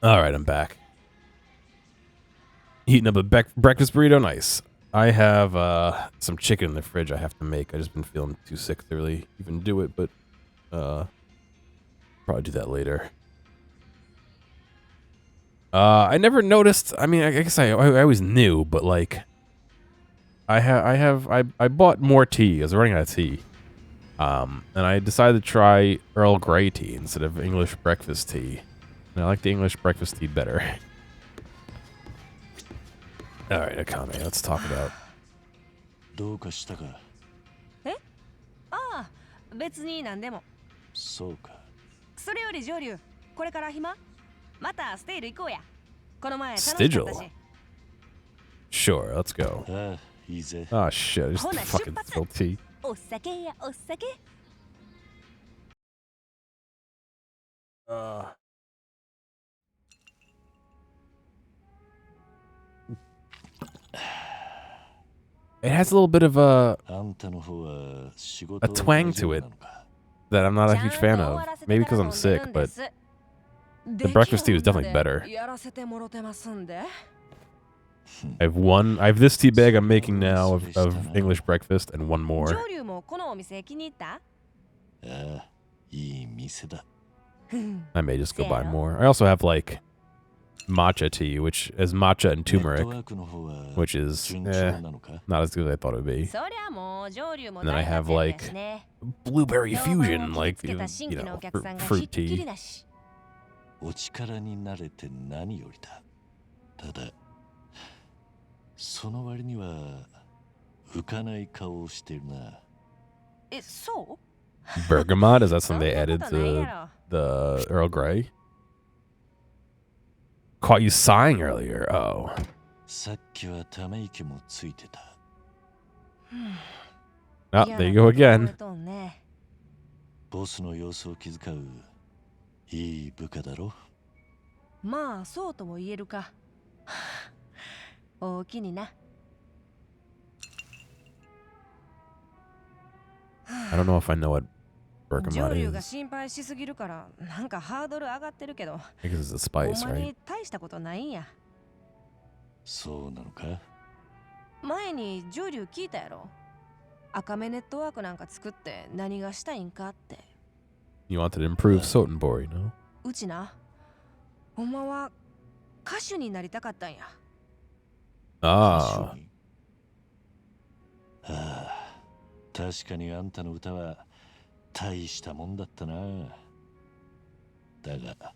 All right, I'm back. Heating up a breakfast burrito, nice. I have some chicken in the fridge I have to make. I just been feeling too sick to really even do it, but probably do that later. I never noticed. I mean, I guess I always knew, but like, I bought more tea. I was running out of tea, and I decided to try Earl Grey tea instead of English breakfast tea. And I like the English breakfast tea better. All right, Akame, let's talk about. どうかしたか。え？ああ、別に何でも。そうか。それより上流、これから暇？またステイル行こうや。この前楽しかったし。Sure, let's go. ああ、いいぜ。Oh shit, I just fucking spilled tea. お酒やお酒。It has a little bit of a あんたの方は仕事 twang to it that I'm not a huge fan of. Maybe because I'm sick, but the breakfast tea was definitely better. I have this tea bag I'm making now of English breakfast and one more. ああ、いい店だ。 I may just go buy more. I also have like matcha tea, which is matcha and turmeric, which is not as good as I thought it would be. And then I have like blueberry fusion, like, you know, fruit tea. お力になれて何よりだ。ただ、その割には浮かない顔をしているな。え、そう？ Bergamot, is that something they added to the Earl Grey? Caught you sighing earlier. Oh. さっきはため息もついてた。 Oh, there you go again. ボスの様子を気遣ういい部下だろ。まあ、そうとも言えるか。おおきにな。 I don't know if I know what 上 bergamot 流が is. 心配しすぎるからなんかハードル上がってるけど、 I guess it's a ほ spice, んま right? に大したことないんや。そうなのか。前に上流聞いたやろ。赤目ネットワークなんか作って何がしたいんかって。 You wanted to improve Sotenbori, no? うちな、ほんまは歌手になりたかったんや。 Ah. ああ、確かにあんたの歌は大したもんだったな。だが、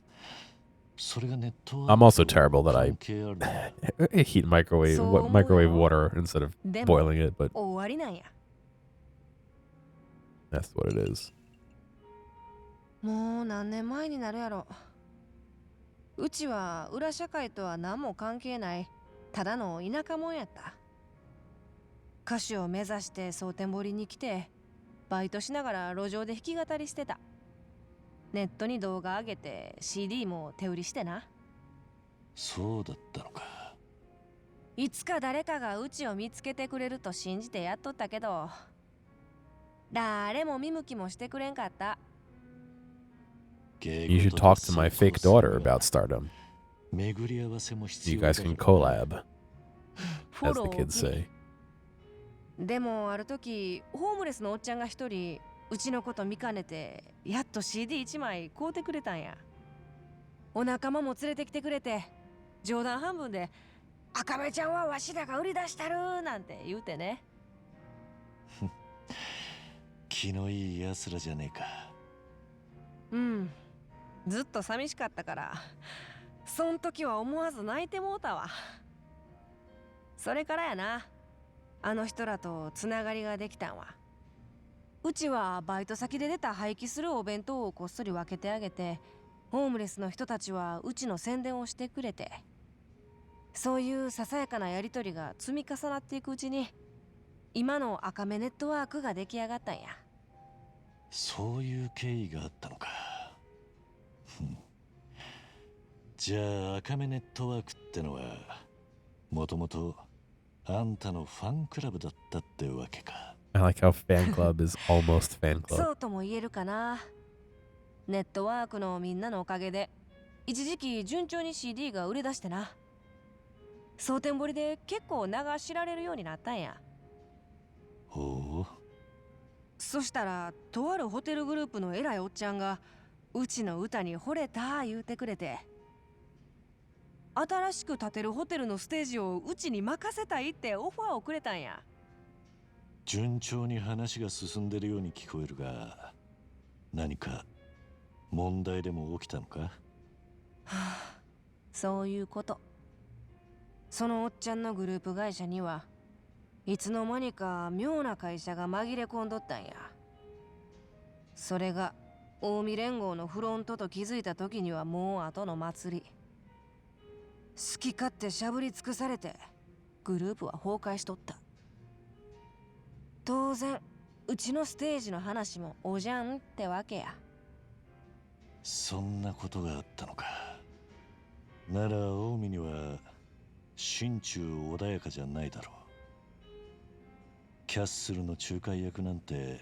それがネットワーク I'm also terrible that I 関係あるな。 heat microwave water instead of でも boiling it, but 終わりなんや。 that's what it is. もう何年前になるやろ。うちは裏社会とは何も関係ないただの田舎者やった。歌手を目指して蒼天堀に来てバイトしながら路上で弾き語りしてた。ネットに動画上げて CD も手売りしてな。そうだったのか。いつか誰かがうちを見つけてくれると信じてやっとったけど、誰も見向きもしてくれんかった。 You should talk to my fake daughter about stardom. 巡り合わせも必 You 要だ guys can からな。 collab, フォ as ロ the ー kids say. でもある時ホームレスのおっちゃんが一人うちのこと見かねてやっと CD1 枚買うてくれたんや。お仲間も連れてきてくれて冗談半分で「赤目ちゃんはわしらが売り出したる」なんて言うてね。気のいいやつらじゃねえか。うん、ずっと寂しかったからそん時は思わず泣いてもうたわ。それからやな、あの人らとつながりができたんは。うちはバイト先で出た廃棄するお弁当をこっそり分けてあげて、ホームレスの人たちはうちの宣伝をしてくれて、そういうささやかなやり取りが積み重なっていくうちに今の赤目ネットワークが出来上がったんや。そういう経緯があったのか。じゃあ赤目ネットワークってのはもともとあんたのファンクラブだったってわけか。 I like how fan club is almost fan そ club. うとも言えるかな。ネットワークのみんなのおかげで一時期順調に CD が売れ出してな。蒼天堀で結構名が知られるようになったんや。ほう。そしたらとあるホテルグループの偉いおっちゃんがうちの歌に惚れた言うてくれて、新しく建てるホテルのステージをうちに任せたいってオファーをくれたんや。順調に話が進んでるように聞こえるが、何か問題でも起きたのか？はあ、そういうこと。そのおっちゃんのグループ会社にはいつの間にか妙な会社が紛れ込んどったんや。それが近江連合のフロントと気づいた時にはもう後の祭り。好き勝手しゃぶり尽くされてグループは崩壊しとった。当然うちのステージの話もおじゃんってわけや。そんなことがあったのか。なら近江には心中穏やかじゃないだろう。キャッスルの仲介役なんて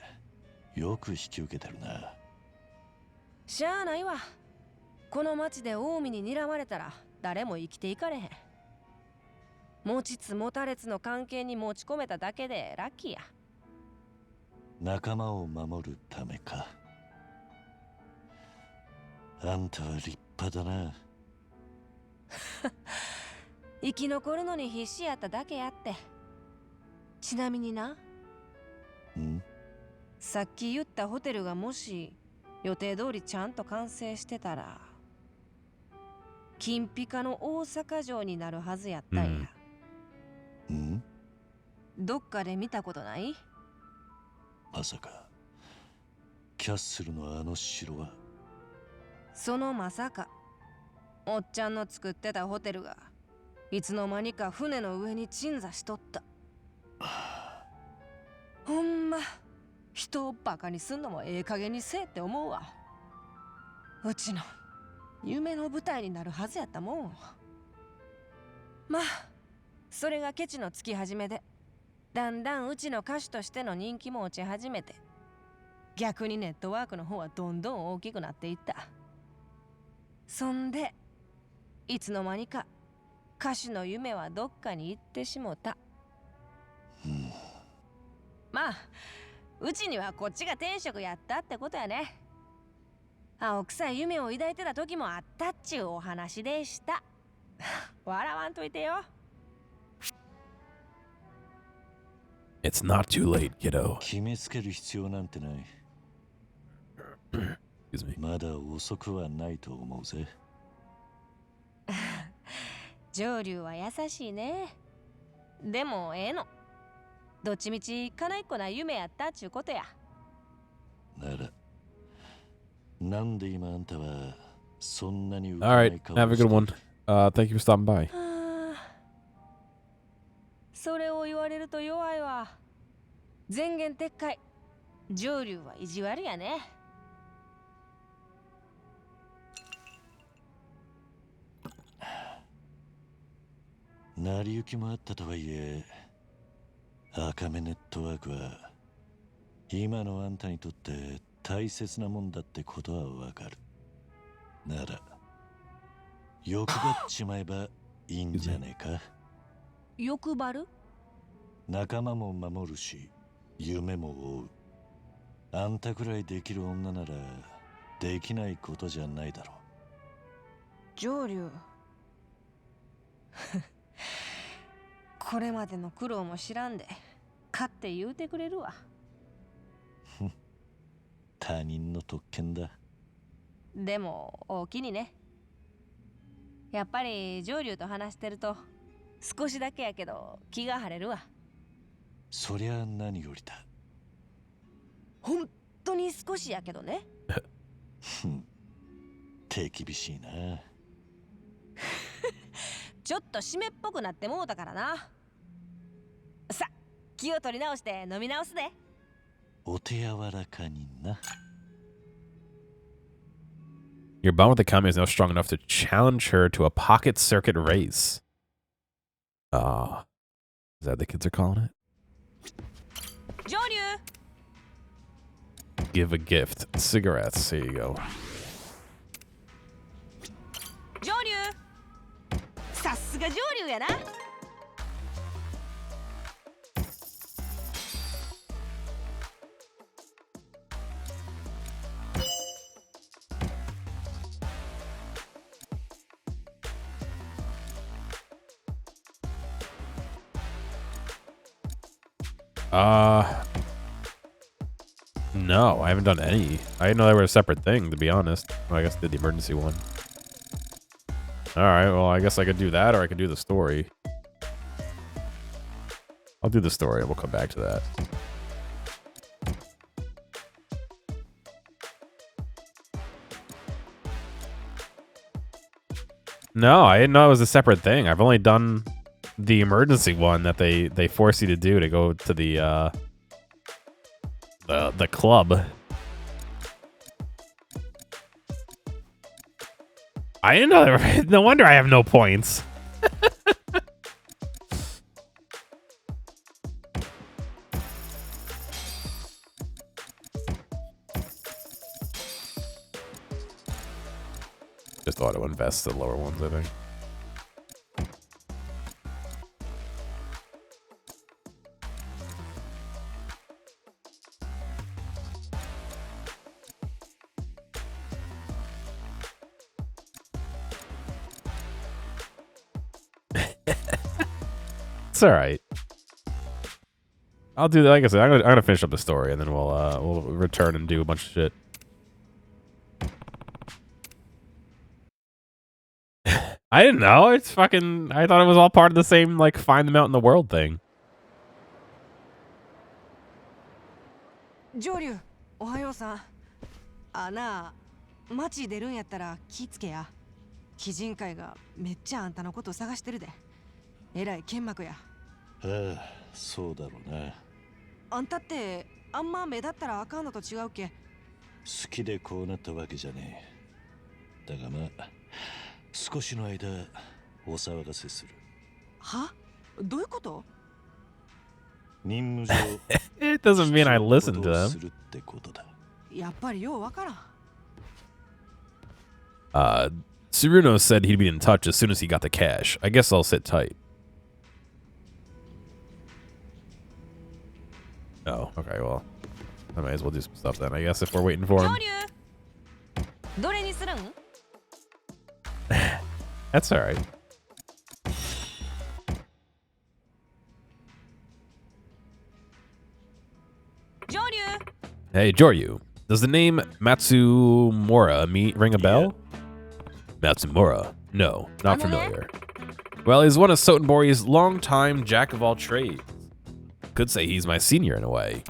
よく引き受けてるな。しゃあないわ。この町で近江に睨まれたら誰も生きていかれへん。持ちつ持たれつの関係に持ち込めただけでラッキーや。仲間を守るためか。あんたは立派だな。生き残るのに必死やっただけやって。ちなみにな、さっき言ったホテルがもし予定通りちゃんと完成してたら金ピカの大阪城になるはずやったんや。どっかで見たことない？まさかキャッスルのあの城は？そのまさかおっちゃんの作ってたホテルがいつの間にか船の上に鎮座しとった。ほんま人をバカにすんのもええ加減にせえって思うわ。うちの夢の舞台になるはずやったもん。まあそれがケチのつき始めで、だんだんうちの歌手としての人気も落ち始めて、逆にネットワークの方はどんどん大きくなっていった。そんでいつの間にか歌手の夢はどっかに行ってしもた。まあうちにはこっちが天職やったってことやね。青臭い夢を抱いてた時もあったっちゅうお話でした。笑わんといてよ。It's not too late, kiddo. 決めつける必要なんてない。Excuse me. まだ遅くはないと思うぜ。上流は優しいね。でもええの。どっちみち叶いっこな夢やったっちゅうことや。なら、なんで今あんたはそんなに浮 All かな right. い顔を Have a して good る one. Thank you for stopping by. それを言われると弱いわ。前言撤回。上流は意地悪やね。成り行きもあったとはいえ、赤目ネットワークは今のあんたにとって大切なもんだってことはわかる。なら欲張っちまえばいいんじゃねえか。欲張る？仲間も守るし夢も追う。あんたくらいできる女ならできないことじゃないだろう。上流これまでの苦労も知らんで勝って言うてくれるわ。他人の特権だ。でもおおきにね。やっぱり上流と話してると少しだけやけど気が晴れるわ。そりゃ何よりだ。本当に少しやけどね。手厳しいな。ちょっと締めっぽくなってもうたからな。さ、気を取り直して飲み直すで。お手柔らかにな。Your bond with the Kami is now strong enough to challenge her to a pocket circuit race. Is that what the kids are calling it? 上流 Give a gift. Cigarettes. Here you go. No, I haven't done any. I didn't know they were a separate thing, to be honest. Well, I guess I did the emergency one. Alright, well, I guess I could do that, or I could do the story. I'll do the story, and we'll come back to that. No, I didn't know it was a separate thing. I've only done the emergency one that they force you to do to go to the club. I didn't know that. No wonder I have no points. Just auto invest the lower ones, I think. It's all right. I'll do that. Like I said, I'm gonna finish up the story, and then we'll return and do a bunch of shit. I didn't know. It's fucking. I thought it was all part of the same, like, find them out in the world thing. 上流、おはようさん。なあ、町出るんやったら気ぃつけや。鬼人会がめっちゃあんたのこと探してるで。えらい剣幕や。ああ、そうだろうな。あんたってあんま目立ったらあかんのと違うけ。好きでこうなったわけじゃねえ。だがまあ、少しの間お騒がせする。は？どういうこと？ 任務上 It doesn't mean I listen to them. するってことだ。やっぱりようわからん。Tsuruno said he'd be in touch as soon as he got the cash. I guess I'll sit tight. Oh, okay, well, I might as well do some stuff then, I guess, if we're waiting for him. That's all right. Hey, Joryu. Does the name Matsumura ring a bell? Matsumura. No, not familiar. Well, he's one of Sotenbori's longtime jack-of-all-trades. Could say he's my senior in a way.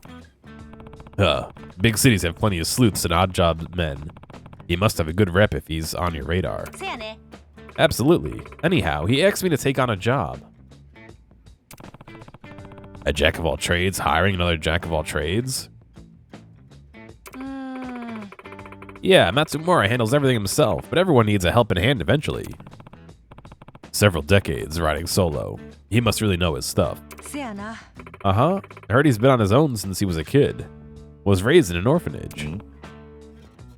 Big cities have plenty of sleuths and odd-job men. He must have a good rep if he's on your radar. Absolutely. Anyhow, he asked me to take on a job. A jack-of-all-trades hiring another jack-of-all-trades? Yeah, Matsumura handles everything himself, but everyone needs a helping hand eventually. Several decades riding solo. He must really know his stuff. Uh-huh. I heard he's been on his own since he was a kid. Was raised in an orphanage.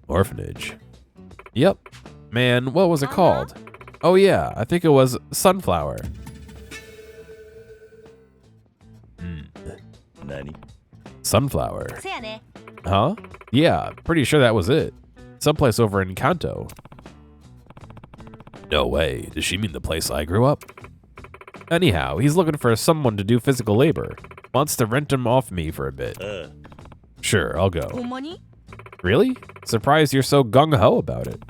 Orphanage? Yep. Man, what was it called? Oh yeah, I think it was Sunflower. Sunflower. Huh? Yeah, pretty sure that was it. Someplace over in Kanto. No way. Does she mean the place I grew up? Anyhow, he's looking for someone to do physical labor. Wants to rent him off me for a bit. Sure, I'll go. Really? Surprised you're so gung-ho about it.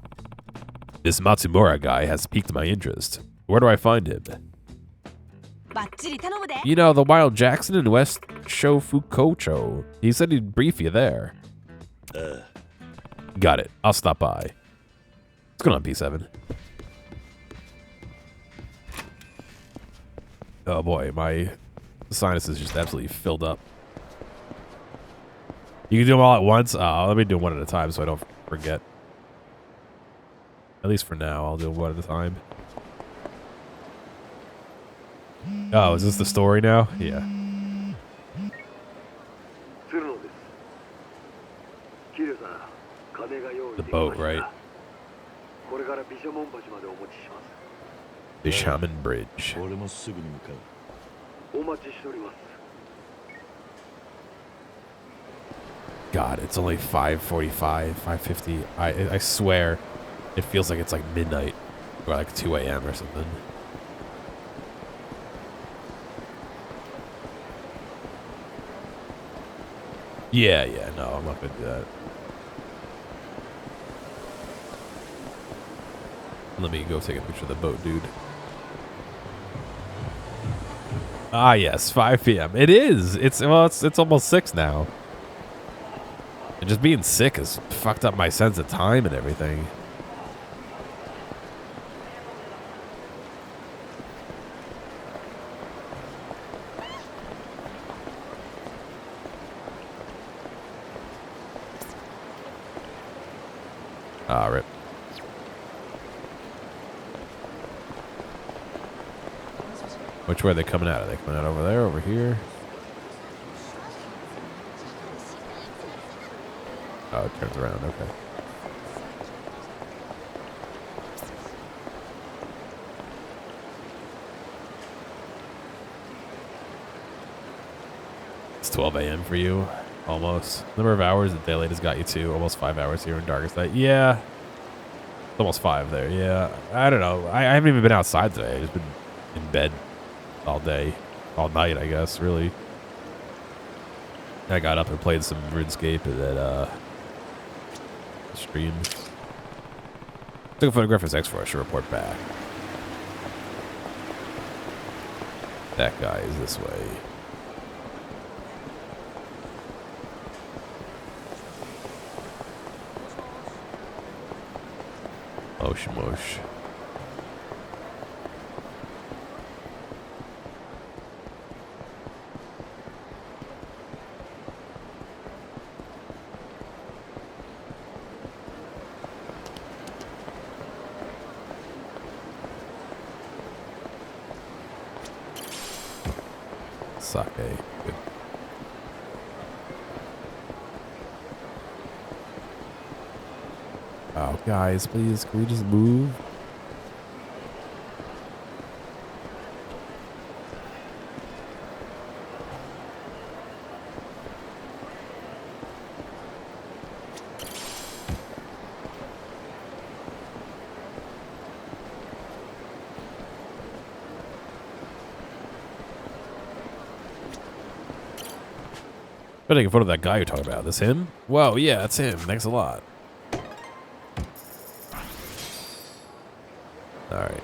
This Matsumura guy has piqued my interest. Where do I find him? You know, the Wild Jackson in West Shofukocho. He said he'd brief you there. Got it. I'll stop by. What's going on, P7? Oh boy, my sinus is just absolutely filled up. You can do them all at once? Let me do them one at a time so I don't forget. At least for now, I'll do them one at a time. Oh, is this the story now? Yeah. The boat, right? Shaman Bridge. God, it's only 5:45, 5:50. I swear, it feels like it's like midnight or like 2 a.m. or something. Yeah, no, I'm not gonna do that. Let me go take a picture of the boat, dude. Ah, yes, 5 p.m. It is. It's almost 6 now. And just being sick has fucked up my sense of time and everything. Ah, rip. Which way are they coming out? Are they coming out over there, over here? Oh, it turns around. Okay. It's 12 a.m. for you. Almost. Number of hours that daylight has got you to. Almost 5 hours here in darkest night. Yeah. It's almost 5 there. Yeah. I don't know. I haven't even been outside today. I've just been in bed all day. All night, I guess, really. I got up and played some RuneScape and then, stream. Took a photograph of X for us to report back. That guy is this way. Mosh mosh. Sake. Good. Oh, guys, please, can we just move? Better take a photo of that guy you're talking about. This him? Whoa, yeah, that's him. Thanks a lot. All right.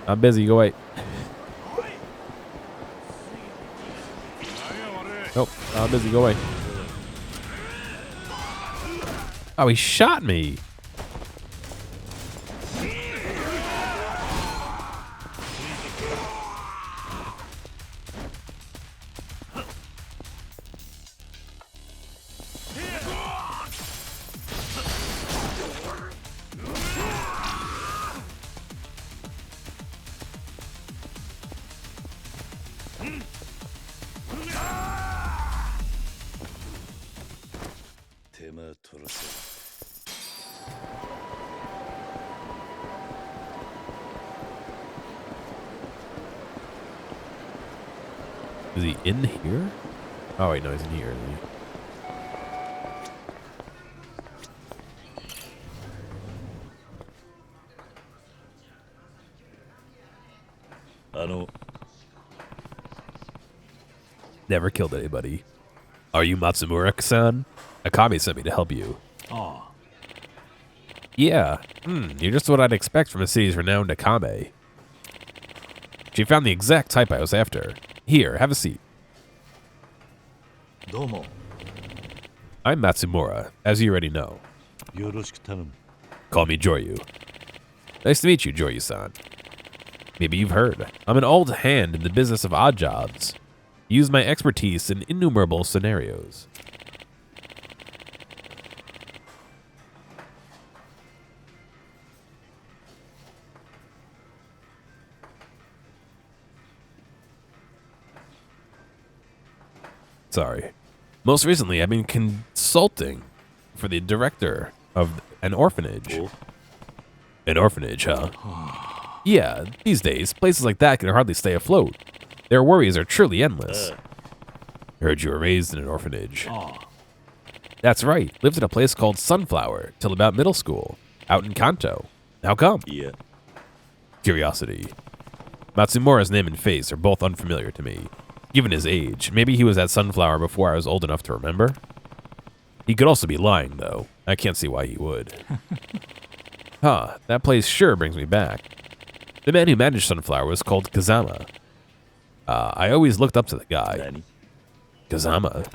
I'm busy. Go wait. Nope. I'm busy. Go away. Oh, he shot me. Is he in here? Oh, wait, no, he's in here, isn't he? Never killed anybody. Are you Matsumura-san? Akami sent me to help you. Oh. Yeah. You're just what I'd expect from a city's renowned Akame. She found the exact type I was after. Here, have a seat. Domo. I'm Matsumura, as you already know. Call me Joryu. Nice to meet you, Joryu-san. Maybe you've heard. I'm an old hand in the business of odd jobs. Use my expertise in innumerable scenarios. Sorry. Most recently, I've been consulting for the director of an orphanage. Oh. An orphanage, huh? Yeah, these days, places like that can hardly stay afloat. Their worries are truly endless. Heard you were raised in an orphanage. That's right. Lived in a place called Sunflower till about middle school, out in Kanto. How come? Yeah. Curiosity. Matsumura's name and face are both unfamiliar to me. Given his age, maybe he was at Sunflower before I was old enough to remember? He could also be lying, though. I can't see why he would. Huh, that place sure brings me back. The man who managed Sunflower was called Kazama. I always looked up to the guy. Danny. Kazama?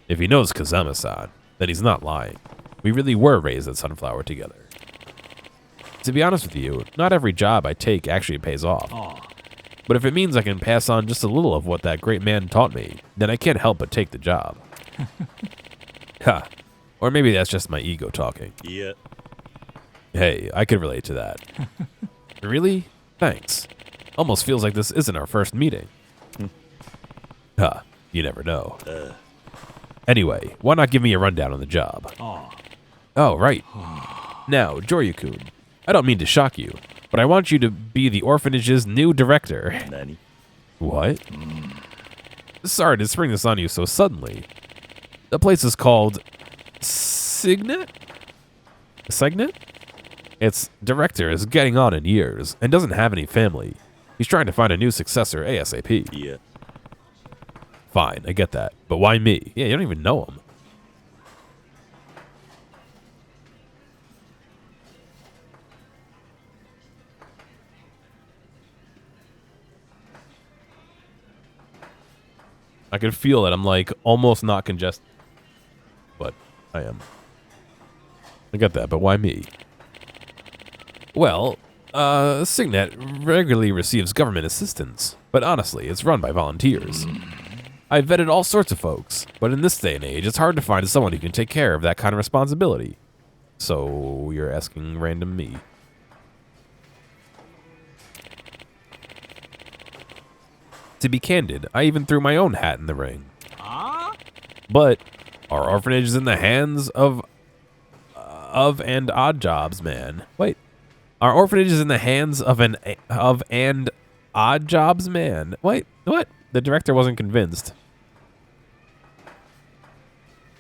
If he knows Kazama-san, then he's not lying. We really were raised at Sunflower together. To be honest with you, not every job I take actually pays off. But if it means I can pass on just a little of what that great man taught me, then I can't help but take the job. Ha. Or maybe that's just my ego talking. Yeah. Hey, I could relate to that. Really? Thanks. Almost feels like this isn't our first meeting. Huh. You never know. Anyway, why not give me a rundown on the job? Oh, right. Now, Joryu-kun, I don't mean to shock you, but I want you to be the orphanage's new director. Danny. What? Sorry to spring this on you so suddenly. The place is called Signet? Signet? Its director is getting on in years and doesn't have any family. He's trying to find a new successor ASAP. Yeah. Fine, I get that. But why me? Yeah, you don't even know him. I can feel that I'm like almost not congested. But I am. I get that, but why me? Well, Signet regularly receives government assistance, but honestly, it's run by volunteers. I've vetted all sorts of folks, but in this day and age, it's hard to find someone who can take care of that kind of responsibility. So, you're asking random me. To be candid, I even threw my own hat in the ring. But our orphanage is in the hands of and odd jobs, man. Wait. Our orphanage is in the hands of and odd jobs, man. Wait, what? The director wasn't convinced.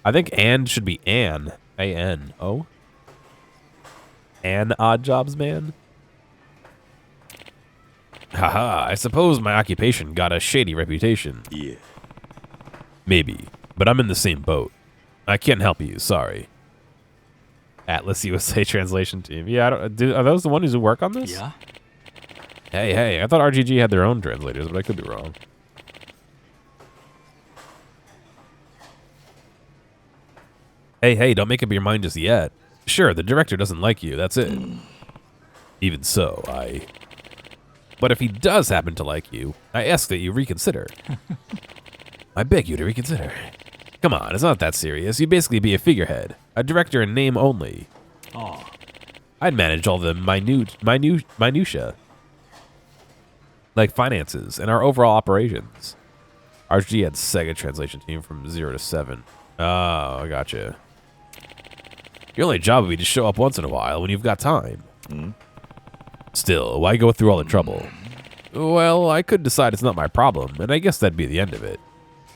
I think and should be An. A-N-O. An odd jobs, man. Haha, I suppose my occupation got a shady reputation. Yeah. Maybe, but I'm in the same boat. I can't help you, sorry. Atlas USA translation team. Yeah, are those the ones who work on this? Yeah. Hey, I thought RGG had their own translators, but I could be wrong. Hey, don't make up your mind just yet. Sure, the director doesn't like you, that's it. Even so, But if he does happen to like you, I ask that you reconsider. I beg you to reconsider. Come on, it's not that serious. You'd basically be a figurehead. A director in name only. I'd manage all the minutia. Like finances and our overall operations. RG had Sega translation team from 0 to 7. Oh, I gotcha. Your only job would be to show up once in a while when you've got time. Still, why go through all the trouble? Well, I could decide it's not my problem, and I guess that'd be the end of it.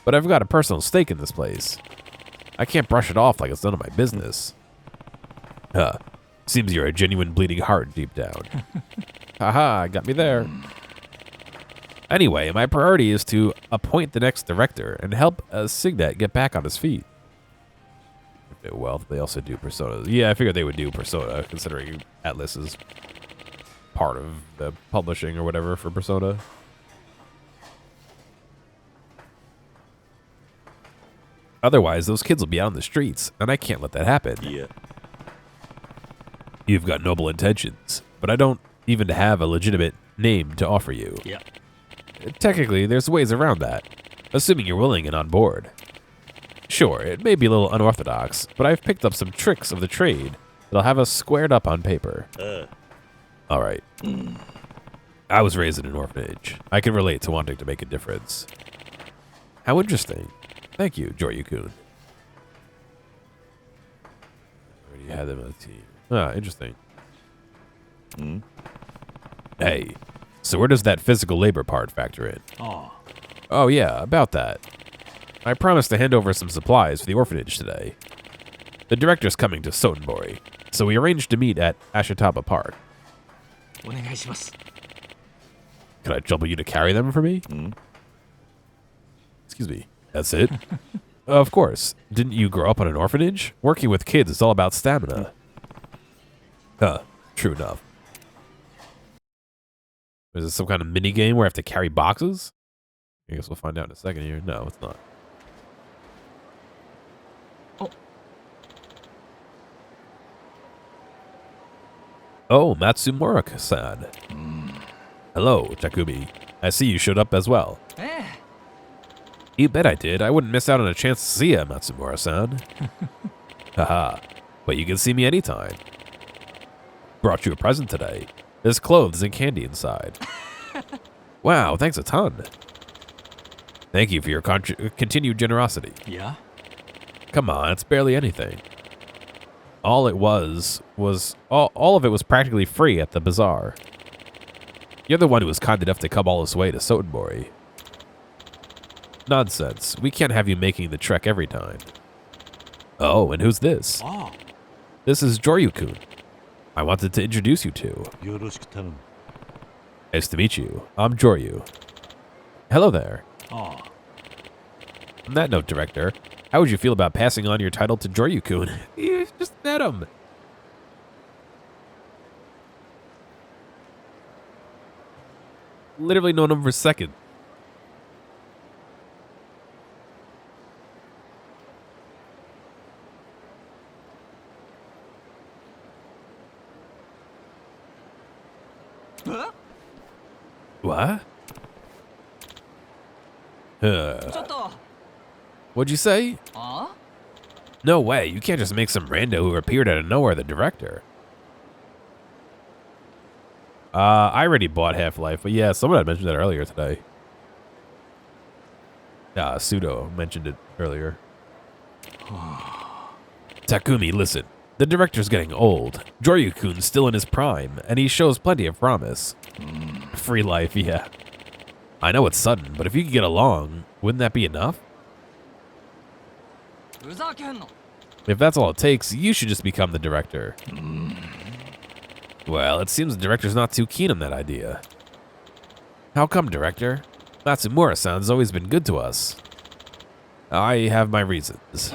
But I've got a personal stake in this place. I can't brush it off like it's none of my business. Huh. Seems you're a genuine bleeding heart deep down. Haha, got me there. Anyway, my priority is to appoint the next director and help Signet get back on his feet. Well, they also do Persona. Yeah, I figured they would do Persona, considering Atlas is part of the publishing or whatever for Persona. Otherwise, those kids will be out on the streets, and I can't let that happen. Yeah. You've got noble intentions, but I don't even have a legitimate name to offer you. Yeah. Technically, there's ways around that, assuming you're willing and on board. Sure, it may be a little unorthodox, but I've picked up some tricks of the trade that'll have us squared up on paper. All right. I was raised in an orphanage. I can relate to wanting to make a difference. How interesting. Thank you, Joryu-kun. Already had them on the team. Ah, interesting. Hey, so where does that physical labor part factor in? Oh yeah, about that. I promised to hand over some supplies for the orphanage today. The director's coming to Sotenbori, so we arranged to meet at Ashitaba Park. Could I trouble you to carry them for me? Excuse me. That's it? Of course. Didn't you grow up in an orphanage? Working with kids is all about stamina. Huh. True enough. Is this some kind of mini game where I have to carry boxes? I guess we'll find out in a second here. No, it's not. Oh, Matsumura-san. Hello, Takumi. I see you showed up as well. You bet I did. I wouldn't miss out on a chance to see ya, Matsumura-san. Haha. But you can see me anytime. Brought you a present today. There's clothes and candy inside. Wow, thanks a ton. Thank you for your continued generosity. Yeah? Come on, it's barely anything. All it was all of it was practically free at the bazaar. You're the one who was kind enough to come all this way to Sotenbori. Nonsense. We can't have you making the trek every time. Oh, and who's this? This is Joryu-kun. I wanted to introduce you to. Nice to meet you. I'm Joryu. Hello there. On that note, Director, how would you feel about passing on your title to Joryu-kun? You just met him. Literally known him for a second. What? What'd you say? No way, you can't just make some rando who appeared out of nowhere the director. I already bought Half-Life, but yeah, someone had mentioned that earlier today. Pseudo mentioned it earlier. Takumi, listen. The director's getting old. Joryu-kun's still in his prime, and he shows plenty of promise. Free life, yeah. I know it's sudden, but if you could get along, wouldn't that be enough? If that's all it takes, you should just become the director. Well, it seems the director's not too keen on that idea. How come, director? Matsumura-san's always been good to us. I have my reasons.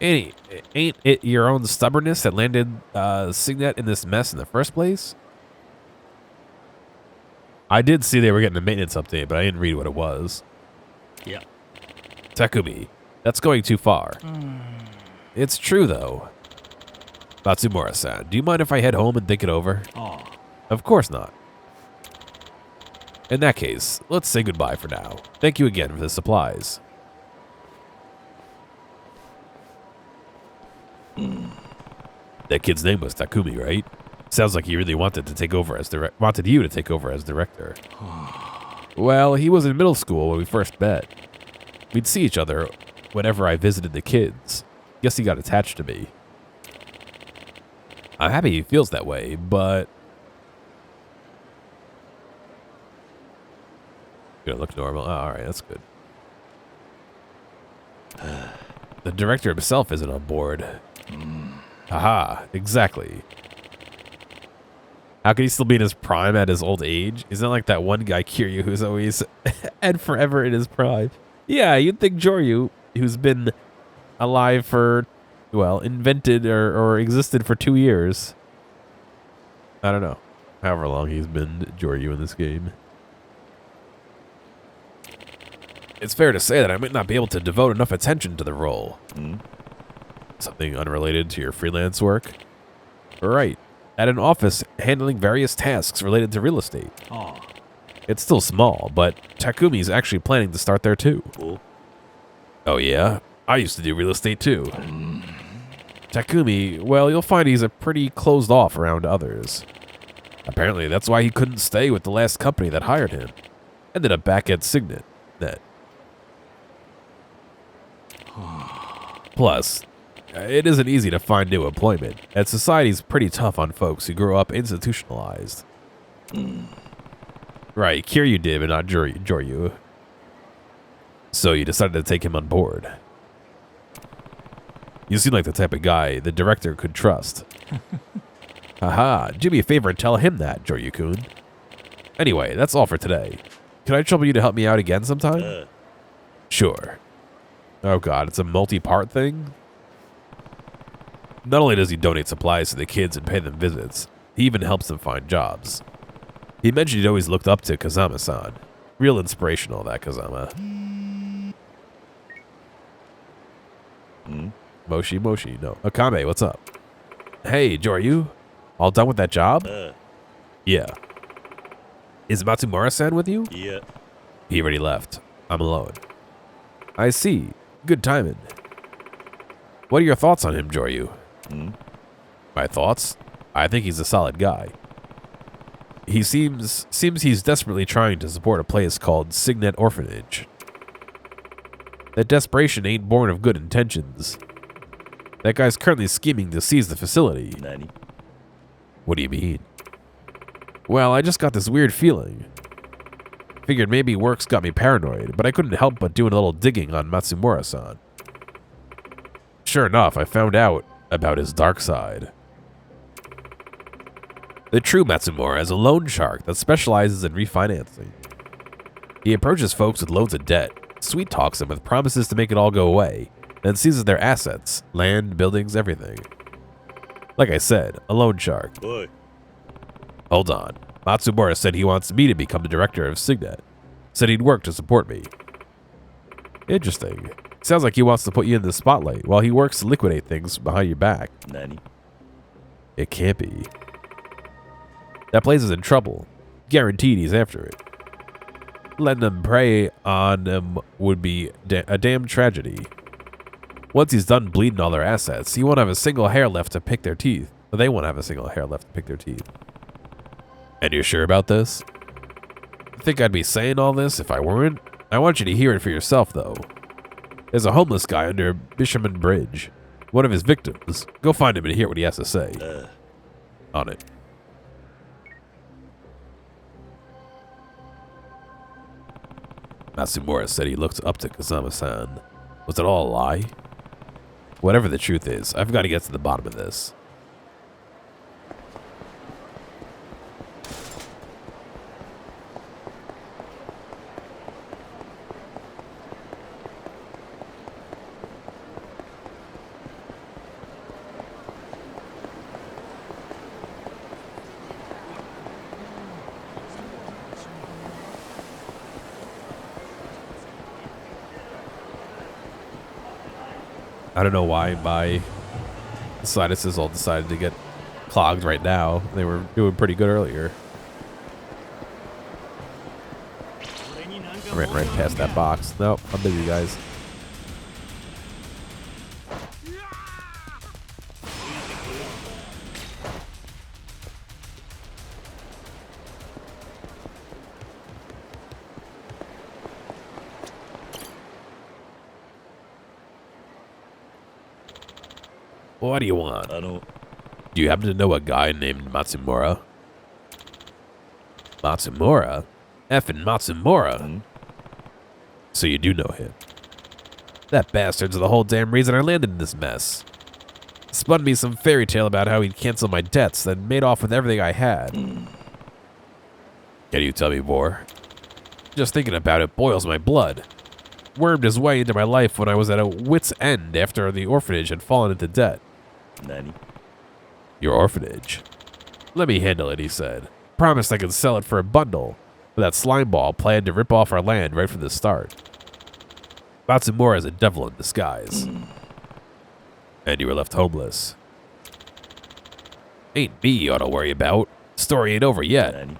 Ain't it your own stubbornness that landed Signet in this mess in the first place? I did see they were getting a maintenance update, but I didn't read what it was. Yeah. Takumi, that's going too far. It's true, though. Matsumura-san, do you mind if I head home and think it over? Of course not. In that case, let's say goodbye for now. Thank you again for the supplies. That kid's name was Takumi, right? Sounds like he really wanted to take over as wanted you to take over as director. Well, he was in middle school when we first met. We'd see each other whenever I visited the kids. Guess he got attached to me. I'm happy he feels that way, but gonna look normal. Oh, all right, that's good. The director himself isn't on board. Haha, exactly. How could he still be in his prime at his old age? He's not like that one guy, Kiryu, who's always and forever in his prime. Yeah, you'd think Joryu, who's been alive for, well, invented or existed for 2 years. I don't know. However long he's been Joryu in this game. It's fair to say that I might not be able to devote enough attention to the role. Something unrelated to your freelance work? Right. At an office handling various tasks related to real estate. It's still small, but Takumi's actually planning to start there too. Cool. Oh yeah? I used to do real estate too. Takumi, well, you'll find he's a pretty closed off around others. Apparently, that's why he couldn't stay with the last company that hired him. Ended up back at Signet. Plus, it isn't easy to find new employment, and society's pretty tough on folks who grow up institutionalized. Right, Kiryu did, but not Joryu. So you decided to take him on board. You seem like the type of guy the director could trust. Haha, do me a favor and tell him that, Joryu-kun. Anyway, that's all for today. Can I trouble you to help me out again sometime? Sure. Oh god, it's a multi-part thing? Not only does he donate supplies to the kids and pay them visits, he even helps them find jobs. He mentioned he'd always looked up to Kazama-san. Real inspirational, that Kazama. Moshi, no. Akame, what's up? Hey, Joryu. All done with that job? Yeah. Is Matsumura-san with you? Yeah. He already left. I'm alone. I see. Good timing. What are your thoughts on him, Joryu? My thoughts? I think he's a solid guy. He seems he's desperately trying to support a place called Signet Orphanage. That desperation ain't born of good intentions. That guy's currently scheming to seize the facility. Nani? What do you mean? Well, I just got this weird feeling. Figured maybe work's got me paranoid, but I couldn't help but doing a little digging on Matsumura-san. Sure enough, I found out about his dark side. The true Matsumura is a loan shark that specializes in refinancing. He approaches folks with loads of debt, sweet talks them with promises to make it all go away, then seizes their assets, land, buildings, everything. Like I said, a loan shark. Boy. Hold on. Matsumura said he wants me to become the director of Signet. Said he'd work to support me. Interesting. Sounds like he wants to put you in the spotlight while he works to liquidate things behind your back. Nani? It can't be. That place is in trouble. Guaranteed he's after it. Letting them prey on him would be a damn tragedy. Once he's done bleeding all their assets, he won't have a single hair left to pick their teeth. Or they won't have a single hair left to pick their teeth. And you're sure about this? Think I'd be saying all this if I weren't? I want you to hear it for yourself, though. There's a homeless guy under Bishaman Bridge. One of his victims. Go find him and hear what he has to say. On it. Matsumura said he looked up to Kazama-san. Was it all a lie? Whatever the truth is, I've got to get to the bottom of this. I don't know why my sinuses all decided to get clogged right now. They were doing pretty good earlier. I ran right past that box. Nope, I'm busy, guys. What do you want? Do you happen to know a guy named Matsumura? Matsumura? Effing Matsumura? So you do know him. That bastard's the whole damn reason I landed in this mess. Spun me some fairy tale about how he'd canceled my debts, then made off with everything I had. Can you tell me more? Just thinking about it boils my blood. Wormed his way into my life when I was at a wit's end after the orphanage had fallen into debt. Nani? Your orphanage. Let me handle it, he said. Promised I could sell it for a bundle, but that slimeball planned to rip off our land right from the start. Matsumura is a devil in disguise. And you were left homeless. Ain't me you ought to worry about. Story ain't over yet. Nani?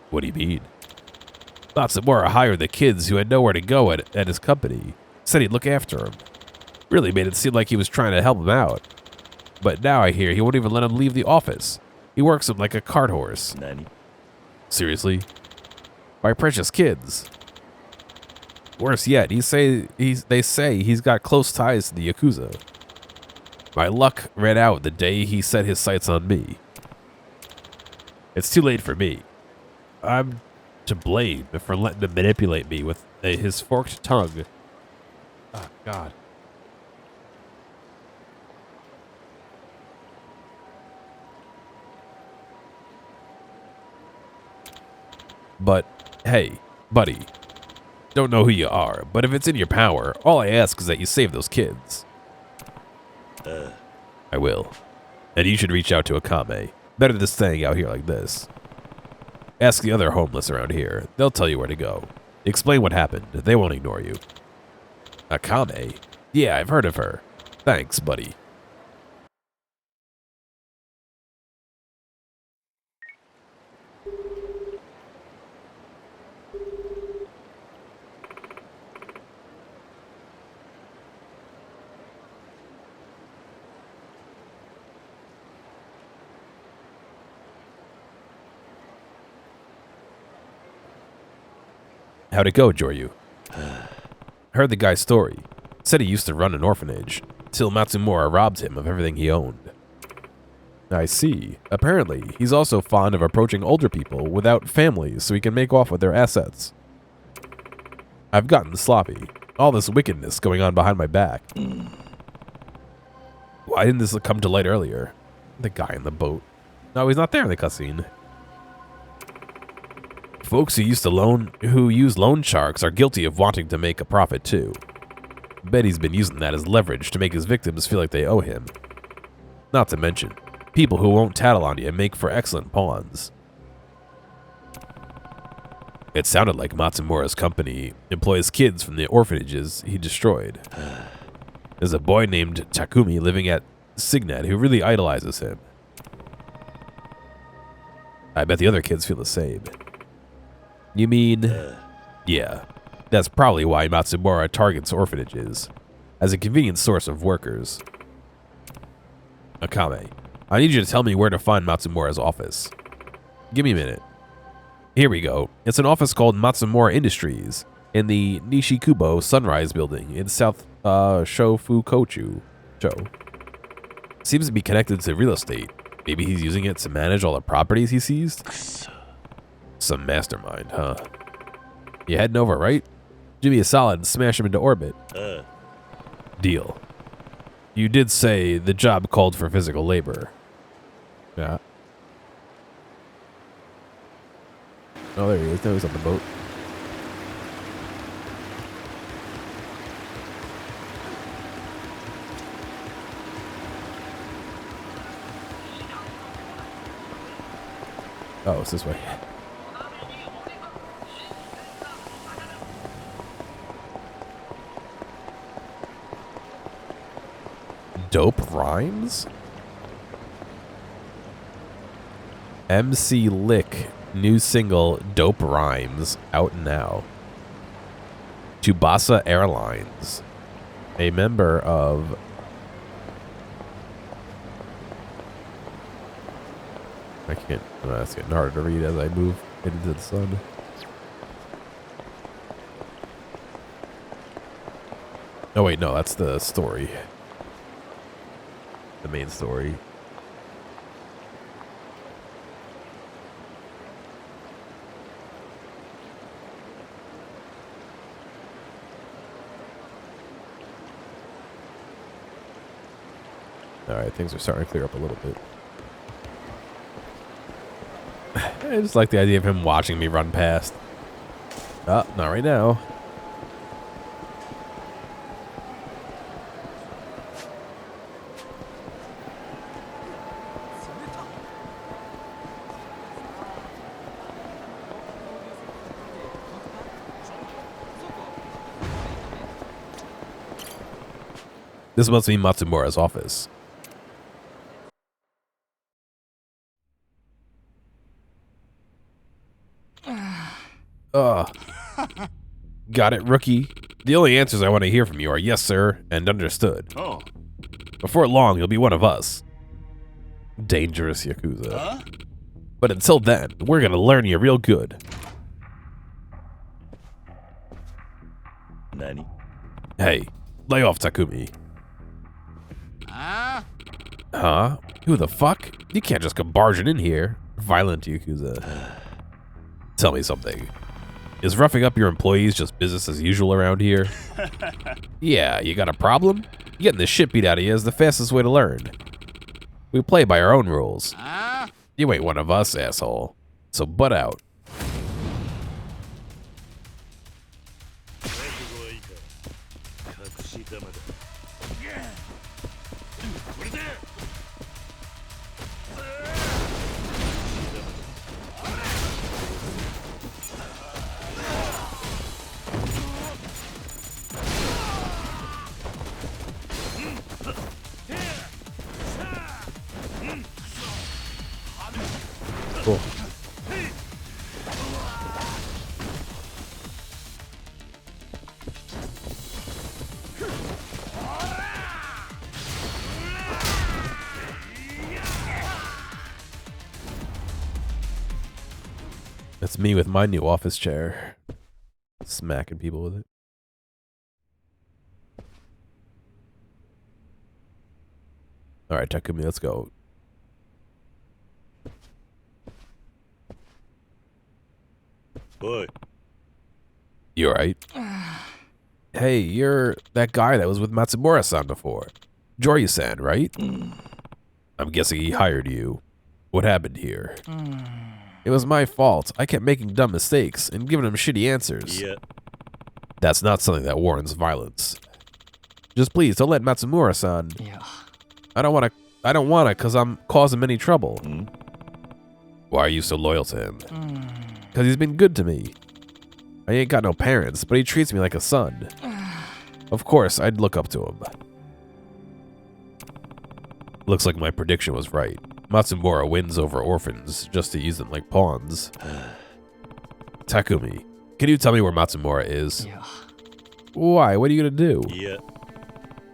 What do you mean? Matsumura hired the kids who had nowhere to go at his company. Said he'd look after them. Really made it seem like he was trying to help them out. But now I hear he won't even let him leave the office. He works him like a cart horse. Nani? Seriously? My precious kids. Worse yet, they say he's got close ties to the Yakuza. My luck ran out the day he set his sights on me. It's too late for me. I'm to blame for letting him manipulate me with his forked tongue. Oh, God. But, hey, buddy. Don't know who you are, but if it's in your power, all I ask is that you save those kids. I will. And you should reach out to Akame. Better than staying out here like this. Ask the other homeless around here. They'll tell you where to go. Explain what happened. They won't ignore you. Akame? Yeah, I've heard of her. Thanks, buddy. How'd it go, Joryu? Heard the guy's story. Said he used to run an orphanage, till Matsumura robbed him of everything he owned. I see. Apparently, he's also fond of approaching older people without families so he can make off with their assets. I've gotten sloppy. All this wickedness going on behind my back. Why didn't this come to light earlier? The guy in the boat. No, he's not there in the cutscene. Folks who use loan sharks are guilty of wanting to make a profit too. Bet he's been using that as leverage to make his victims feel like they owe him. Not to mention, people who won't tattle on you make for excellent pawns. It sounded like Matsumura's company employs kids from the orphanages he destroyed. There's a boy named Takumi living at Signet who really idolizes him. I bet the other kids feel the same. You mean... Yeah, that's probably why Matsumura targets orphanages, as a convenient source of workers. Akame, I need you to tell me where to find Matsumura's office. Give me a minute. Here we go. It's an office called Matsumura Industries, in the Nishikubo Sunrise Building in South Shofukochu. Seems to be connected to real estate. Maybe he's using it to manage all the properties he seized? Some mastermind, huh? You heading over, right? Do me a solid and smash him into orbit. Deal. You did say the job called for physical labor. Yeah. Oh, there he is. Now he's on the boat. Oh, it's this way. Dope Rhymes? MC Lick, new single Dope Rhymes, out now. Tsubasa Airlines, a member of... I can't, it's getting harder to read as I move into the sun. Oh wait, no, that's the story. The main story. Alright, things are starting to clear up a little bit. I just like the idea of him watching me run past. Oh, not right now. This must be Matsumura's office. Got it, rookie. The only answers I want to hear from you are yes, sir, and understood. Oh. Before long, you'll be one of us. Dangerous Yakuza. Huh? But until then, we're gonna learn you real good. 何? Hey, lay off Takumi. Huh? Who the fuck? You can't just come barging in here. Violent Yakuza. Tell me something. Is roughing up your employees just business as usual around here? Yeah, you got a problem? Getting the shit beat out of you is the fastest way to learn. We play by our own rules. You ain't one of us, asshole. So butt out. Cool. That's me with my new office chair. Smacking people with it. Alright, Takumi, let's go. Boy. You alright? Hey, you're that guy that was with Matsumura-san before. Joryu-san, right? I'm guessing he hired you. What happened here? It was my fault. I kept making dumb mistakes and giving him shitty answers. Yeah. That's not something that warrants violence. Just please don't let Matsumura-san. Yeah. I don't wanna cause I'm causing him any trouble. Why are you so loyal to him? Cause he's been good to me. I ain't got no parents, but he treats me like a son. Of course, I'd look up to him. Looks like my prediction was right. Matsumura wins over orphans just to use them like pawns. Takumi, can you tell me where Matsumura is? Yeah. Why? What are you gonna do? Yeah.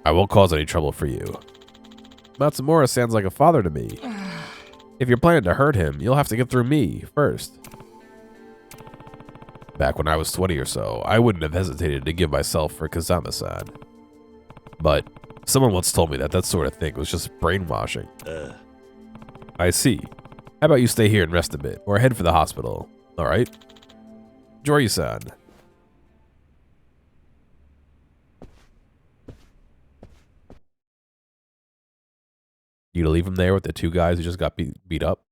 I won't cause any trouble for you. Matsumura sounds like a father to me. If you're planning to hurt him, you'll have to get through me first. Back when I was 20 or so, I wouldn't have hesitated to give myself for Kazama-san. But someone once told me that sort of thing was just brainwashing. I see. How about you stay here and rest a bit, or head for the hospital, alright? Joryu-san. You gonna leave him there with the two guys who just got beat up?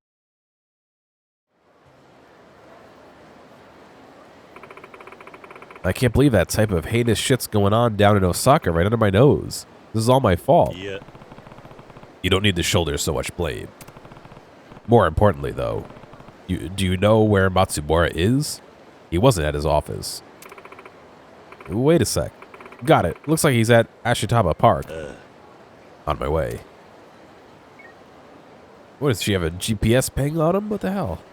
I can't believe that type of heinous shit's going on down in Osaka right under my nose. This is all my fault. Yeah. You don't need to shoulder so much blame. More importantly, though, do you know where Matsumura is? He wasn't at his office. Wait a sec. Got it. Looks like he's at Ashitaba Park. On my way. What, does she have a GPS ping on him? What the hell?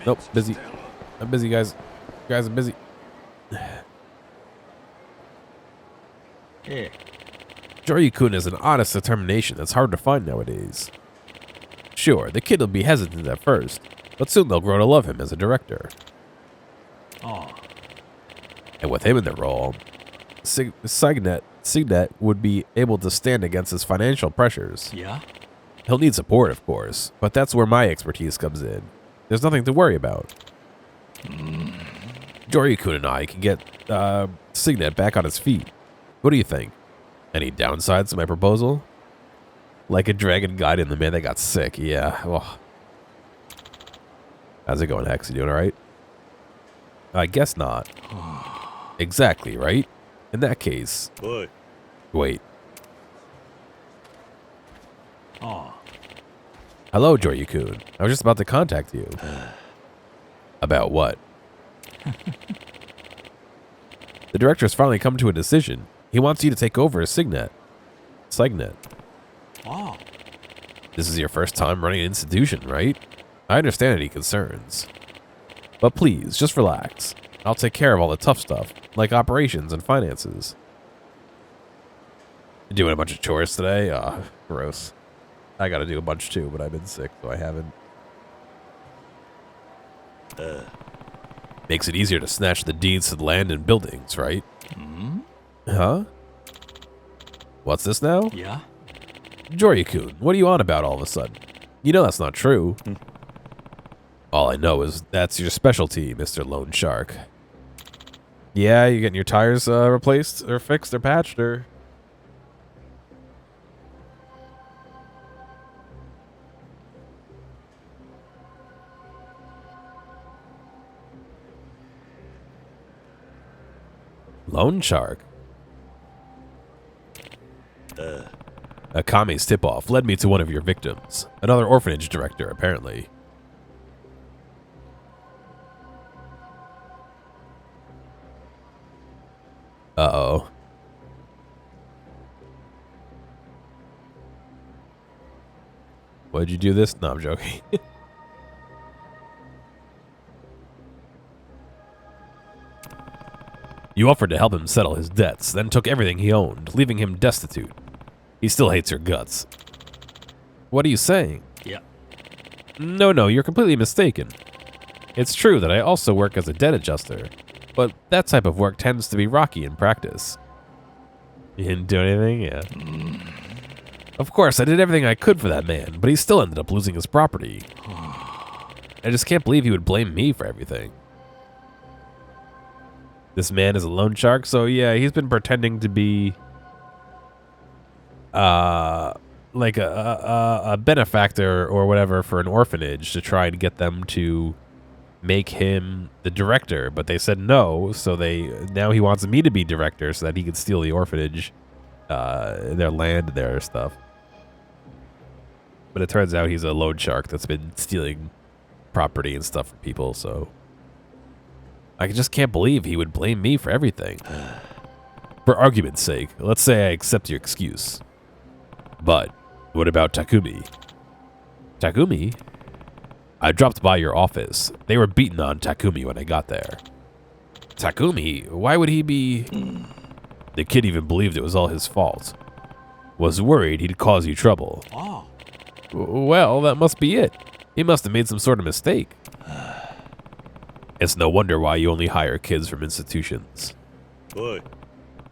Nope, busy. I'm busy, guys. Guys, I'm busy. Yeah. Joryu-kun is an honest determination that's hard to find nowadays. Sure, the kid will be hesitant at first, but soon they'll grow to love him as a director. And with him in the role, Signet would be able to stand against his financial pressures. Yeah? He'll need support, of course, but that's where my expertise comes in. There's nothing to worry about. Joryu-kun and I can get Signet back on his feet. What do you think? Any downsides to my proposal? Like a dragon Gaiden, the man that got sick. Yeah. Oh. How's it going, Hex? You doing all right? I guess not. Exactly, right? In that case. Boy. Wait. Hello, Joryu-kun. I was just about to contact you. About what? The director's finally come to a decision. He wants you to take over as Signet. This is your first time running an institution, right? I understand any concerns. But please, just relax. I'll take care of all the tough stuff, like operations and finances. Doing a bunch of chores today? Gross. I gotta do a bunch too, but I've been sick, so I haven't. Makes it easier to snatch the deeds to the land and buildings, right? Huh? What's this now? Yeah. Joryu-kun, what are you on about all of a sudden? You know that's not true. All I know is that's your specialty, Mr. Lone Shark. Yeah, you getting your tires replaced or fixed or patched or... Lone Shark? Akame's tip-off led me to one of your victims. Another orphanage director, apparently. Uh-oh. Why'd you do this? No, I'm joking. You offered to help him settle his debts, then took everything he owned, leaving him destitute. He still hates your guts. What are you saying? Yeah. No, you're completely mistaken. It's true that I also work as a debt adjuster, but that type of work tends to be rocky in practice. You didn't do anything? Yeah. Of course, I did everything I could for that man, but he still ended up losing his property. I just can't believe he would blame me for everything. This man is a loan shark, so yeah, he's been pretending to be like a benefactor or whatever for an orphanage to try and get them to make him the director, but they said no, so now he wants me to be director so that he can steal the orphanage, their land, their stuff. But it turns out he's a loan shark that's been stealing property and stuff from people, so I just can't believe he would blame me for everything. For argument's sake, let's say I accept your excuse. But what about Takumi? Takumi? I dropped by your office. They were beating on Takumi when I got there. Takumi? Why would he be... The kid even believed it was all his fault. Was worried he'd cause you trouble. Oh. Well, that must be it. He must have made some sort of mistake. It's no wonder why you only hire kids from institutions. Boy.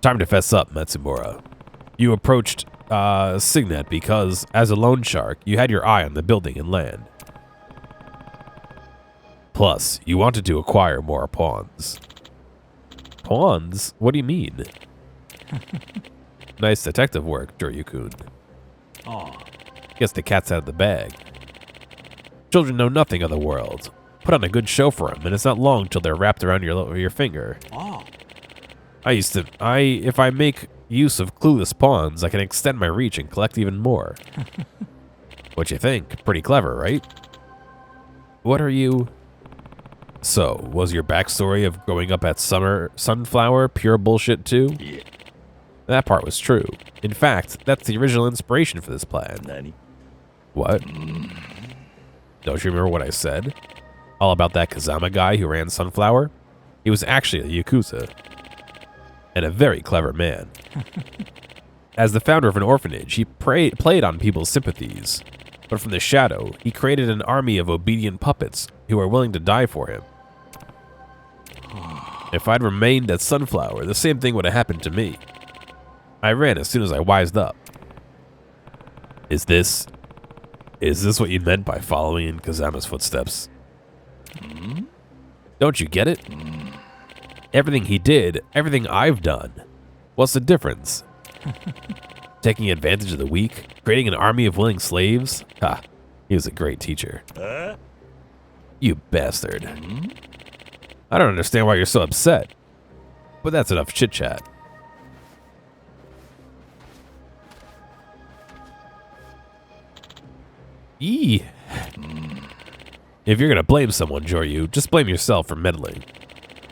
Time to fess up, Matsumura. You approached Signet because, as a loan shark, you had your eye on the building and land. Plus, you wanted to acquire more pawns. Pawns? What do you mean? Nice detective work, Joryu-kun. Oh. Guess the cat's out of the bag. Children know nothing of the world. Put on a good show for them, and it's not long till they're wrapped around your finger. Oh. If I make use of clueless pawns, I can extend my reach and collect even more. What you think? Pretty clever, right? What are you... So, was your backstory of growing up at Sunflower pure bullshit too? Yeah. That part was true. In fact, that's the original inspiration for this plan. Nani? What? Don't you remember what I said? All about that Kazama guy who ran Sunflower? He was actually a Yakuza. And a very clever man. As the founder of an orphanage, he played on people's sympathies. But from the shadow, he created an army of obedient puppets who are willing to die for him. If I'd remained at Sunflower, the same thing would have happened to me. I ran as soon as I wised up. Is this what you meant by following in Kazama's footsteps? Don't you get it? Everything he did, everything I've done. What's the difference? Taking advantage of the weak, creating an army of willing slaves? Ha, he was a great teacher. You bastard. I don't understand why you're so upset. But that's enough chit-chat. Eee. If you're gonna blame someone, Joryu, just blame yourself for meddling.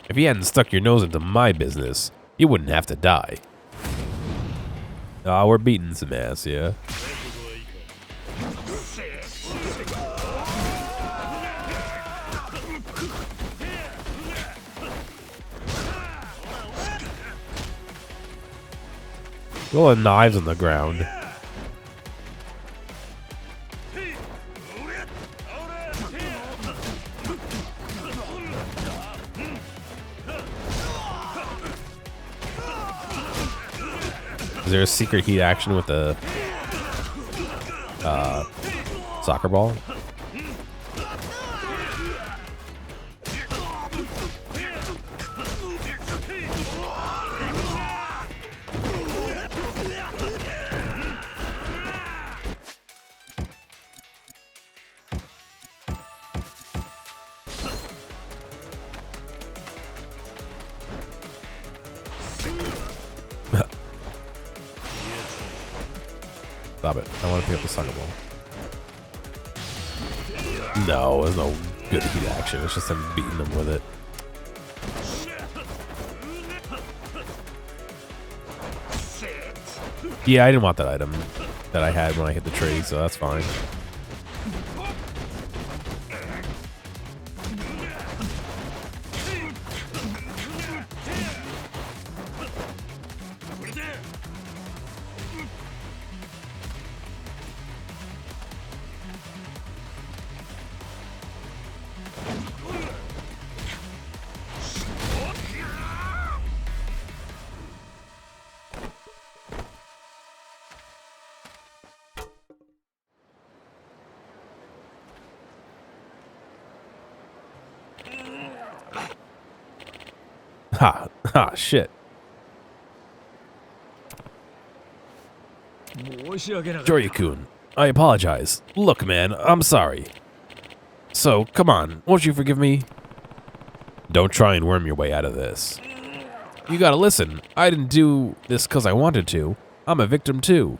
If you hadn't stuck your nose into my business, you wouldn't have to die. We're beating some ass, yeah. All the knives on the ground. Is there a secret heat action with the soccer ball? Stop it. I want to pick up the soccer ball. No, there's no good heat action. It's just him beating them with it. Yeah, I didn't want that item that I had when I hit the tree, so that's fine. Ha, shit. Joryu-kun, I apologize. Look, man, I'm sorry. So, come on, won't you forgive me? Don't try and worm your way out of this. You gotta listen, I didn't do this because I wanted to. I'm a victim too.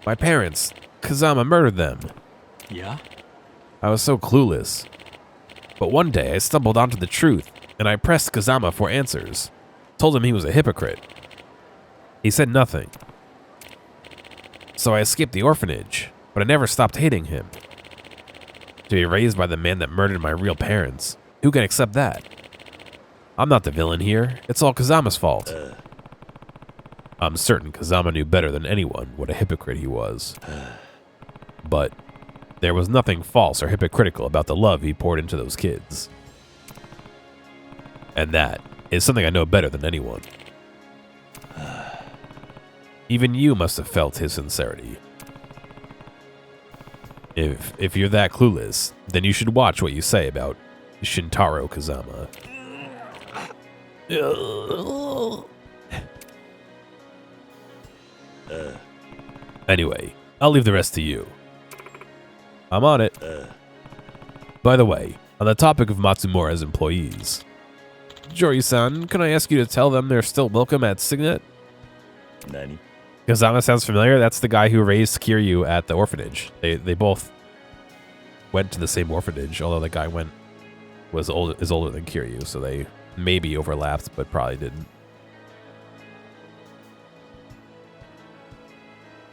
My parents, Kazama murdered them. Yeah? I was so clueless. But one day I stumbled onto the truth, and I pressed Kazama for answers. Told him he was a hypocrite. He said nothing. So I escaped the orphanage, but I never stopped hating him. To be raised by the man that murdered my real parents, who can accept that? I'm not the villain here. It's all Kazama's fault. I'm certain Kazama knew better than anyone what a hypocrite he was. But there was nothing false or hypocritical about the love he poured into those kids. And that is something I know better than anyone. Even you must have felt his sincerity. If you're that clueless, then you should watch what you say about Shintaro Kazama. Anyway, I'll leave the rest to you. I'm on it. By the way, on the topic of Matsumura's employees, Joryu-san, can I ask you to tell them they're still welcome at Signet? Nani? Kazama sounds familiar. That's the guy who raised Kiryu at the orphanage. They both went to the same orphanage, although the guy is older than Kiryu, so they maybe overlapped, but probably didn't.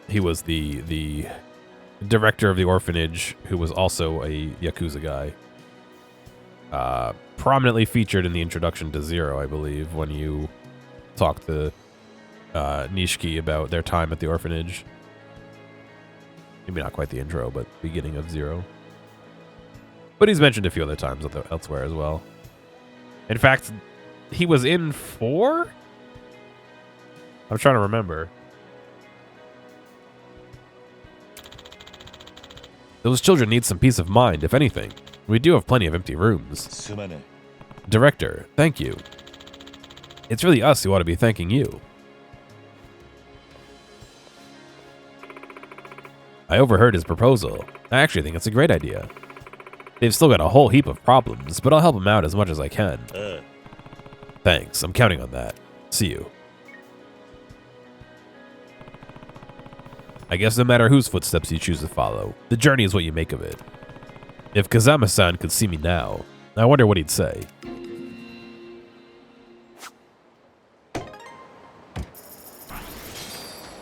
He was the director of the orphanage, who was also a Yakuza guy. Prominently featured in the introduction to Zero, I believe, when you talk to Nishiki about their time at the orphanage. Maybe not quite the intro, but beginning of Zero. But he's mentioned a few other times elsewhere as well. In fact, he was in 4? I'm trying to remember. Those children need some peace of mind, if anything. We do have plenty of empty rooms. Director, thank you. It's really us who ought to be thanking you. I overheard his proposal. I actually think it's a great idea. They've still got a whole heap of problems, but I'll help them out as much as I can. Thanks, I'm counting on that. See you. I guess no matter whose footsteps you choose to follow, the journey is what you make of it. If Kazama-san could see me now, I wonder what he'd say.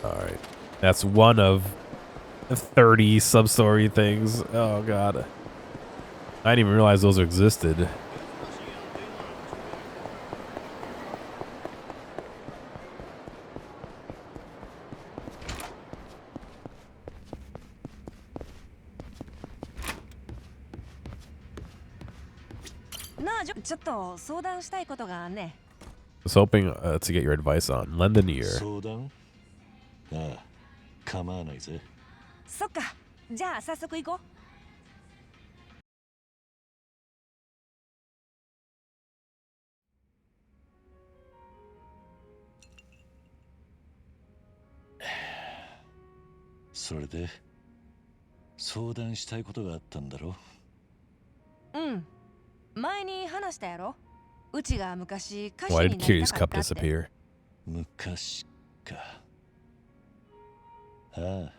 Alright. That's one of 30 sub-story things. Oh god. I didn't even realize those existed. ちょっと相談したいことがね。I was hoping to get your advice on. Lend an ear. 相談？ああ、構わないぜ。そっか。じゃあ早速行こう。それで相談したいことがあったんだろ？うん。前に話したやろ。うちが昔歌手 Why に did なり Kiri's たか cup ったって。disappear? 昔か。ああ、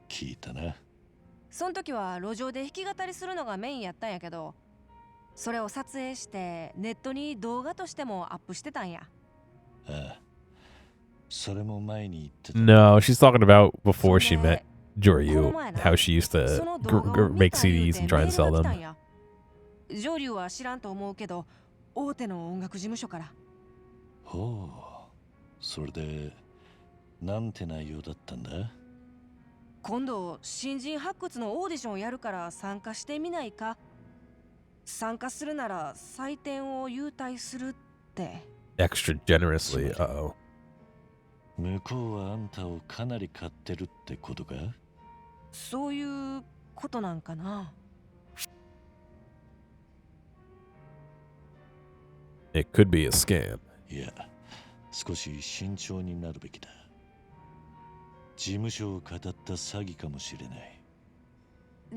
聞いたな。その時は路上で弾き語りするのがメインやったんやけど、それを撮影してネットに動画としてもアップしてたんや。ああ、それも前に言ってた。No, she's talking about before she そんで met Joryu, how she used そ to の動画を make 見た言う CDs て and try メ and ール sell が来た them. んや。上流は知らんと思うけど、大手の音楽事務所から。ほう、それでなんて内容だったんだ？今度新人発掘のオーディションをやるから参加してみないか。参加するなら採点を優待するって。 Extra generously. Uh-oh. 向こうはあんたをかなり買ってるってことか？そういうことなんかな。It could be a scam. いや、少し慎重になるべきだ。事務所を語った詐欺かもしれない。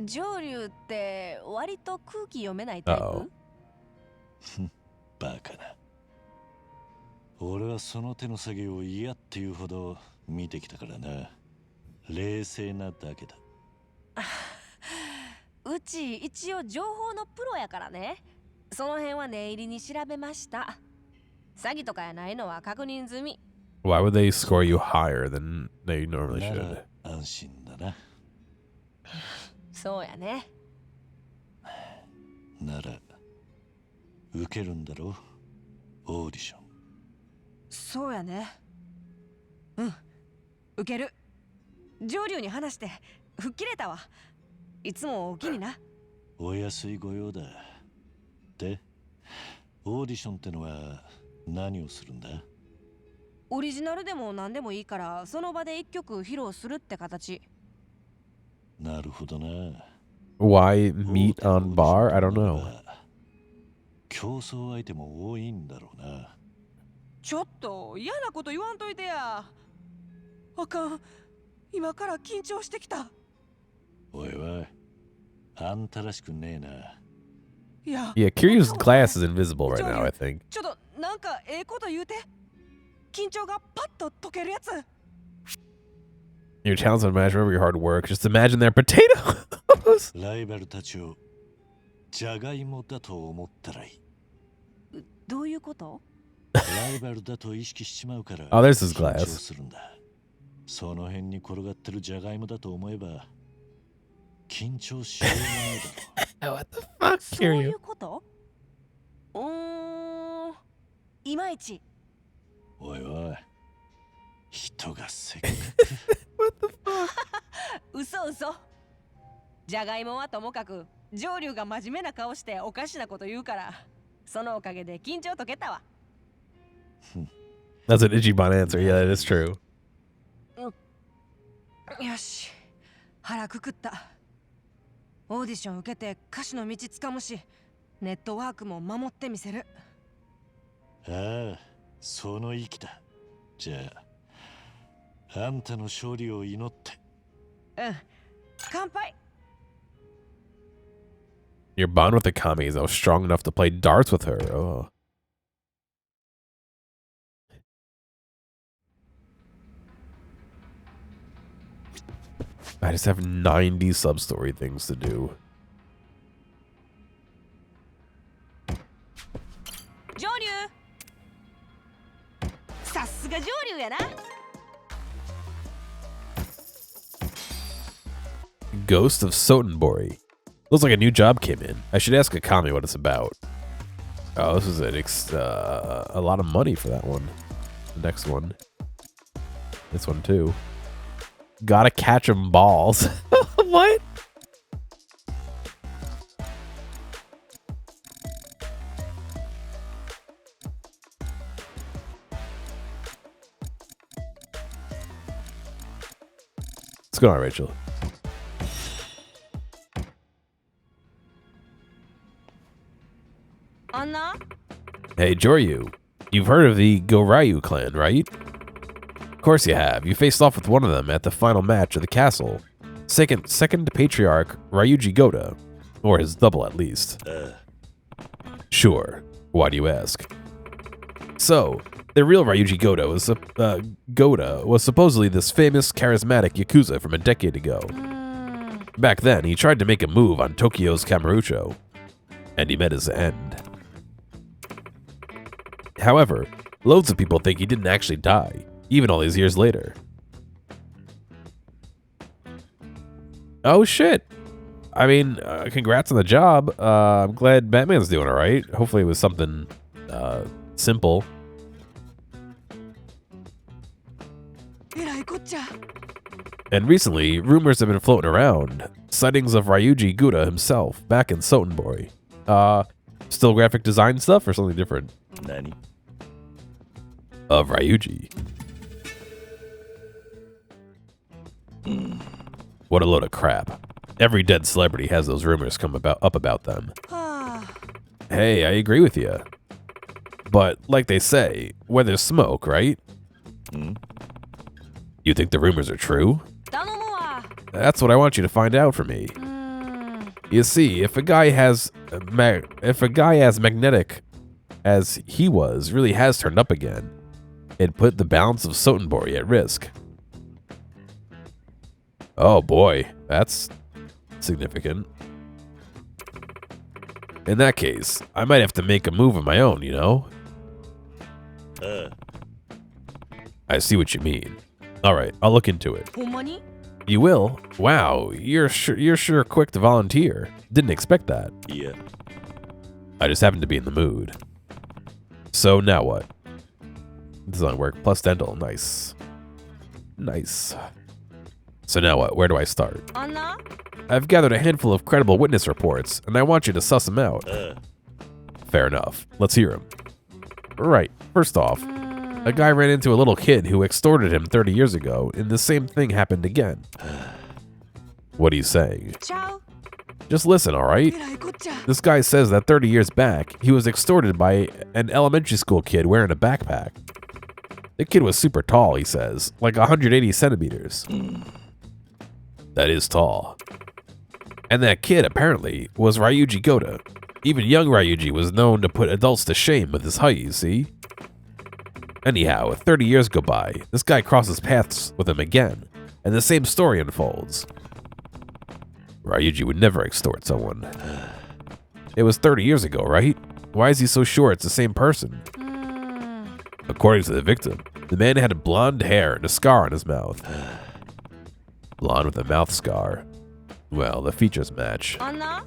上流って割と空気読めないタイプ？バカな。俺はその手の作業を嫌っていうほど見てきたからな。冷静なだけだ。うち一応情報のプロやからね。その辺は念入りに調べました。詐欺とかやないのは確認済み。Why would they score you higher than they normally な should? ら安心だな。そうやね。なら受けるんだろ？オーディション。そうやね。うん、受ける。上流に話して吹っ切れたわ。いつもお気にな。お安い御用だ。で、オーディションってのは何をするんだ？オリジナルでも何でもいいからその場で一曲披露するって形。なるほどな。Why meet on bar? I don't know. 競争相手も多いんだろうな。ちょっと嫌なこと言わんといてや。あかん。今から緊張してきた。おいおい、あんたらしくねえな。Yeah, Kiryu's glass is invisible right now, I think. ちょっとなんかええこと言うて。緊張がパッと解けるやつ。Your talents don't match wherever your hard work. Just imagine they're potatoes. ライバルたちをジャガイモだと思ったらいい。どういうこと？ライバルだと意識しちまうから。Oh, there's his 緊張 glass. するんだ。その辺に転がってるジャガイモだと思えば緊張しようがないだろう。What the fuck, そうい Kiryu? うこと？いまいち。おいおい、人がせっかく。What the fuck? 嘘嘘。じゃがいもはともかく上流が真面目な顔しておかしなこと言うから、そのおかげで緊張解けたわ。That's an Ichiban answer. Yeah, that is true. よし、腹くくった。オーディション受けて歌手の道つかむし、ネットワークも守ってみせる。ああ、その意気だ。じゃあ、あんたの勝利を祈って。うん、乾杯。 Your bond with the kami is now strong enough to play darts with her. Oh. I just have 90 sub-story things to do. 上流。さすが上流やな。Ghost of Sotenbori. Looks like a new job came in. I should ask Akami what it's about. Oh, this is a lot of money for that one. The next one. This one too. Gotta catch 'em balls. What? What's going on, Rachel? Anna? Hey, Joryu. You've heard of the Goryu clan, right? Of course you have. You faced off with one of them at the final match of the castle. Second patriarch, Ryuji Gouda. Or his double, at least. Sure. Why do you ask? So, the real Ryuji Gouda was supposedly this famous, charismatic Yakuza from a decade ago. Back then, he tried to make a move on Tokyo's Kamurocho, and he met his end. However, loads of people think he didn't actually die, even all these years later. Oh shit! I mean, congrats on the job. I'm glad Batman's doing alright. Hopefully it was something simple. And recently, rumors have been floating around. Sightings of Ryuji Gouda himself, back in Sotenbori. Still graphic design stuff or something different? Nani? Of Ryuji. What a load of crap. Every dead celebrity has those rumors come up about them. Hey, I agree with you. But, like they say, where there's smoke, right? You think the rumors are true? That's what I want you to find out for me. You see, if a guy as magnetic as he was really has turned up again, it put the balance of Sotenbori at risk. Oh boy, that's significant. In that case, I might have to make a move of my own, you know? I see what you mean. Alright, I'll look into it. You will? Wow, you're sure quick to volunteer. Didn't expect that. Yeah. I just happened to be in the mood. So now what? Design work plus dental. Nice. Nice. So now what? Where do I start? Anna? I've gathered a handful of credible witness reports, and I want you to suss them out. Fair enough. Let's hear them. Right. First off, a guy ran into a little kid who extorted him 30 years ago, and the same thing happened again. What are you saying? Ciao. Just listen, alright? This guy says that 30 years back, he was extorted by an elementary school kid wearing a backpack. The kid was super tall, he says, like 180 centimeters. That is tall. And that kid, apparently, was Ryuji Gouda. Even young Ryuji was known to put adults to shame with his height, you see? Anyhow, 30 years go by, this guy crosses paths with him again, and the same story unfolds. Ryuji would never extort someone. It was 30 years ago, right? Why is he so sure it's the same person? According to the victim, the man had blonde hair and a scar on his mouth. Blonde with a mouth scar. Well, the features match. Anna?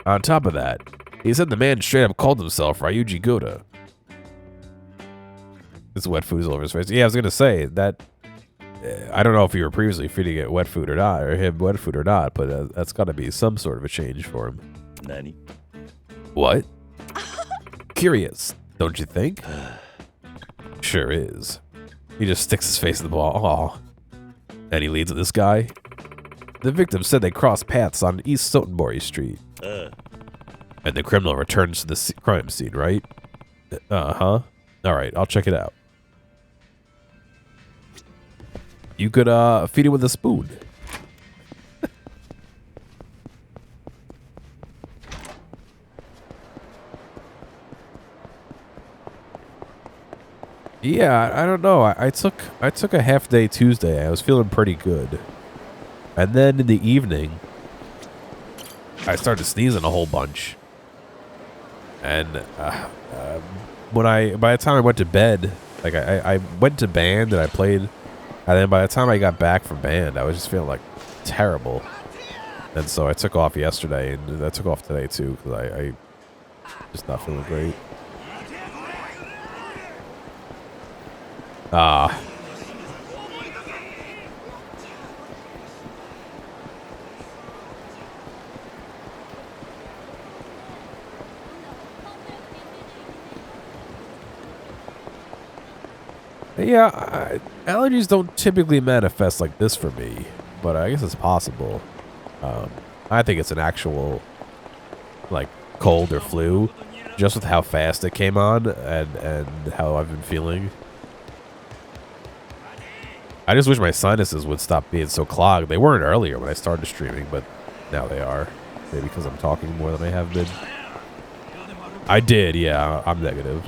On top of that, he said the man straight up called himself Ryuji Gouda. This wet food is all over his face. Yeah, I was going to say that. I don't know if you were previously feeding it wet food or not, or him wet food or not, but that's got to be some sort of a change for him. Nani? What? Curious, don't you think? Sure is. He just sticks his face in the ball. Aw. And he leads with this guy. The victim said they crossed paths on East Sotenbori Street. And the criminal returns to the crime scene, right? Uh-huh. Alright, I'll check it out. You could feed it with a spoon. Yeah, I don't know. I took a half day Tuesday. I was feeling pretty good. And then in the evening, I started sneezing a whole bunch. And by the time I went to bed, like I went to band and I played. And then by the time I got back from band, I was just feeling like terrible. And so I took off yesterday, and I took off today too, because I just not feeling great. Yeah, allergies don't typically manifest like this for me, but I guess it's possible. I think it's an actual, like, cold or flu, just with how fast it came on and how I've been feeling. I just wish my sinuses would stop being so clogged. They weren't earlier when I started streaming, but now they are. Maybe because I'm talking more than I have been. I did, yeah. I'm negative.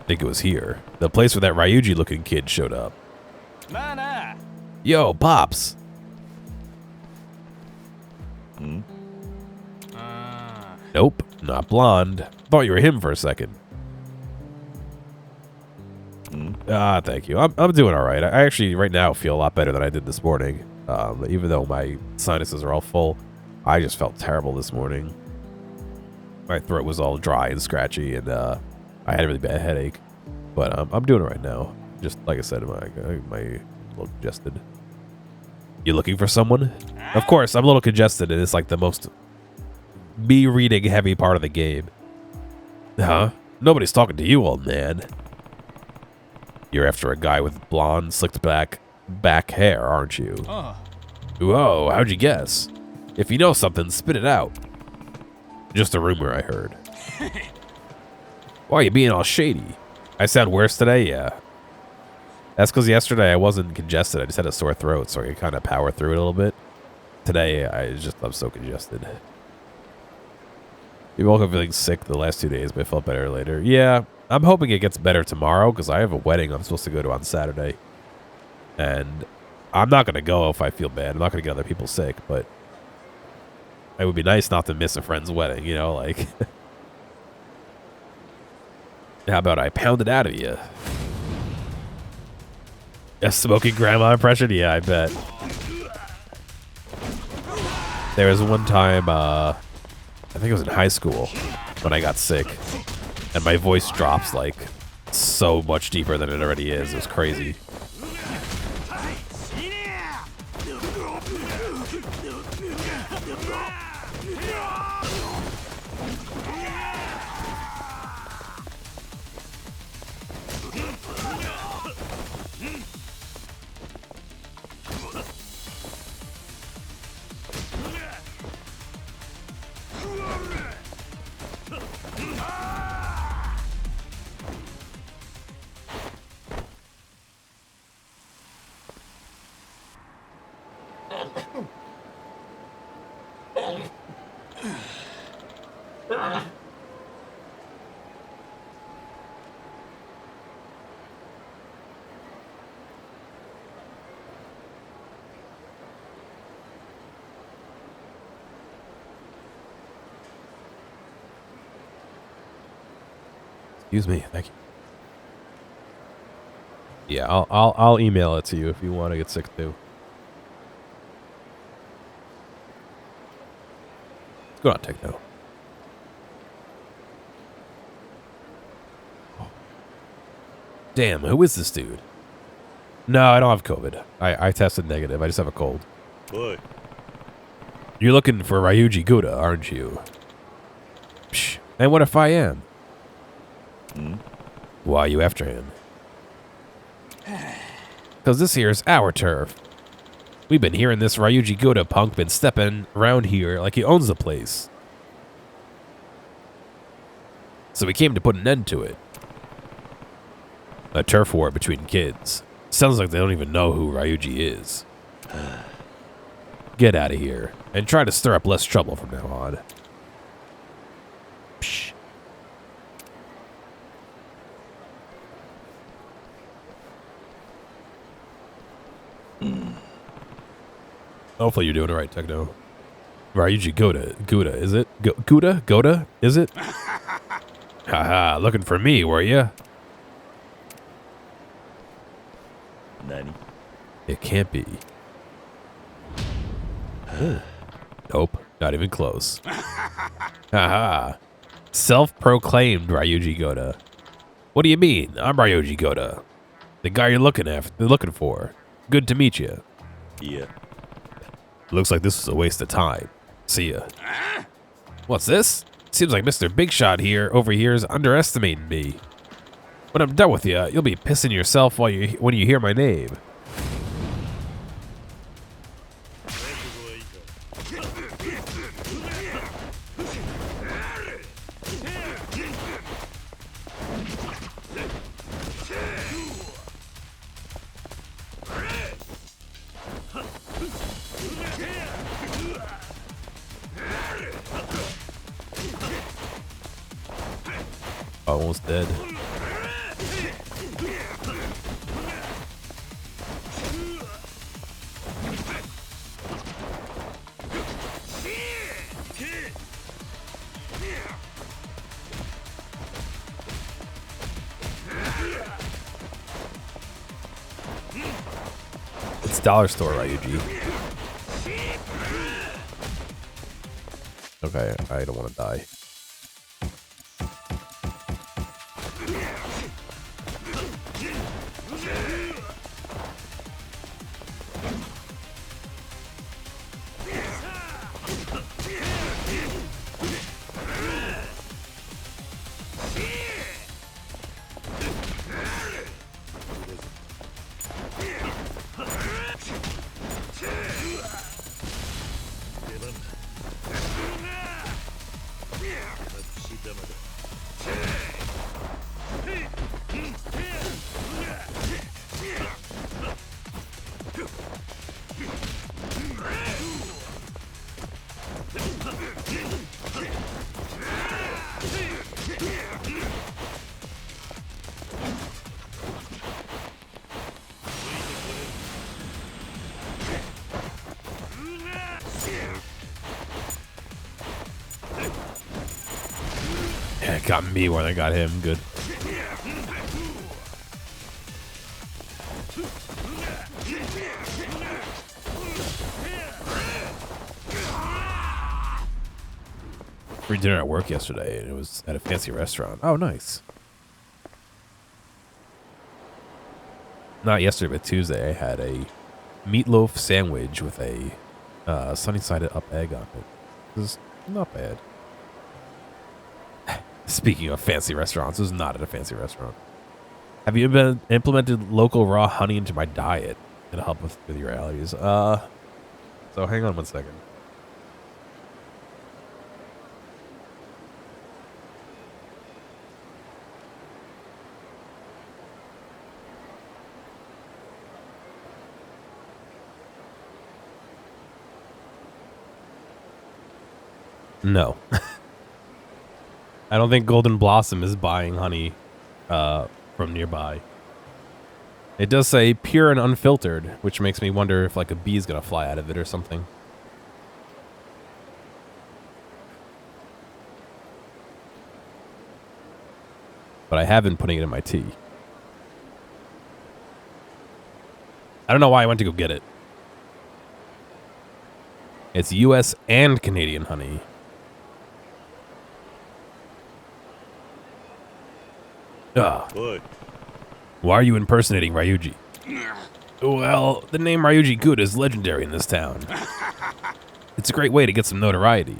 I think it was here. The place where that Ryuji-looking kid showed up. Yo, Pops. Nope, not blonde. Thought you were him for a second. Thank you. I'm doing all right. I actually, right now, feel a lot better than I did this morning. Even though my sinuses are all full, I just felt terrible this morning. My throat was all dry and scratchy, and I had a really bad headache. But I'm doing it right now. Just like I said, my a little congested. You looking for someone? Of course, I'm a little congested, and it's like the most me reading heavy part of the game. Huh? Nobody's talking to you, old man. You're after a guy with blonde, slicked back hair, aren't you? Whoa, how'd you guess? If you know something, spit it out. Just a rumor I heard. Why are you being all shady? I sound worse today? Yeah. That's because yesterday I wasn't congested. I just had a sore throat, so I could kind of power through it a little bit. Today, I'm so congested. You woke up feeling sick the last 2 days, but I felt better later. Yeah, I'm hoping it gets better tomorrow, because I have a wedding I'm supposed to go to on Saturday. And I'm not going to go if I feel bad. I'm not going to get other people sick, but it would be nice not to miss a friend's wedding, you know, like... How about I pound it out of you? A smoking grandma impression? Yeah, I bet. There was one time, I think it was in high school, when I got sick. And my voice drops, like, so much deeper than it already is. It was crazy. Excuse me, thank you. Yeah, I'll email it to you if you want to get sick too. Let's go on techno. Damn, who is this dude? No, I don't have COVID. I tested negative. I just have a cold. Boy. You're looking for Ryuji Gouda, aren't you? Psh, and what if I am? Why are you after him? Because this here is our turf. We've been hearing this Ryuji Gouda punk been stepping around here like he owns the place. So we came to put an end to it. A turf war between kids. Sounds like they don't even know who Ryuji is. Get out of here and try to stir up less trouble from now on. Psh. Hopefully you're doing it right, Techno. Ryuji Gouda, is it? Gouda, is it? Haha, looking for me, were ya? Nani? It can't be. Nope, not even close. Haha. Self-proclaimed Ryuji Gouda. What do you mean? I'm Ryuji Gouda. The guy you're looking for. Good to meet you. Yeah. Looks like this was a waste of time. See ya. What's this? Seems like Mr. Big Shot over here is underestimating me. When I'm done with you, you'll be pissing yourself when you hear my name. Almost dead. It's dollar store, Ryuji. Okay, I don't want to die. Yeah, it got me where they got him. Good. Free dinner at work yesterday, and it was at a fancy restaurant. Oh, nice. Not yesterday, but Tuesday, I had a meatloaf sandwich with a sunny-side-up egg on it. It was not bad. Speaking of fancy restaurants, this is not at a fancy restaurant. Have you implemented local raw honey into my diet? It'll help with your allergies. So hang on one second. No. I don't think Golden Blossom is buying honey from nearby. It does say pure and unfiltered, which makes me wonder if like a bee's gonna fly out of it or something. But I have been putting it in my tea. I don't know why I went to go get it. It's US and Canadian honey. Why are you impersonating Ryuji? Well, the name Ryuji Gouda is legendary in this town. It's a great way to get some notoriety.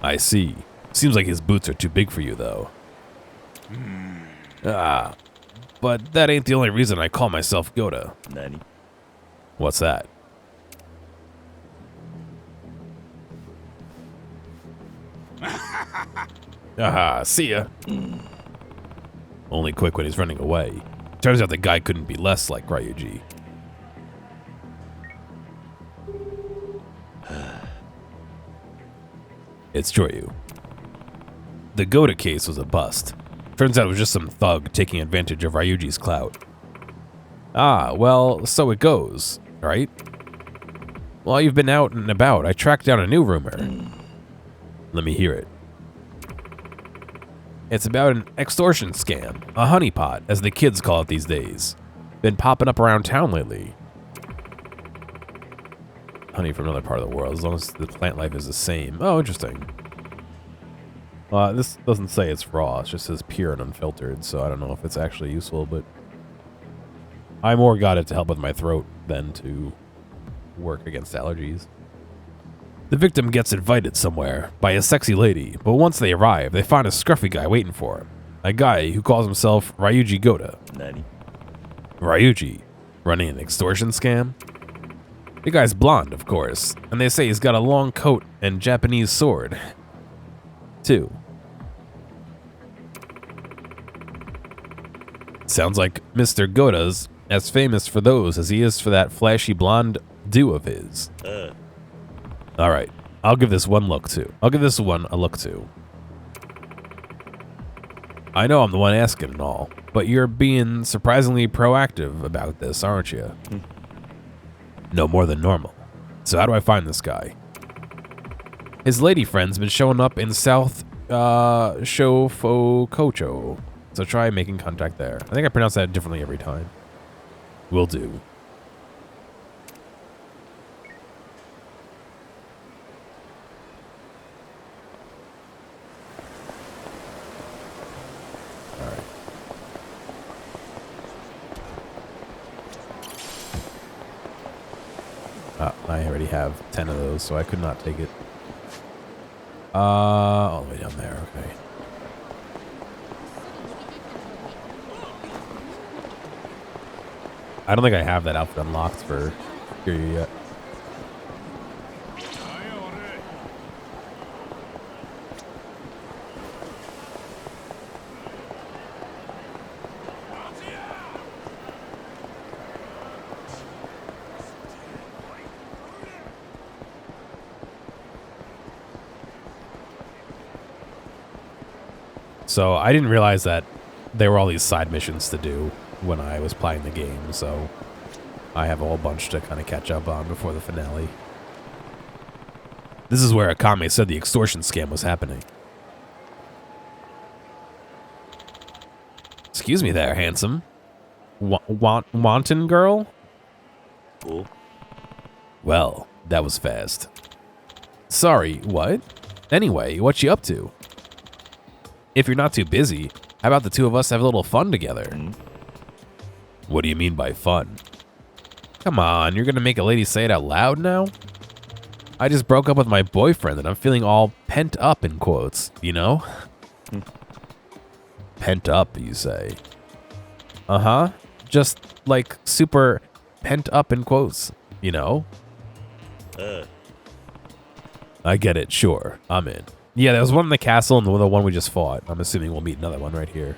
I see. Seems like his boots are too big for you, though. But that ain't the only reason I call myself Gouda. Nani? What's that? Aha, see ya. Only quick when he's running away. Turns out the guy couldn't be less like Ryuji. It's Joryu. The Gouda case was a bust. Turns out it was just some thug taking advantage of Ryuji's clout. Ah, well, so it goes, right? While you've been out and about, I tracked down a new rumor. Let me hear it. It's about an extortion scam, a honeypot, as the kids call it these days. Been popping up around town lately. Honey from another part of the world, as long as the plant life is the same. Oh, interesting. This doesn't say it's raw, it just says pure and unfiltered, so I don't know if it's actually useful, but I more got it to help with my throat than to work against allergies. The victim gets invited somewhere by a sexy lady, but once they arrive, they find a scruffy guy waiting for him. A guy who calls himself Ryuji Gouda. Nani? Ryuji, running an extortion scam? The guy's blonde, of course, and they say he's got a long coat and Japanese sword, too. Sounds like Mr. Gouda's as famous for those as he is for that flashy blonde do of his. Alright, I'll give this one look too. I'll give this one a look too. I know I'm the one asking and all, but you're being surprisingly proactive about this, aren't you? No more than normal. So how do I find this guy? His lady friend's been showing up in South Shofokocho, so try making contact there. I think I pronounce that differently every time. Will do. I already have 10 of those, so I could not take it. All the way down there, okay. I don't think I have that outfit unlocked for Kiryu yet. So I didn't realize that there were all these side missions to do when I was playing the game, so I have a whole bunch to kind of catch up on before the finale. This is where Akame said the extortion scam was happening. Excuse me there, handsome. Wanton girl? Oh. Well, that was fast. Sorry, what? Anyway, what you up to? If you're not too busy, how about the two of us have a little fun together? What do you mean by fun? Come on, you're gonna make a lady say it out loud now? I just broke up with my boyfriend and I'm feeling all pent up in quotes, you know? Pent up, you say? Uh-huh. Just like super pent up in quotes, you know? I get it, sure. I'm in. Yeah, there was one in the castle and the one we just fought. I'm assuming we'll meet another one right here.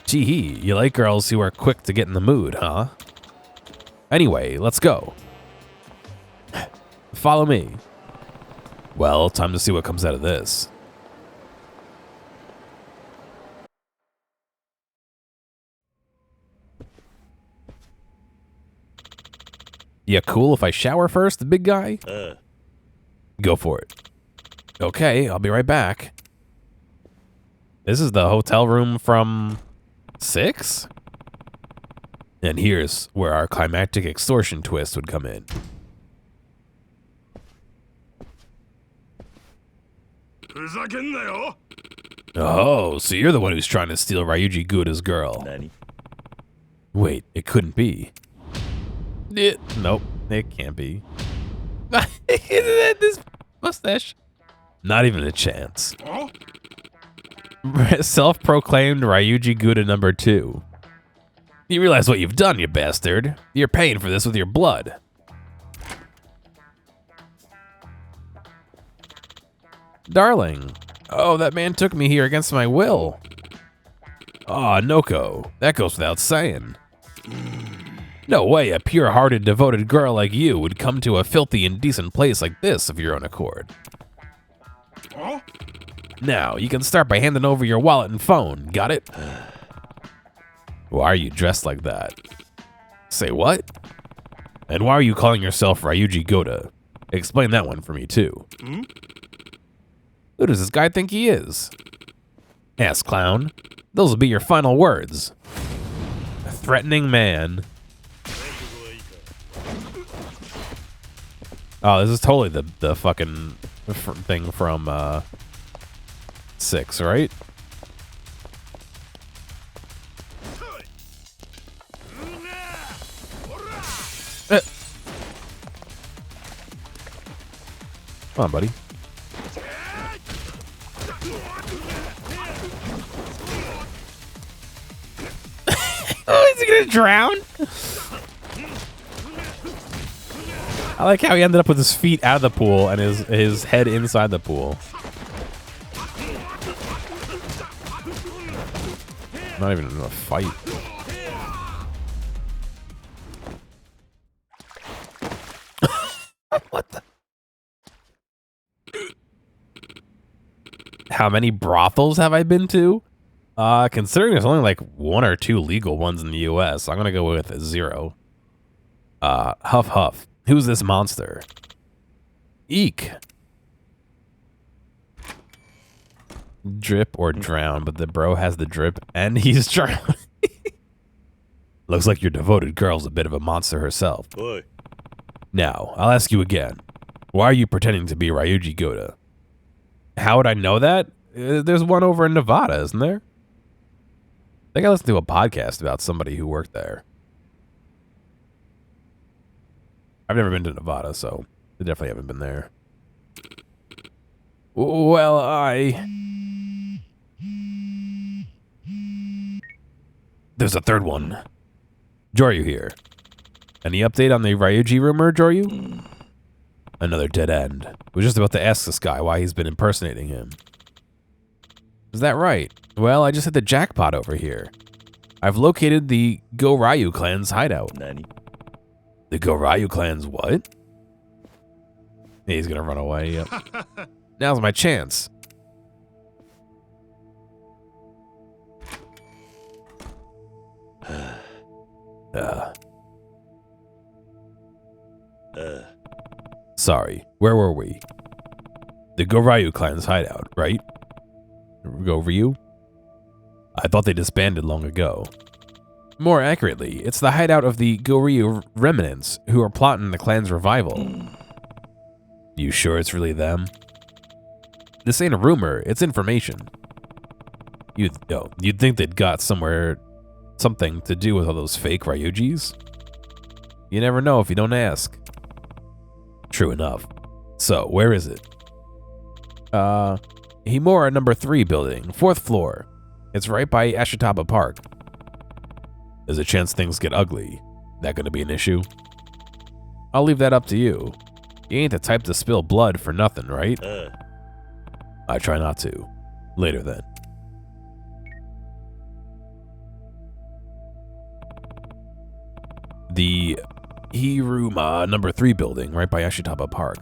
Gee, you like girls who are quick to get in the mood, huh? Anyway, let's go. Follow me. Well, time to see what comes out of this. Yeah, cool if I shower first, the big guy? Go for it. Okay, I'll be right back. This is the hotel room from 6? And here's where our climactic extortion twist would come in. Oh, so you're the one who's trying to steal Ryuji Gouda's girl. Nani? Wait, it couldn't be. Nope, it can't be. This mustache. Not even a chance. Self-proclaimed Ryuji Gouda number 2. You realize what you've done, you bastard. You're paying for this with your blood. Darling. Oh, that man took me here against my will. Aw, Noko. That goes without saying. No way a pure-hearted, devoted girl like you would come to a filthy, indecent place like this of your own accord. Now, you can start by handing over your wallet and phone. Got it? Why are you dressed like that? Say what? And why are you calling yourself Ryuji Gouda? Explain that one for me, too. Who does this guy think he is? Ass clown. Those will be your final words. A threatening man. Oh, this is totally the fucking thing from 6, right? Come on, buddy. Oh, is he gonna drown? I like how he ended up with his feet out of the pool and his head inside the pool. Not even in a fight. What the? How many brothels have I been to? Considering there's only like 1 or 2 legal ones in the US, I'm gonna go with 0. Huff Huff. Who's this monster? Eek. Drip or drown, but the bro has the drip and he's drowning. Looks like your devoted girl's a bit of a monster herself. Boy. Now, I'll ask you again. Why are you pretending to be Ryuji Gouda? How would I know that? There's one over in Nevada, isn't there? I think I listened to a podcast about somebody who worked there. I've never been to Nevada, so I definitely haven't been there. Well, There's a third one. Joryu here. Any update on the Ryuji rumor, Joryu? Another dead end. I was just about to ask this guy why he's been impersonating him. Is that right? Well, I just hit the jackpot over here. I've located the Go-Ryu clan's hideout. Nani? The Go-Ryu clan's what? He's gonna run away, yep. Now's my chance. Sorry, where were we? The Go-Ryu clan's hideout, right? Go-Ryu? I thought they disbanded long ago. More accurately, it's the hideout of the Go-Ryu remnants who are plotting the clan's revival. You sure it's really them? This ain't a rumor, it's information. You'd think they'd got something to do with all those fake Ryujis? You never know if you don't ask. True enough. So, where is it? Himura number 3 building, 4th floor. It's right by Ashitaba Park. There's a chance things get ugly. That gonna be an issue? I'll leave that up to you. You ain't the type to spill blood for nothing, right? I try not to. Later then. The Hiruma number 3 building right by Ashitaba Park.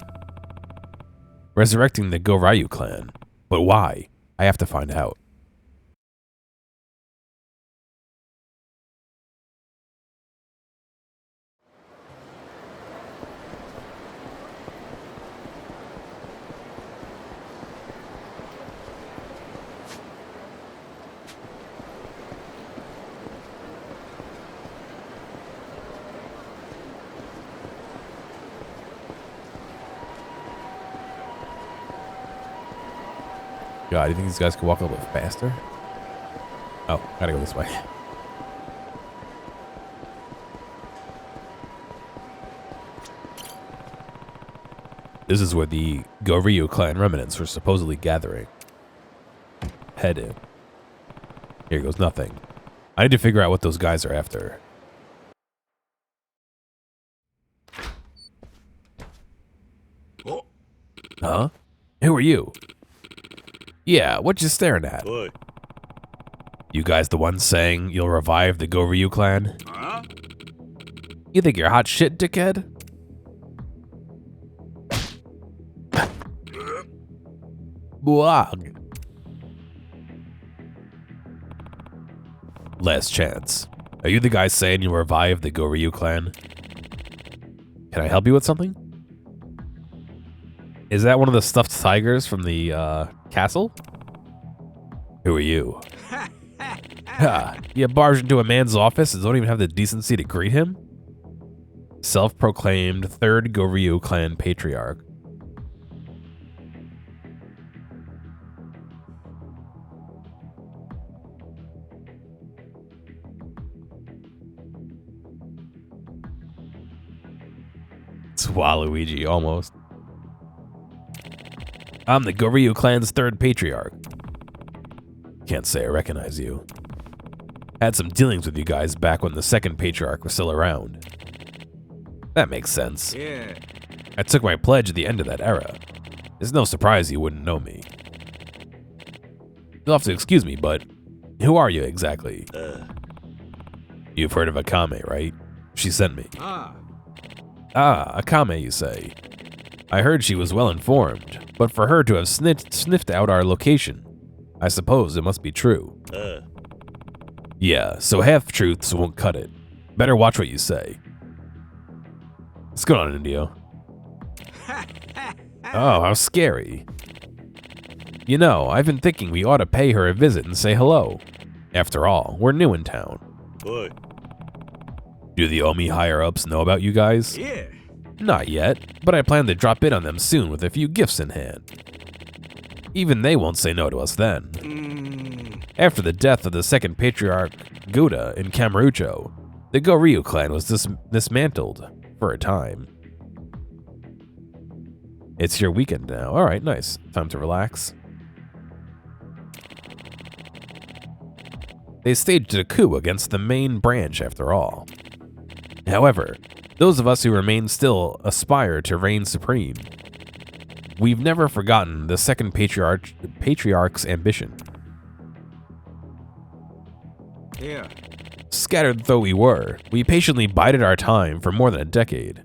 Resurrecting the Go-Ryu clan. But why? I have to find out. God, do you think these guys could walk a little bit faster? Oh, gotta go this way. This is where the Go-Ryu clan remnants were supposedly gathering. Head in. Here goes nothing. I need to figure out what those guys are after. Huh? Who are you? Yeah, what you staring at? Boy. You guys the ones saying you'll revive the Go-Ryu clan? Huh? You think you're hot shit, dickhead? Bwag. Last chance. Are you the guys saying you'll revive the Go-Ryu clan? Can I help you with something? Is that one of the stuffed tigers from the castle? Who are you? Ha! You barge into a man's office and don't even have the decency to greet him? Self-proclaimed 3rd Go-Ryu clan patriarch. It's Waluigi, almost. I'm the Go-Ryu clan's 3rd patriarch. Can't say I recognize you. Had some dealings with you guys back when the second patriarch was still around. That makes sense. Yeah. I took my pledge at the end of that era. It's no surprise you wouldn't know me. You'll have to excuse me, but who are you exactly? You've heard of Akame, right? She sent me. Ah, Akame, you say. I heard she was well informed, but for her to have sniffed out our location, I suppose it must be true. Yeah, so half-truths won't cut it. Better watch what you say. What's going on, Indio? Oh, how scary. You know, I've been thinking we ought to pay her a visit and say hello. After all, we're new in town. Boy. Do the Omi higher-ups know about you guys? Yeah. Not yet, but I plan to drop in on them soon with a few gifts in hand. Even they won't say no to us then. After the death of the second patriarch, Gouda, in Kamurocho, the Goryu clan was dismantled for a time. It's your weekend now. Alright, nice. Time to relax. They staged a coup against the main branch after all. However, those of us who remain still aspire to reign supreme. We've never forgotten the second patriarch's ambition. Yeah. Scattered though we were, we patiently bided our time for more than a decade.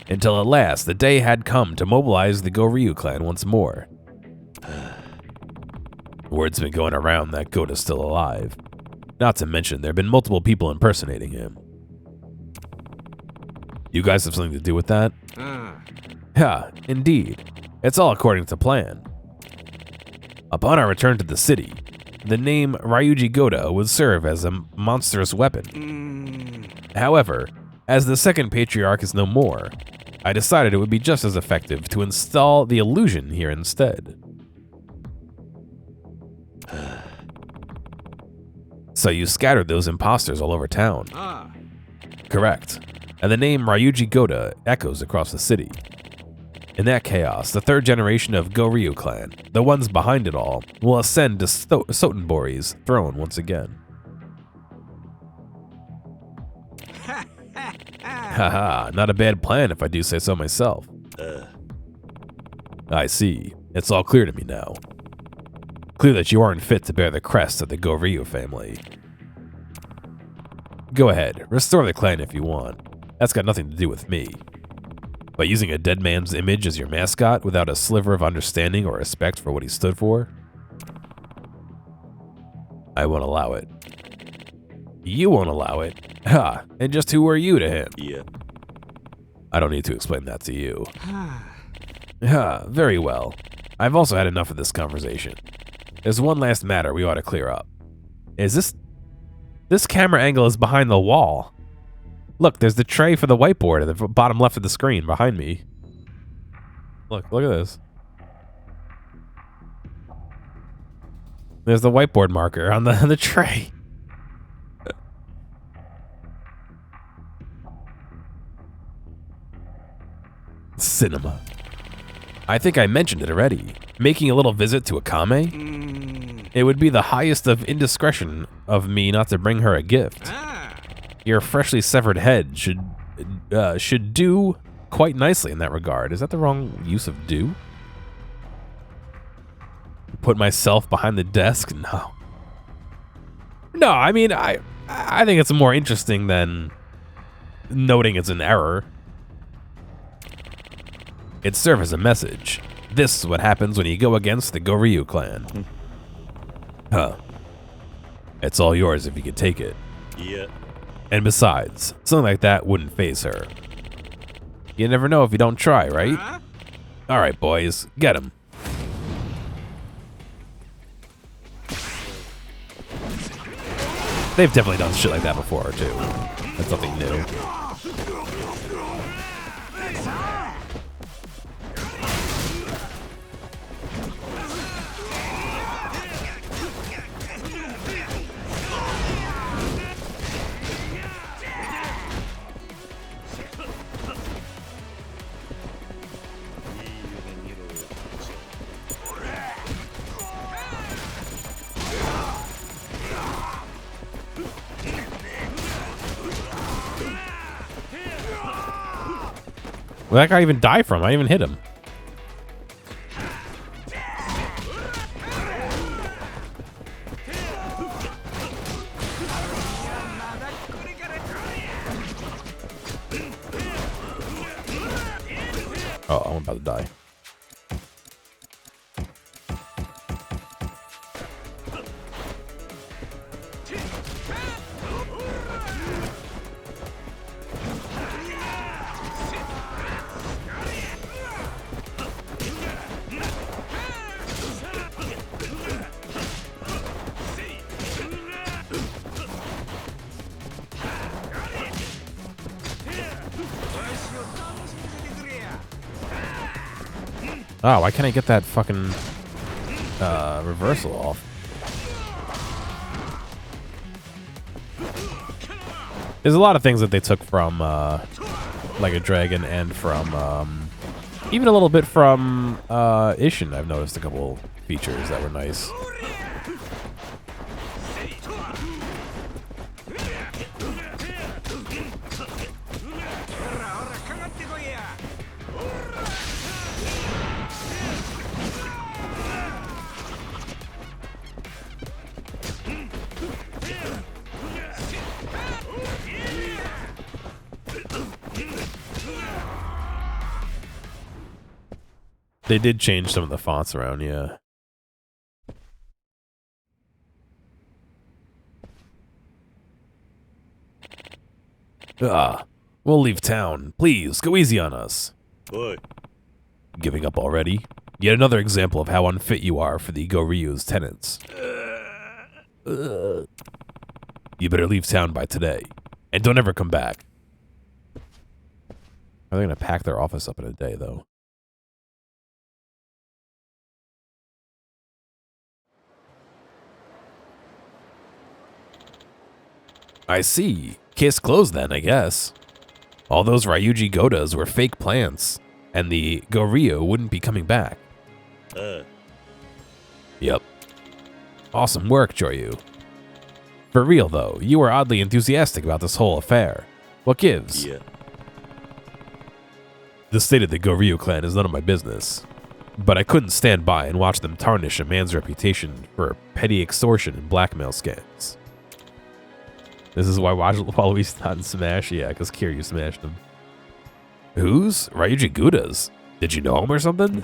Until at last, the day had come to mobilize the Goryu clan once more. Word's been going around that Gouda's still alive. Not to mention, there have been multiple people impersonating him. You guys have something to do with that? Yeah, indeed. It's all according to plan. Upon our return to the city, the name Ryuji Gouda would serve as a monstrous weapon. However, as the second patriarch is no more, I decided it would be just as effective to install the illusion here instead. So you scattered those imposters all over town. Correct. And the name Ryuji Gouda echoes across the city. In that chaos, the third generation of Goryu clan, the ones behind it all, will ascend to Sotenbori's throne once again. Haha, not a bad plan if I do say so myself. I see. It's all clear to me now. Clear that you aren't fit to bear the crest of the Goryu family. Go ahead, restore the clan if you want. That's got nothing to do with me. But using a dead man's image as your mascot without a sliver of understanding or respect for what he stood for? I won't allow it. You won't allow it? Ha, and just who are you to him? Yeah. I don't need to explain that to you. Ha, very well. I've also had enough of this conversation. There's one last matter we ought to clear up. Is this camera angle is behind the wall. Look, there's the tray for the whiteboard at the bottom left of the screen behind me. Look at this. There's the whiteboard marker on the tray. Cinema. I think I mentioned it already. Making a little visit to Akame? It would be the highest of indiscretion of me not to bring her a gift. Your freshly severed head should do quite nicely in that regard. Is that the wrong use of do? Put myself behind the desk? No. No, I mean, I think it's more interesting than noting it's an error. It'd serve as a message. This is what happens when you go against the Goryu clan. Huh. It's all yours if you could take it. Yeah. And besides, something like that wouldn't faze her. You never know if you don't try, right? All right, boys, get him. They've definitely done shit like that before, too. That's nothing new. Where'd that guy even die from? I didn't even hit him. Oh, I'm about to die. Oh, why can't I get that fucking reversal off? There's a lot of things that they took from like a dragon and from even a little bit from Ishin. I've noticed a couple features that were nice. They did change some of the fonts around, yeah. We'll leave town. Please, go easy on us. Boy. Giving up already? Yet another example of how unfit you are for the Goryu's tenants. You better leave town by today. And don't ever come back. Are they going to pack their office up in a day, though? I see. Case closed then, I guess. All those Ryuji Goudas were fake plants, and the Goryu wouldn't be coming back. Yep. Awesome work, Joryu. For real, though, you were oddly enthusiastic about this whole affair. What gives? Yeah. The state of the Goryu clan is none of my business. But I couldn't stand by and watch them tarnish a man's reputation for petty extortion and blackmail scams. This is why Waluigi's not in Smash? Yeah, because Kiryu smashed him. Who's? Ryuji Gouda's? Did you know him or something?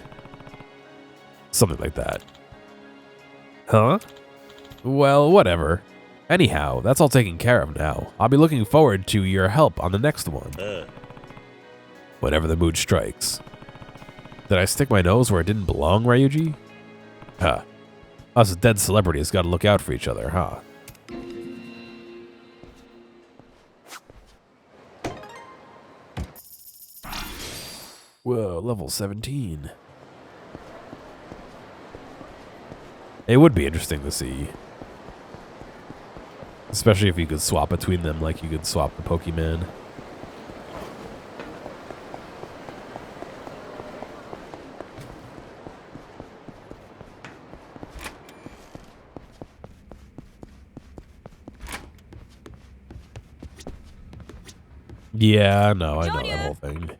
Something like that. Huh? Well, whatever. Anyhow, that's all taken care of now. I'll be looking forward to your help on the next one. Whenever the mood strikes. Did I stick my nose where it didn't belong, Ryuji? Huh. Us dead celebrities gotta look out for each other, huh? Whoa, level 17. It would be interesting to see. Especially if you could swap between them like you could swap the Pokemon. Yeah, no, I know that whole thing.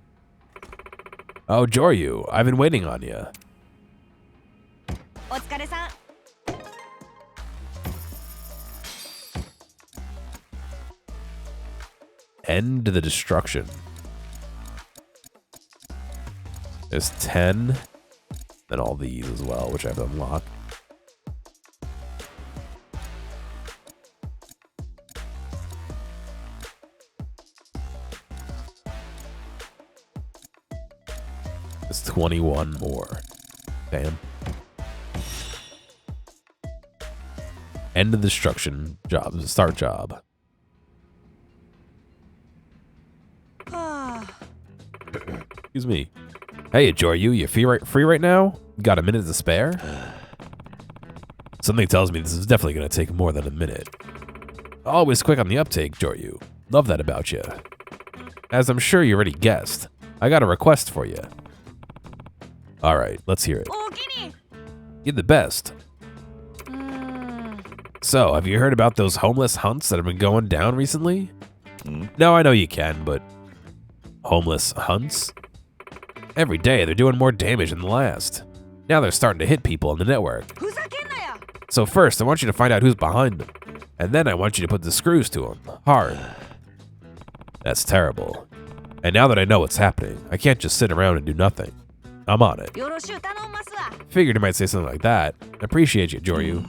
Oh, Joryu, I've been waiting on you. End the destruction. There's 10. Then all these as well, which I have to unlock. There's 21 more. Damn. End of destruction job. Start job. Excuse me. Hey, Joryu, you free right now? Got a minute to spare? Something tells me this is definitely going to take more than a minute. Always quick on the uptake, Joryu. Love that about you. As I'm sure you already guessed, I got a request for you. Alright, let's hear it. You're the best. So, have you heard about those homeless hunts that have been going down recently? No, I know you can, but... Homeless hunts? Every day, they're doing more damage than the last. Now they're starting to hit people on the network. So first, I want you to find out who's behind them. And then I want you to put the screws to them. Hard. That's terrible. And now that I know what's happening, I can't just sit around and do nothing. I'm on it. Figured you might say something like that. Appreciate you, Joryu.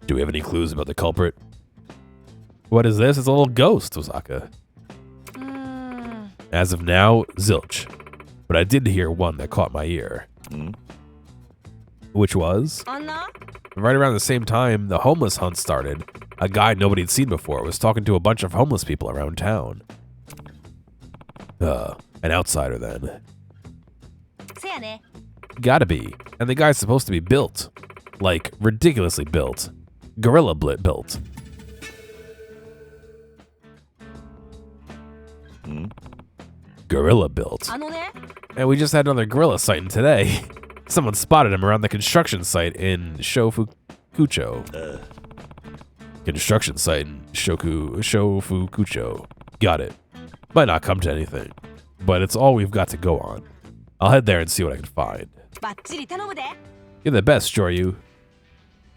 Do we have any clues about the culprit? What is this? It's a little ghost, Osaka. As of now, zilch. But I did hear one that caught my ear. Which was? Right around the same time the homeless hunt started, a guy nobody'd seen before was talking to a bunch of homeless people around town. An outsider then. Gotta be. And the guy's supposed to be built. Like, ridiculously built. Gorilla built. Gorilla built. And we just had another gorilla sighting today. Someone spotted him around the construction site in Shofukucho. Construction site in Shofukucho. Got it. Might not come to anything, but it's all we've got to go on. I'll head there and see what I can find. You're the best, Joryu.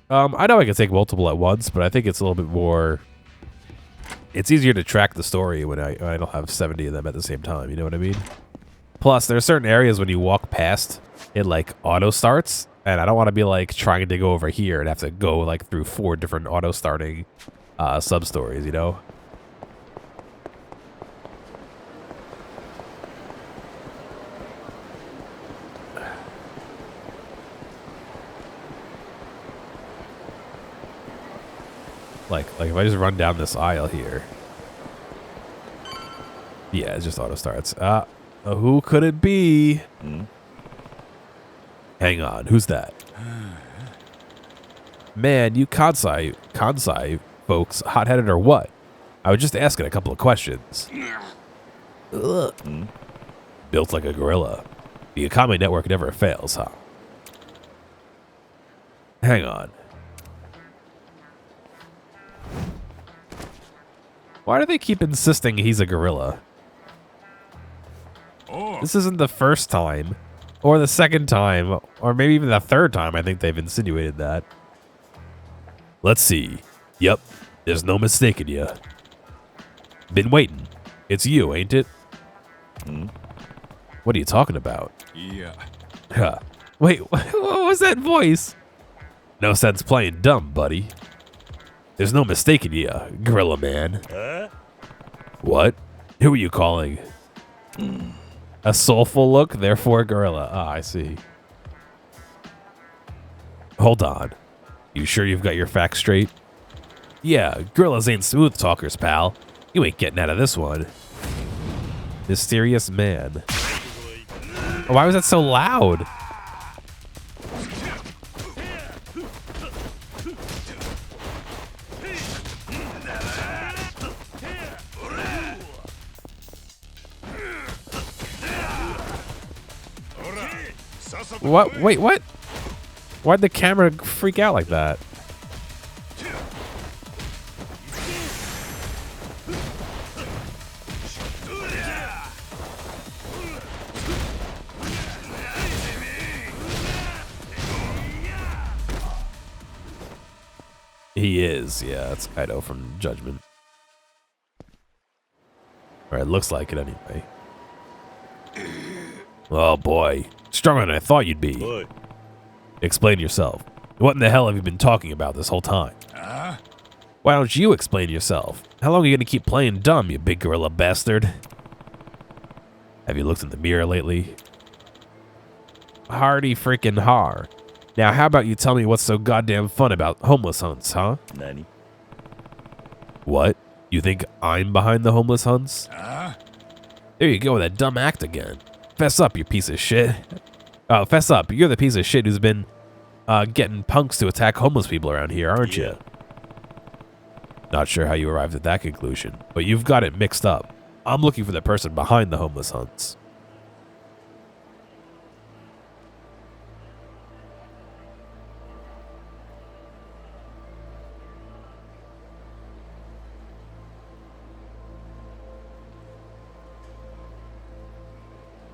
I know I can take multiple at once, but I think it's a little bit more... It's easier to track the story when I don't have 70 of them at the same time, you know what I mean? Plus, there are certain areas when you walk past, it like auto starts, and I don't want to be like trying to go over here and have to go like through 4 different auto starting sub-stories, you know? Like if I just run down this aisle here. Yeah, it just auto starts. Who could it be? Hang on, who's that? Man, you Kansai folks hot-headed or what? I was just asking a couple of questions. Built like a gorilla. The Akame network never fails, huh? Hang on. Why do they keep insisting he's a gorilla? This isn't the first time, or the second time, or maybe even the third time I think they've insinuated that. Let's see. Yep, there's no mistaking you. Been waiting. It's you, ain't it? What are you talking about? Yeah. Huh. Wait, what was that voice? No sense playing dumb, buddy. There's no mistaking you, gorilla man. What? Who are you calling? A soulful look, therefore gorilla. Ah, I see. Hold on. You sure you've got your facts straight? Yeah, gorillas ain't smooth talkers, pal. You ain't getting out of this one. Mysterious man. Why was that so loud? What? Wait, what? Why'd the camera freak out like that? He is, yeah, that's Kaido from Judgment. Alright, looks like it anyway. Oh boy, stronger than I thought you'd be. Boy. Explain yourself. What in the hell have you been talking about this whole time? Why don't you explain yourself? How long are you gonna keep playing dumb, you big gorilla bastard? Have you looked in the mirror lately? Hardy freaking har. Now how about you tell me what's so goddamn fun about homeless hunts, huh? Nani? What? You think I'm behind the homeless hunts? There you go with that dumb act again. Fess up, you piece of shit. Fess up. You're the piece of shit who's been getting punks to attack homeless people around here, aren't you? Not sure how you arrived at that conclusion, but you've got it mixed up. I'm looking for the person behind the homeless hunts.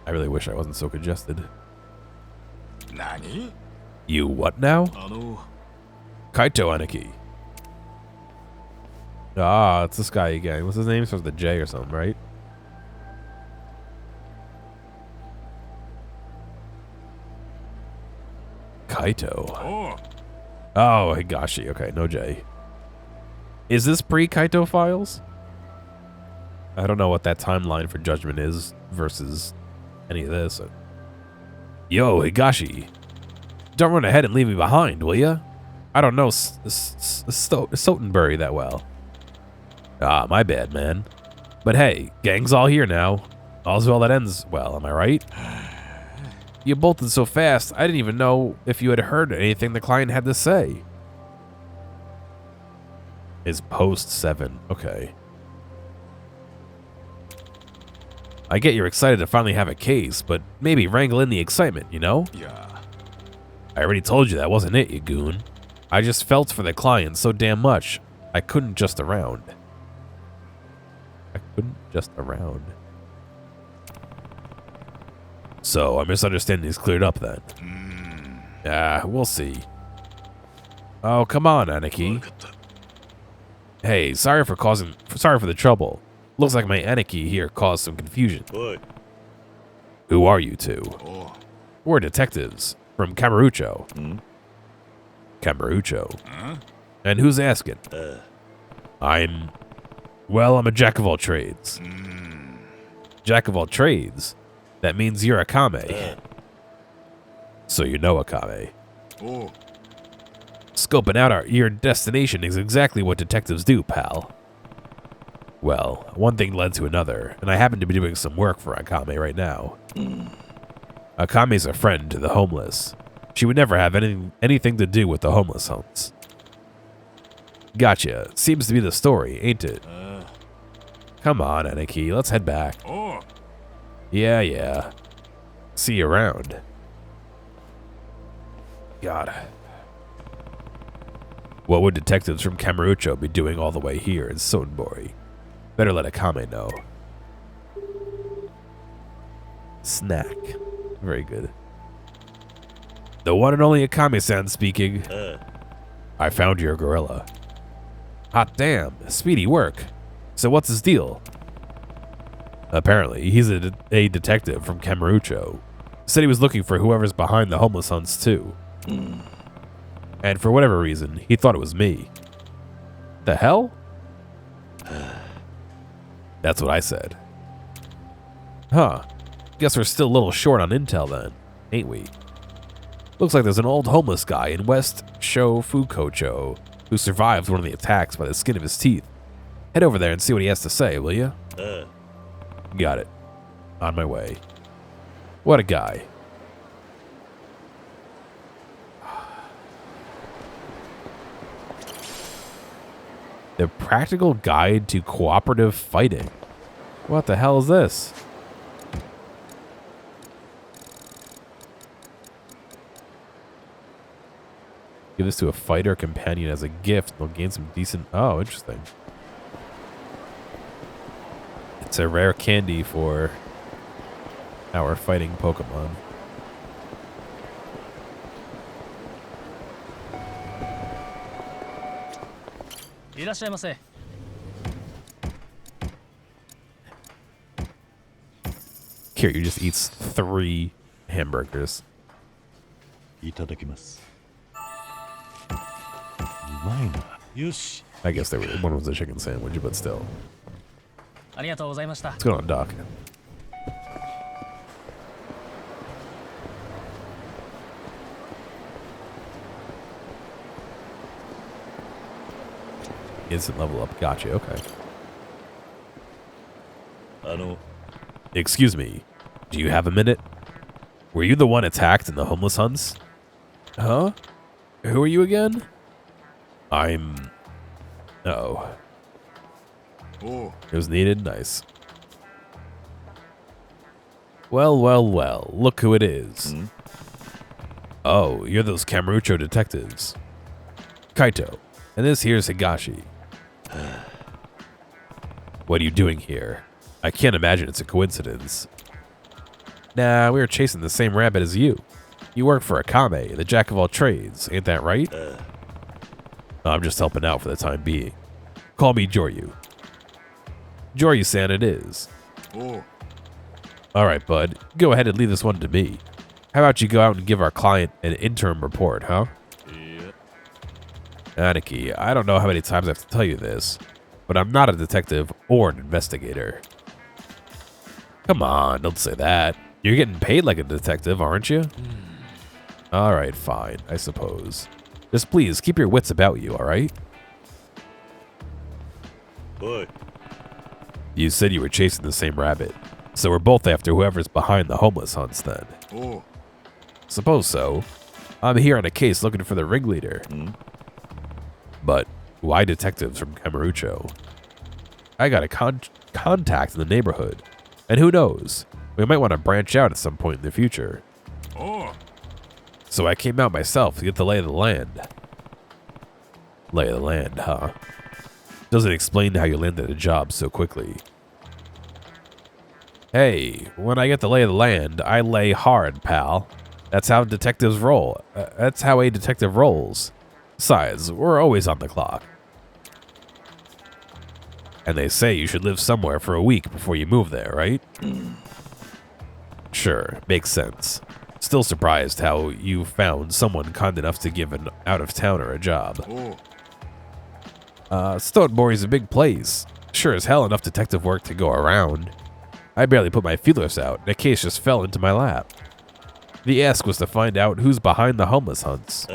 I really wish I wasn't so congested. Nani? You what now? Kaito Aniki. Ah, it's this guy again. What's his name? Starts with a J or something, right? Kaito. Oh, Higashi. Okay, no J. Is this pre-Kaito files? I don't know what that timeline for Judgment is versus any of this. Yo, Higashi. Don't run ahead and leave me behind, will ya? I don't know Sotenbury that well. Ah, my bad, man. But hey, gang's all here now. All's well that ends well, am I right? You bolted so fast, I didn't even know if you had heard anything the client had to say. Is post 7. Okay. I get you're excited to finally have a case, but maybe wrangle in the excitement, you know? Yeah. I already told you that wasn't it, you goon. I just felt for the client so damn much, I couldn't just around. So, our misunderstanding is cleared up then. We'll see. Oh, come on, Aniki. Hey, sorry for the trouble. Looks like my Aniki here caused some confusion. Who are you two? We're detectives from Kamurocho. Kamurocho? And who's asking? I'm a jack of all trades. Jack of all trades? That means you're a Kame. So you know a Kame. Scoping out your destination is exactly what detectives do, pal. Well, one thing led to another, and I happen to be doing some work for Akame right now. Akame's a friend to the homeless. She would never have anything to do with the homeless hunts. Gotcha. Seems to be the story, ain't it? Come on, Aniki, let's head back. Yeah. See you around. God. What would detectives from Kamurocho be doing all the way here in Sotenbori? Better let Akame know. Snack. Very good. The one and only Akame-san speaking. I found your gorilla. Hot damn, speedy work. So what's his deal? Apparently, he's a detective from Kamurocho. Said he was looking for whoever's behind the homeless hunts too. And for whatever reason, he thought it was me. The hell? That's what I said. Huh. Guess we're still a little short on intel then, ain't we? Looks like there's an old homeless guy in West Shofukocho who survived one of the attacks by the skin of his teeth. Head over there and see what he has to say, will you? Got it. On my way. What a guy. The Practical Guide to Cooperative Fighting. What the hell is this? Give this to a fighter companion as a gift. They'll gain some decent... Oh, interesting. It's a rare candy for our fighting Pokemon. Kiryu just eats 3 hamburgers. I guess one was a chicken sandwich, but still. What's going on, Doc? Instant level up. Gotcha. Okay. Excuse me. Do you have a minute? Were you the one attacked in the homeless hunts? Huh? Who are you again? I'm... Uh-oh. It was needed? Nice. Well. Look who it is. Oh, you're those Kamurocho detectives. Kaito. And this here's Higashi. What are you doing here? I can't imagine it's a coincidence. Nah, we were chasing the same rabbit as you. You work for Akame, the jack of all trades, ain't that right? I'm just helping out for the time being. Call me Joryu. Joryu-san it is. Alright, bud. Go ahead and leave this one to me. How about you go out and give our client an interim report, huh? Aniki, I don't know how many times I have to tell you this, but I'm not a detective or an investigator. Come on, don't say that. You're getting paid like a detective, aren't you? Alright, fine, I suppose. Just please keep your wits about you, alright? Boy. You said you were chasing the same rabbit, so we're both after whoever's behind the homeless hunts then. Suppose so. I'm here on a case looking for the ringleader. But why detectives from Kamurocho? I got a contact in the neighborhood, and who knows, we might want to branch out at some point in the future. So I came out myself to get the lay of the land. Lay of the land, huh? Doesn't explain how you landed a job so quickly. Hey, when I get the lay of the land, I lay hard, pal. That's how detectives roll. That's how a detective rolls. Besides, we're always on the clock. And they say you should live somewhere for a week before you move there, right? Sure, makes sense. Still surprised how you found someone kind enough to give an out-of-towner a job. Stonebury's a big place. Sure as hell enough detective work to go around. I barely put my feelers out, and a case just fell into my lap. The ask was to find out who's behind the homeless hunts.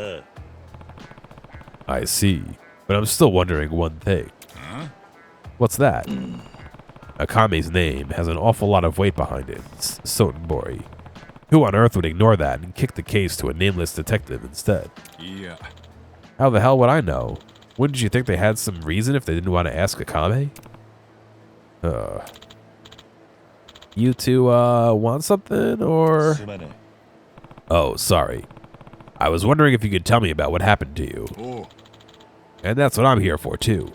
I see, but I'm still wondering one thing. What's that? Akame's name has an awful lot of weight behind it, Sotenbori. Who on earth would ignore that and kick the case to a nameless detective instead? Yeah. How the hell would I know? Wouldn't you think they had some reason if they didn't want to ask Akame? You two, want something, or? Oh, sorry. I was wondering if you could tell me about what happened to you. And that's what I'm here for, too.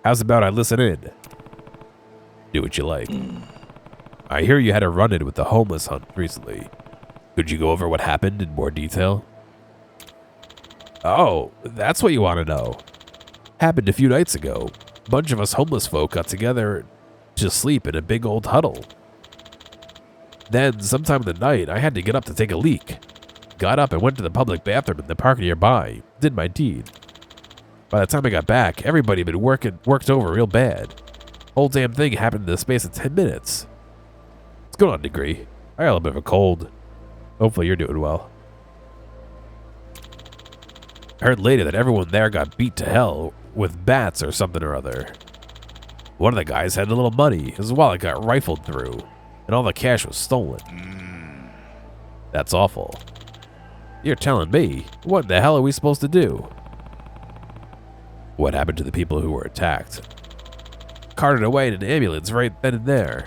How's about I listen in? Do what you like. I hear you had a run-in with the homeless hunt recently. Could you go over what happened in more detail? Oh, that's what you want to know. Happened a few nights ago. A bunch of us homeless folk got together to sleep in a big old huddle. Then, sometime in the night, I had to get up to take a leak. Got up and went to the public bathroom in the park nearby. Did my deed. By the time I got back, everybody had been worked over real bad. Whole damn thing happened in the space of 10 minutes. What's going on, Degree? I got a little bit of a cold. Hopefully you're doing well. I heard later that everyone there got beat to hell with bats or something or other. One of the guys had a little money. His wallet got rifled through, and all the cash was stolen. That's awful. You're telling me, what the hell are we supposed to do? What happened to the people who were attacked? Carted away in an ambulance right then and there.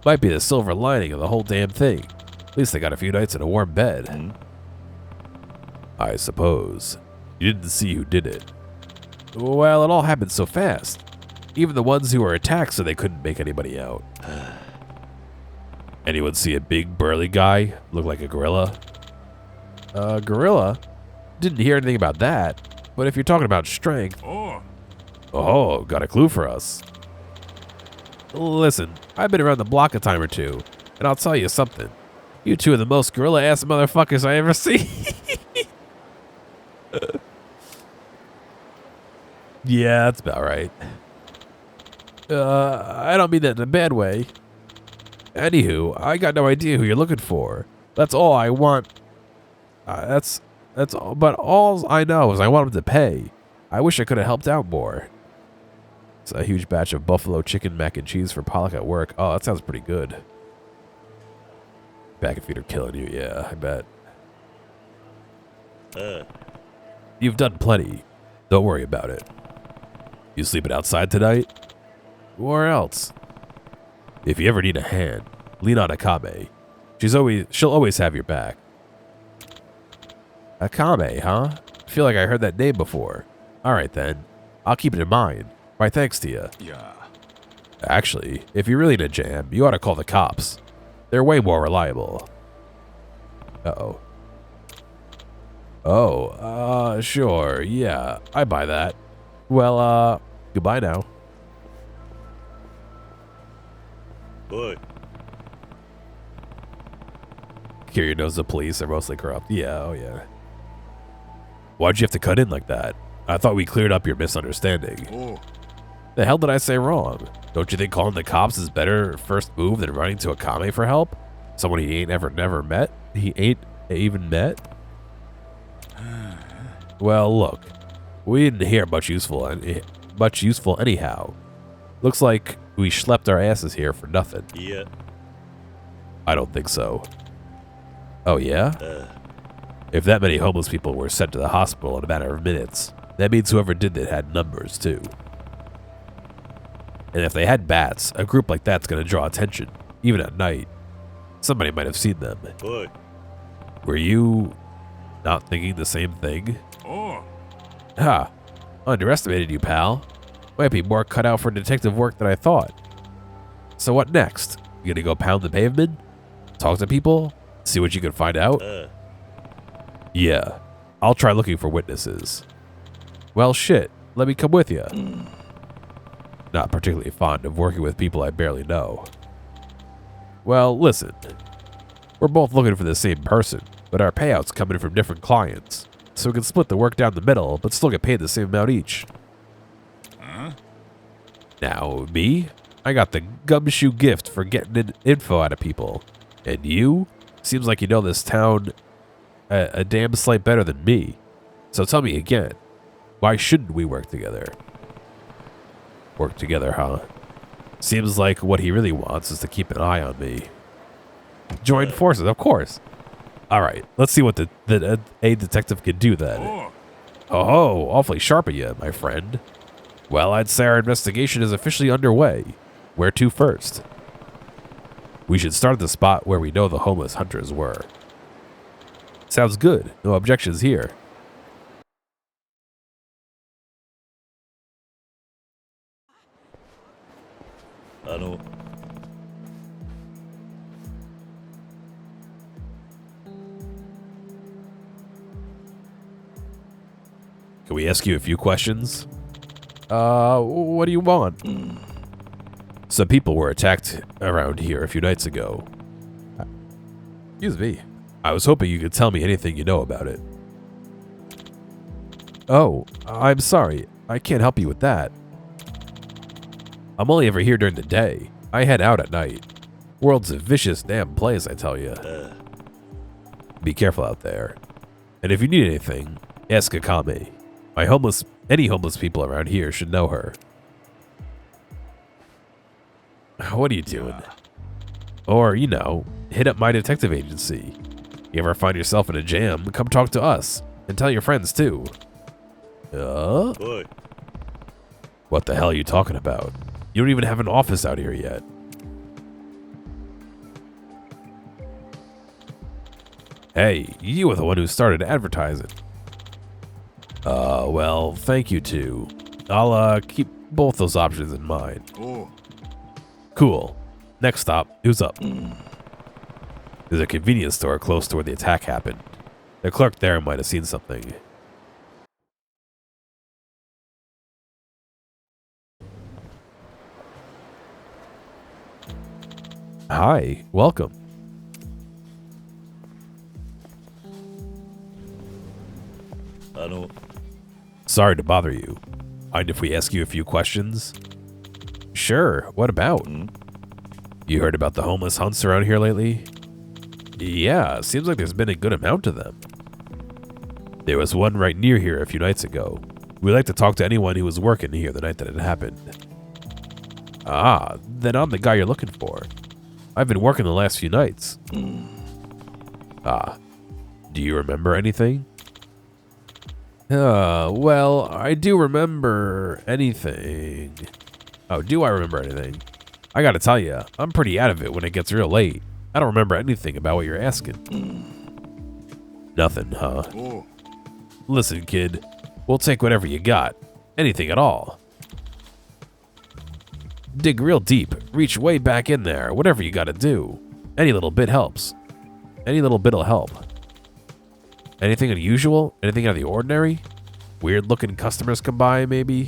Might be the silver lining of the whole damn thing. At least they got a few nights in a warm bed. I suppose. You didn't see who did it. Well, it all happened so fast. Even the ones who were attacked said they couldn't make anybody out. Anyone see a big burly guy look like a gorilla? Gorilla? Didn't hear anything about that. But if you're talking about strength... Oh, got a clue for us. Listen, I've been around the block a time or two, and I'll tell you something. You two are the most gorilla-ass motherfuckers I ever see. Yeah, that's about right. I don't mean that in a bad way. Anywho, I got no idea who you're looking for. That's all I want. That's all. But all I know is I want him to pay. I wish I could have helped out more. It's a huge batch of buffalo chicken mac and cheese for Pollock at work. Oh, that sounds pretty good. Back and feet are killing you. Yeah, I bet. You've done plenty. Don't worry about it. You sleeping outside tonight? Where else? If you ever need a hand, lean on Akame. She'll always have your back. Akame, huh? I feel like I heard that name before. Alright then. I'll keep it in mind. My thanks to you. Yeah. Actually, if you're really in a jam, you ought to call the cops. They're way more reliable. Uh-oh. Oh, sure, yeah, I buy that. Well, goodbye now. Boy. Kiryu knows the police are mostly corrupt. Yeah, oh yeah. Why'd you have to cut in like that? I thought we cleared up your misunderstanding. Oh. The hell did I say wrong? Don't you think calling the cops is better first move than running to Akame for help? Someone he ain't never met? He ain't even met? Well, look. We didn't hear much useful anyhow. Looks like we schlepped our asses here for nothing. Yeah. I don't think so. Oh yeah? If that many homeless people were sent to the hospital in a matter of minutes, that means whoever did it had numbers too. And if they had bats, a group like that's gonna draw attention, even at night. Somebody might have seen them. Boy. Were you not thinking the same thing? Oh. Ha! Underestimated you, pal. Might be more cut out for detective work than I thought. So what next? You gonna go pound the pavement? Talk to people? See what you can find out? Yeah. I'll try looking for witnesses. Well, shit. Let me come with you. Not particularly fond of working with people I barely know. Well, listen. We're both looking for the same person, but our payouts come in from different clients. So we can split the work down the middle, but still get paid the same amount each. Now, me? I got the gumshoe gift for getting info out of people. And you? Seems like you know this town a damn sight better than me. So tell me again, why shouldn't we work together? Work together, huh? Seems like what he really wants is to keep an eye on me. Join forces, of course. Alright, let's see what a detective can do then. Oh, awfully sharp of you, my friend. Well, I'd say our investigation is officially underway. Where to first? We should start at the spot where we know the homeless hunters were. Sounds good. No objections here. Can we ask you a few questions? What do you want? Some people were attacked around here a few nights ago. Excuse me. I was hoping you could tell me anything you know about it. Oh, I'm sorry. I can't help you with that. I'm only ever here during the day. I head out at night. World's a vicious damn place, I tell you. Be careful out there. And if you need anything, ask Akame. Any homeless people around here should know her. What are you doing? Or, you know, hit up my detective agency. You ever find yourself in a jam, come talk to us. And tell your friends, too. What the hell are you talking about? You don't even have an office out here yet. Hey, you were the one who started advertising. Well, thank you, too. I'll, keep both those options in mind. Cool. Next stop, who's up? There's a convenience store close to where the attack happened. The clerk there might have seen something. Hi, welcome. Sorry to bother you. Mind if we ask you a few questions? Sure, what about? You heard about the homeless hunts around here lately? Yeah, seems like there's been a good amount of them. There was one right near here a few nights ago. We'd like to talk to anyone who was working here the night that it happened. Ah, then I'm the guy you're looking for. I've been working the last few nights. Ah, do you remember anything? Well, I do remember anything. Oh, do I remember anything? I gotta tell you, I'm pretty out of it when it gets real late. I don't remember anything about what you're asking. Nothing, huh? Listen, kid, we'll take whatever you got. Anything at all. Dig real deep, reach way back in there, whatever you gotta do. Any little bit helps. Any little bit'll help. Anything unusual? Anything out of the ordinary? Weird looking customers come by, maybe?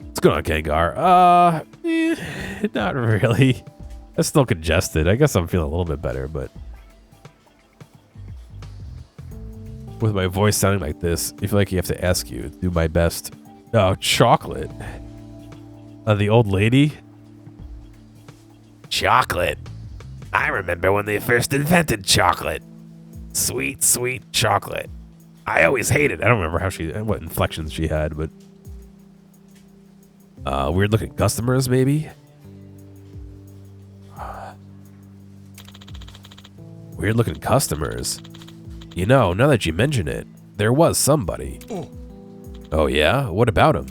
What's going on, Gengar? Not really. I'm still congested. I guess I'm feeling a little bit better, but with my voice sounding like this, I feel like you have to ask you. Do my best. Oh, chocolate. The old lady? Chocolate. I remember when they first invented chocolate. Sweet, sweet chocolate. I always hated it. I don't remember what inflections she had, but weird looking customers, maybe? Weird looking customers. You know, now that you mention it, there was somebody. Oh yeah? What about him?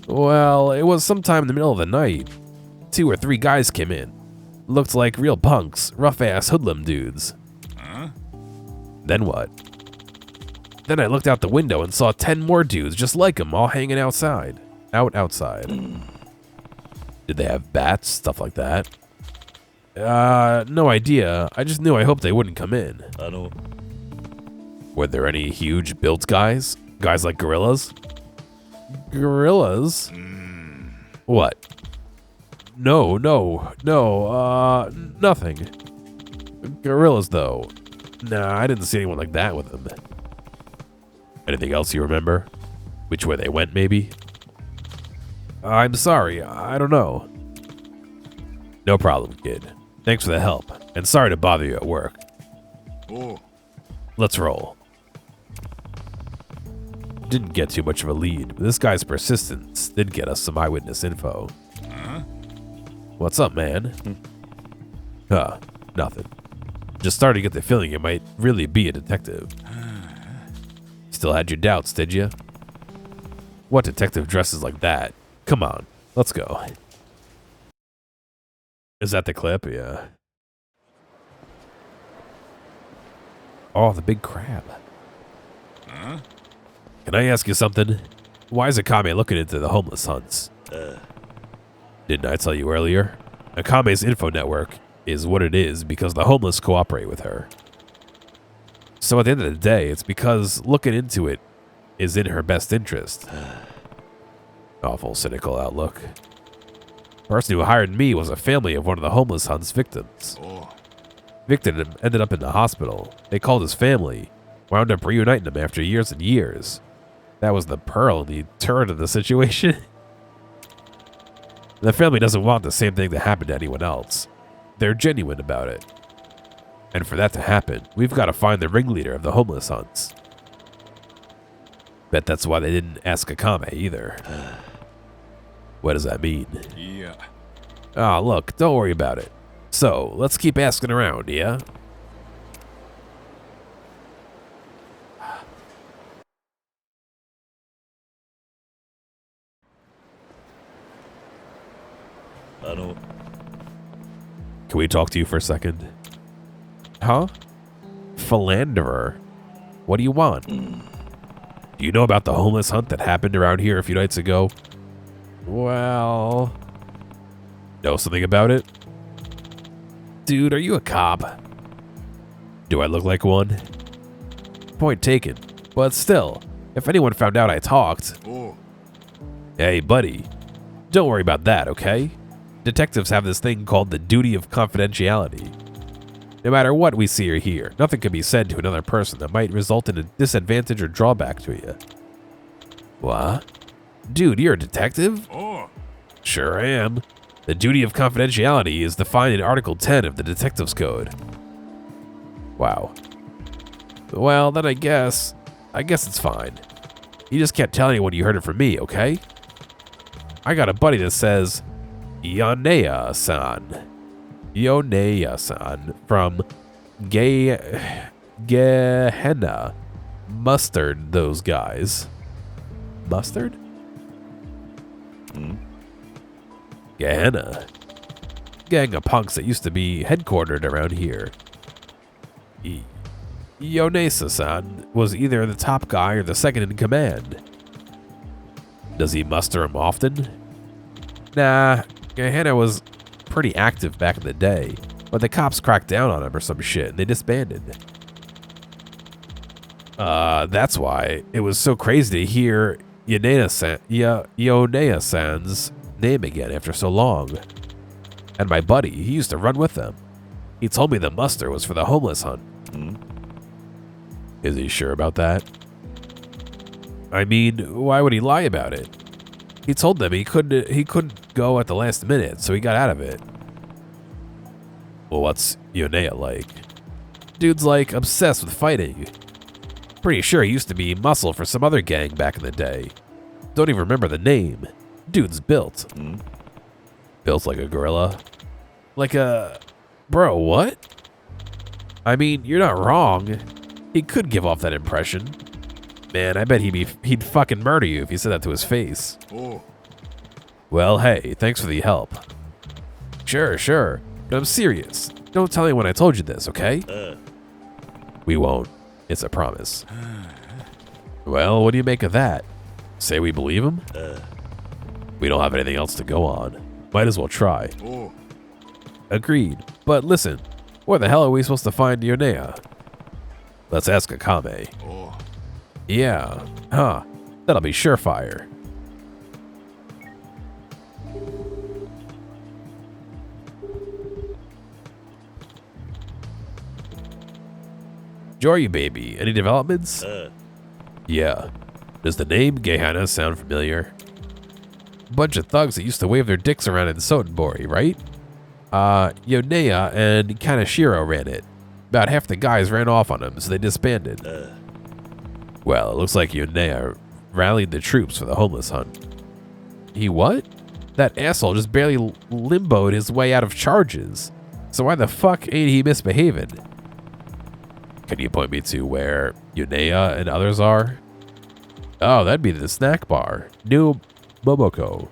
Well, it was sometime in the middle of the night. 2 or 3 guys came in. Looked like real punks, rough-ass hoodlum dudes. Then what? Then I looked out the window and saw 10 more dudes just like him, all hanging outside. Outside. Did they have bats? Stuff like that? No idea. I just knew I hoped they wouldn't come in. Were there any huge built guys? Guys like gorillas? Gorillas? What? No, nothing. Gorillas, though. Nah, I didn't see anyone like that with them. Anything else you remember? Which way they went, maybe? I'm sorry, I don't know. No problem, kid. Thanks for the help, and sorry to bother you at work. Let's roll. Didn't get too much of a lead, but this guy's persistence did get us some eyewitness info. What's up, man? Nothing. Just started to get the feeling you might really be a detective. Still had your doubts, did you? What detective dresses like that? Come on, let's go. Is that the clip? Yeah. Oh, the big crab. Can I ask you something? Why is Akame looking into the homeless hunts? Didn't I tell you earlier? Akame's info network is what it is because the homeless cooperate with her. So at the end of the day, it's because looking into it is in her best interest. Awful cynical outlook. The person who hired me was a family of one of the homeless hunt's victims. Victim ended up in the hospital. They called his family, wound up reuniting them after years and years. That was the pearl in the turn of the situation. The family doesn't want the same thing to happen to anyone else. They're genuine about it. And for that to happen, we've got to find the ringleader of the homeless hunts. Bet that's why they didn't ask Akame either. What does that mean? Yeah. Ah, look, don't worry about it. So, let's keep asking around, yeah? Can we talk to you for a second? Huh? Philanderer. What do you want? Do you know about the homeless hunt that happened around here a few nights ago? Well... Know something about it? Dude, are you a cop? Do I look like one? Point taken. But still, if anyone found out I talked... Hey, buddy. Don't worry about that, okay? Detectives have this thing called the duty of confidentiality. No matter what we see or hear, nothing can be said to another person that might result in a disadvantage or drawback to you. What? Dude, you're a detective? Sure I am. The duty of confidentiality is defined in Article 10 of the Detectives Code. Wow. Well, then I guess it's fine. You just can't tell anyone you heard it from me, okay? I got a buddy that says, Yonea-san. Yonea-san from Gehenna. Mustard those guys. Mustard? Gehenna. Gang of punks that used to be headquartered around here. Yonesa-san was either the top guy or the second in command. Does he muster him often? Nah, Gehenna was pretty active back in the day. But the cops cracked down on him or some shit, and they disbanded. That's why it was so crazy to hear Yonea-san's name again after so long. And my buddy, he used to run with them. He told me the muster was for the homeless hunt. Is he sure about that? I mean, why would he lie about it? He told them he couldn't go at the last minute, so he got out of it. Well, what's Yonea like? Dude's like obsessed with fighting. Pretty sure he used to be muscle for some other gang back in the day. Don't even remember the name. Dude's built. Built like a gorilla. Like a... Bro, what? I mean, you're not wrong. He could give off that impression. Man, I bet he'd fucking murder you if you said that to his face. Well, hey, thanks for the help. Sure. But I'm serious. Don't tell anyone I told you this, okay? We won't. It's a promise. Well, what do you make of that? Say we believe him? We don't have anything else to go on. Might as well try. Agreed. But listen, where the hell are we supposed to find Yonea? Let's ask Akame. Yeah. Huh. That'll be surefire. Joryu baby, any developments? Yeah. Does the name Gehenna sound familiar? Bunch of thugs that used to wave their dicks around in Sotenbori, right? Yonea and Kaneshiro ran it. About half the guys ran off on him, so they disbanded. Well, it looks like Yonea rallied the troops for the homeless hunt. He what? That asshole just barely limboed his way out of charges. So why the fuck ain't he misbehaving? Can you point me to where Yonea and others are? Oh, that'd be the snack bar. New Momoko.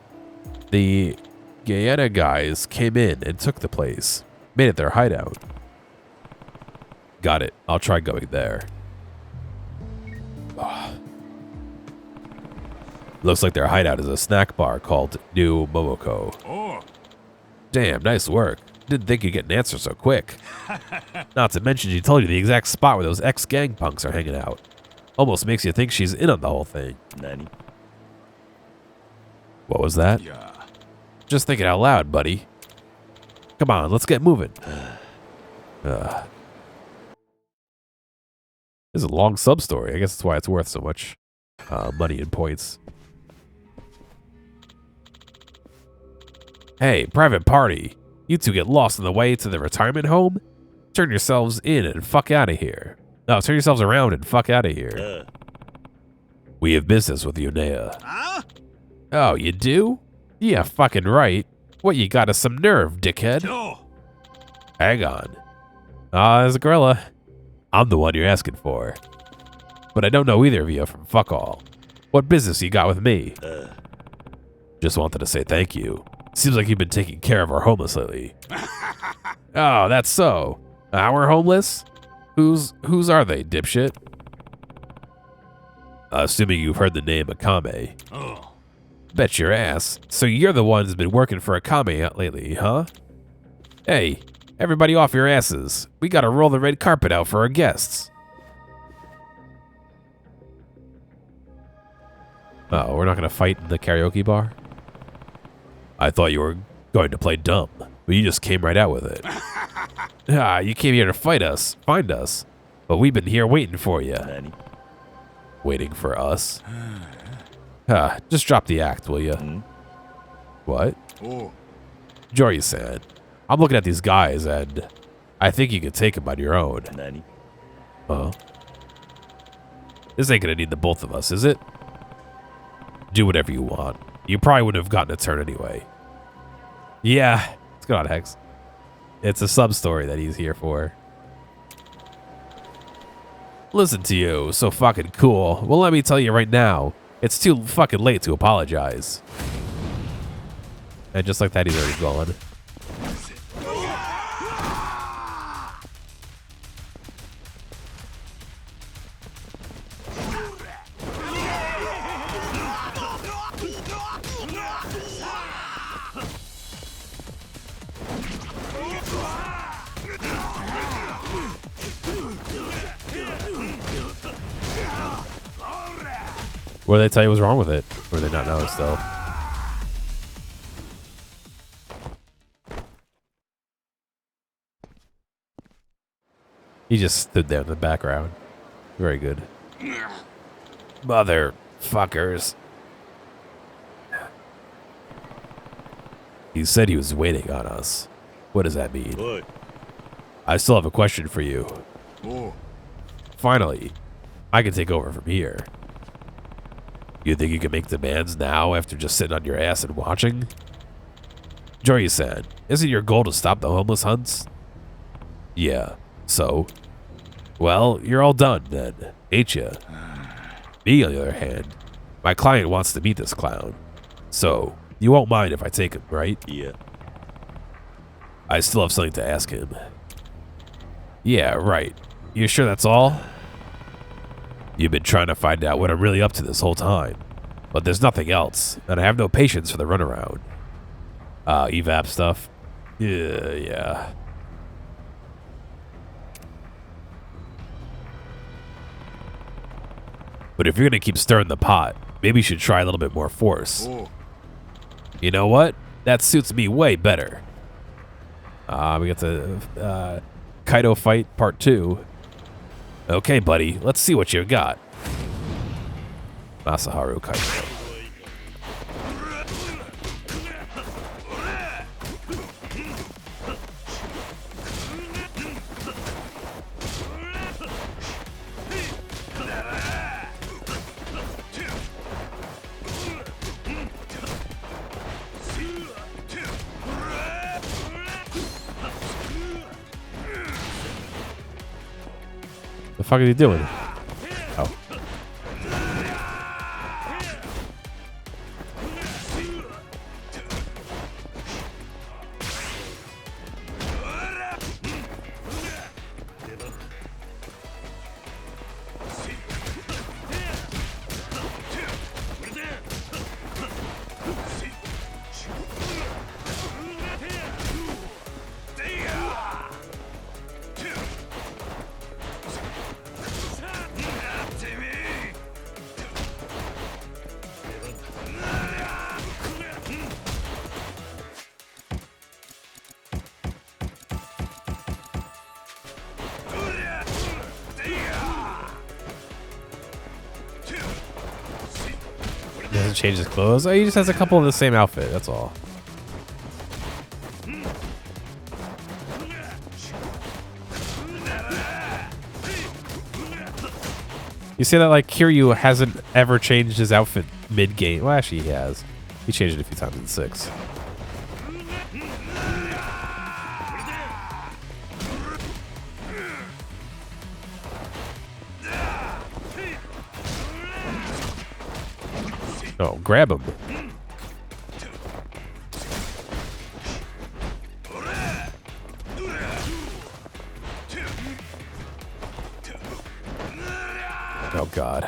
The Gehenna guys came in and took the place. Made it their hideout. Got it. I'll try going there. Oh. Looks like their hideout is a snack bar called New Momoko. Damn, nice work. Didn't think you'd get an answer so quick. Not to mention she told you the exact spot where those ex-gang punks are hanging out. Almost makes you think she's in on the whole thing. Nani? What was that? Just thinking out loud, buddy. Come on, let's get moving. This is a long sub-story. I guess that's why it's worth so much money and points. Hey, private party. You two get lost on the way to the retirement home? Turn yourselves in and fuck out of here. No, turn yourselves around and fuck out of here. We have business with Yonea. Oh, you do? Yeah, fucking right. What, you got us some nerve, dickhead? Hang on. There's a gorilla. I'm the one you're asking for. But I don't know either of you from fuck all. What business you got with me? Just wanted to say thank you. Seems like you've been taking care of our homeless lately. Oh, that's so. Our homeless? Whose are they, dipshit? Assuming you've heard the name Akame. Bet your ass. So you're the one who's been working for Akame lately, huh? Hey, everybody off your asses. We gotta roll the red carpet out for our guests. Oh, we're not gonna fight in the karaoke bar? I thought you were going to play dumb, but you just came right out with it. You came here to find us, but we've been here waiting for you. Waiting for us? Just drop the act, will you? What? Joryu-san, I'm looking at these guys, and I think you can take them on your own. Huh? This ain't gonna need the both of us, is it? Do whatever you want. You probably wouldn't have gotten a turn anyway. Yeah, let's go on, Hex. It's a sub-story that he's here for. Listen to you, so fucking cool. Well, let me tell you right now, it's too fucking late to apologize. And just like that, he's already gone. What did they tell you was wrong with it? Or did they not know still? He just stood there in the background. Very good. Motherfuckers. He said he was waiting on us. What does that mean? What? I still have a question for you. Oh. Finally, I can take over from here. You think you can make demands now after just sitting on your ass and watching? Joryu-san, isn't your goal to stop the homeless hunts? Yeah, so? Well, you're all done then, ain't ya? Me, on the other hand, my client wants to meet this clown. So, you won't mind if I take him, right? Yeah. I still have something to ask him. Yeah, right. You sure that's all? You've been trying to find out what I'm really up to this whole time. But there's nothing else, and I have no patience for the runaround. Evap stuff. Yeah. But if you're gonna keep stirring the pot, maybe you should try a little bit more force. Oh. You know what? That suits me way better. We got the Kaido fight part 2. Okay, buddy, let's see what you got. Masaharu Kaido. The fuck is he doing? Oh. He doesn't change his clothes. Oh, he just has a couple of the same outfit. That's all. You say that like Kiryu hasn't ever changed his outfit mid-game. Well, actually, he has. He changed it a few times in 6. Oh, grab him. Oh, God.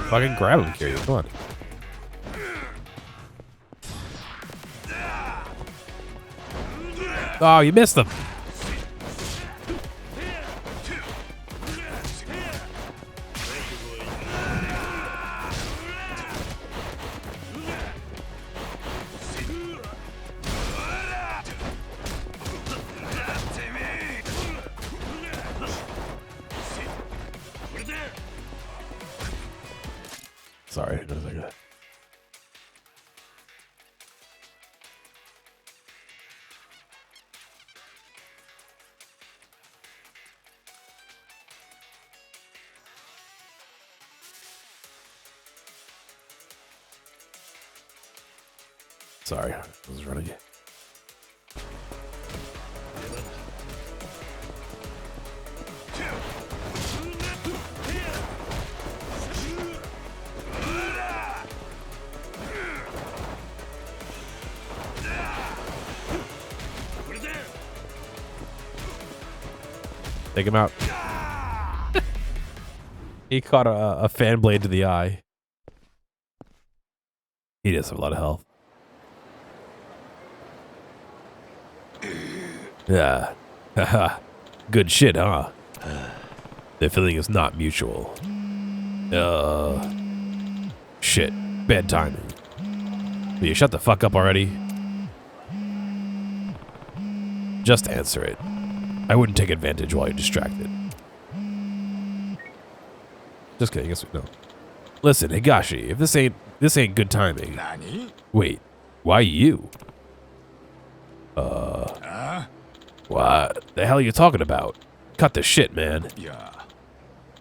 Fucking grab him, Kiryu. Come on. Oh, you missed him. Sorry, it doesn't like that. Sorry, I was running it. Take him out. He caught a fan blade to the eye. He does have a lot of health. Yeah. Haha. Good shit, huh? The feeling is not mutual. Shit. Bad timing. Will you shut the fuck up already? Just answer it. I wouldn't take advantage while you're distracted. Just kidding, yes or no. Listen, Higashi, if this ain't good timing. Wait, why you? What the hell are you talking about? Cut the shit, man. Yeah.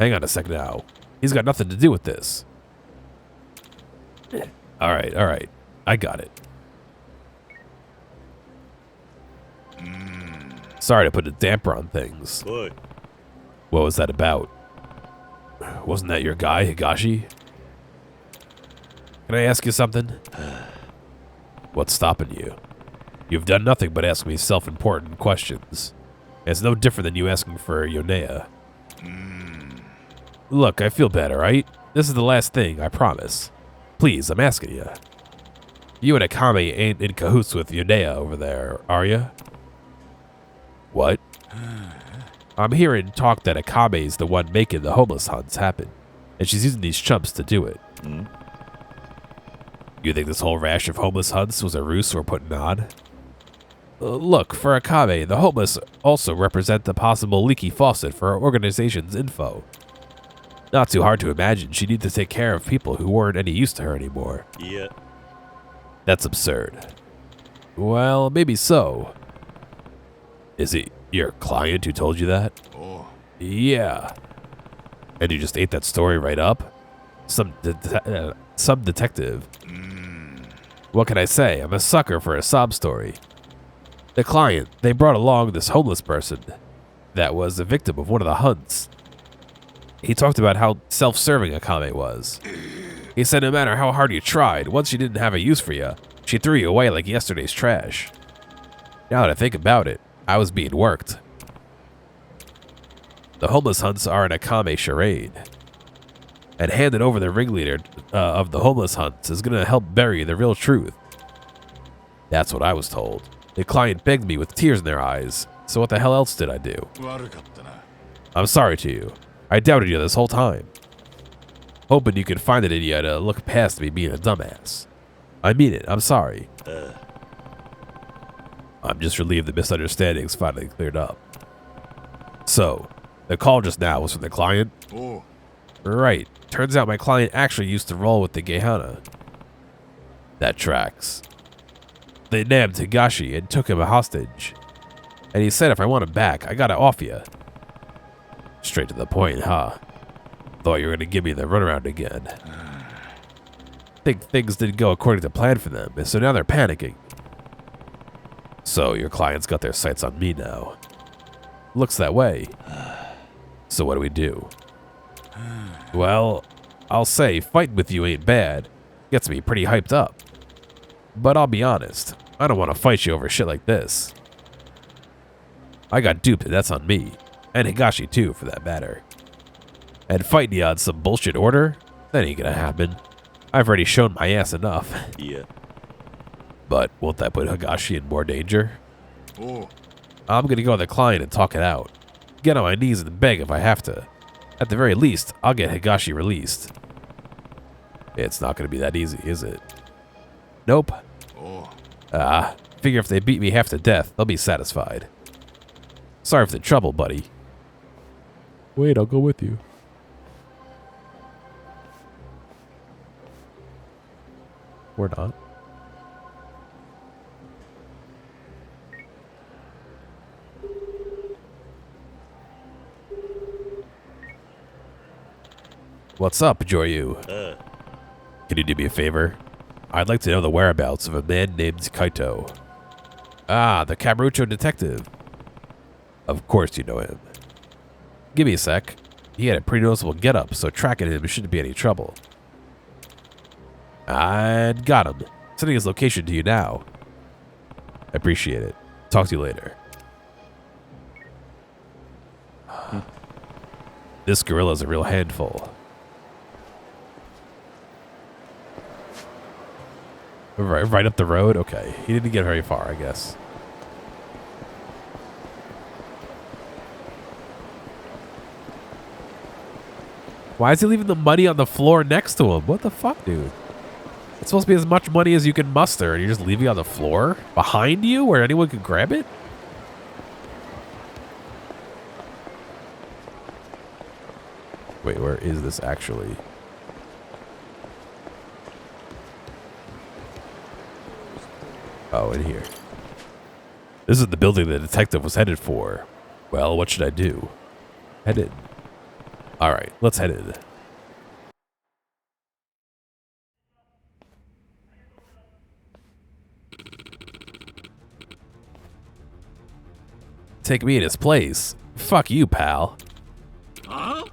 Hang on a sec now. He's got nothing to do with this. Alright. I got it. Sorry to put a damper on things. What? What was that about? Wasn't that your guy, Higashi? Can I ask you something? What's stopping you? You've done nothing but ask me self-important questions. It's no different than you asking for Yonea. Look, I feel bad, alright? This is the last thing, I promise. Please, I'm asking you. You and Akame ain't in cahoots with Yonea over there, are you? What? I'm hearing talk that Akame's the one making the homeless hunts happen, and she's using these chumps to do it. You think this whole rash of homeless hunts was a ruse we're putting on? Look, for Akame, the homeless also represent the possible leaky faucet for our organization's info. Not too hard to imagine she'd need to take care of people who weren't any use to her anymore. Yeah. That's absurd. Well, maybe so. Is it your client who told you that? Oh. Yeah. And you just ate that story right up? Some detective. What can I say? I'm a sucker for a sob story. The client, they brought along this homeless person that was a victim of one of the hunts. He talked about how self-serving Akame was. He said no matter how hard you tried, once she didn't have a use for you, she threw you away like yesterday's trash. Now that I think about it, I was being worked. The homeless hunts are an Akame charade. And handing over the ringleader of the homeless hunts is going to help bury the real truth. That's what I was told. The client begged me with tears in their eyes, so what the hell else did I do? I'm sorry to you. I doubted you this whole time. Hoping you could find it in you to look past me being a dumbass. I mean it, I'm sorry. I'm just relieved the misunderstanding's finally cleared up. So, the call just now was from the client? Oh. Right. Turns out my client actually used to roll with the Geihana. That tracks. They nabbed Higashi and took him a hostage. And he said if I want him back, I gotta off you. Straight to the point, huh? Thought you were gonna give me the runaround again. Think things didn't go according to plan for them, and so now they're panicking. So your client's got their sights on me now. Looks that way. So what do we do? Well, I'll say fighting with you ain't bad. Gets me pretty hyped up. But I'll be honest, I don't want to fight you over shit like this. I got duped and that's on me. And Higashi too, for that matter. And fighting you on some bullshit order? That ain't gonna happen. I've already shown my ass enough. Yeah. But won't that put Higashi in more danger? Oh. I'm gonna go to the client and talk it out. Get on my knees and beg if I have to. At the very least, I'll get Higashi released. It's not gonna be that easy, is it? Nope. Oh. Figure if they beat me half to death, they'll be satisfied. Sorry for the trouble, buddy. Wait, I'll go with you. Or not. What's up, Joryu? Can you do me a favor? I'd like to know the whereabouts of a man named Kaito. Ah, the Kamurocho detective. Of course you know him. Give me a sec. He had a pretty noticeable getup, so tracking him shouldn't be any trouble. I got him. Sending his location to you now. I appreciate it. Talk to you later. This gorilla's a real handful. Right up the road? Okay. He didn't get very far, I guess. Why is he leaving the money on the floor next to him? What the fuck, dude? It's supposed to be as much money as you can muster, and you're just leaving it on the floor? Behind you, where anyone can grab it? Wait, where is this actually? Oh, in here. This is the building the detective was headed for. Well, what should I do? Head in. Alright, let's head in. Take me in his place. Fuck you, pal. Huh?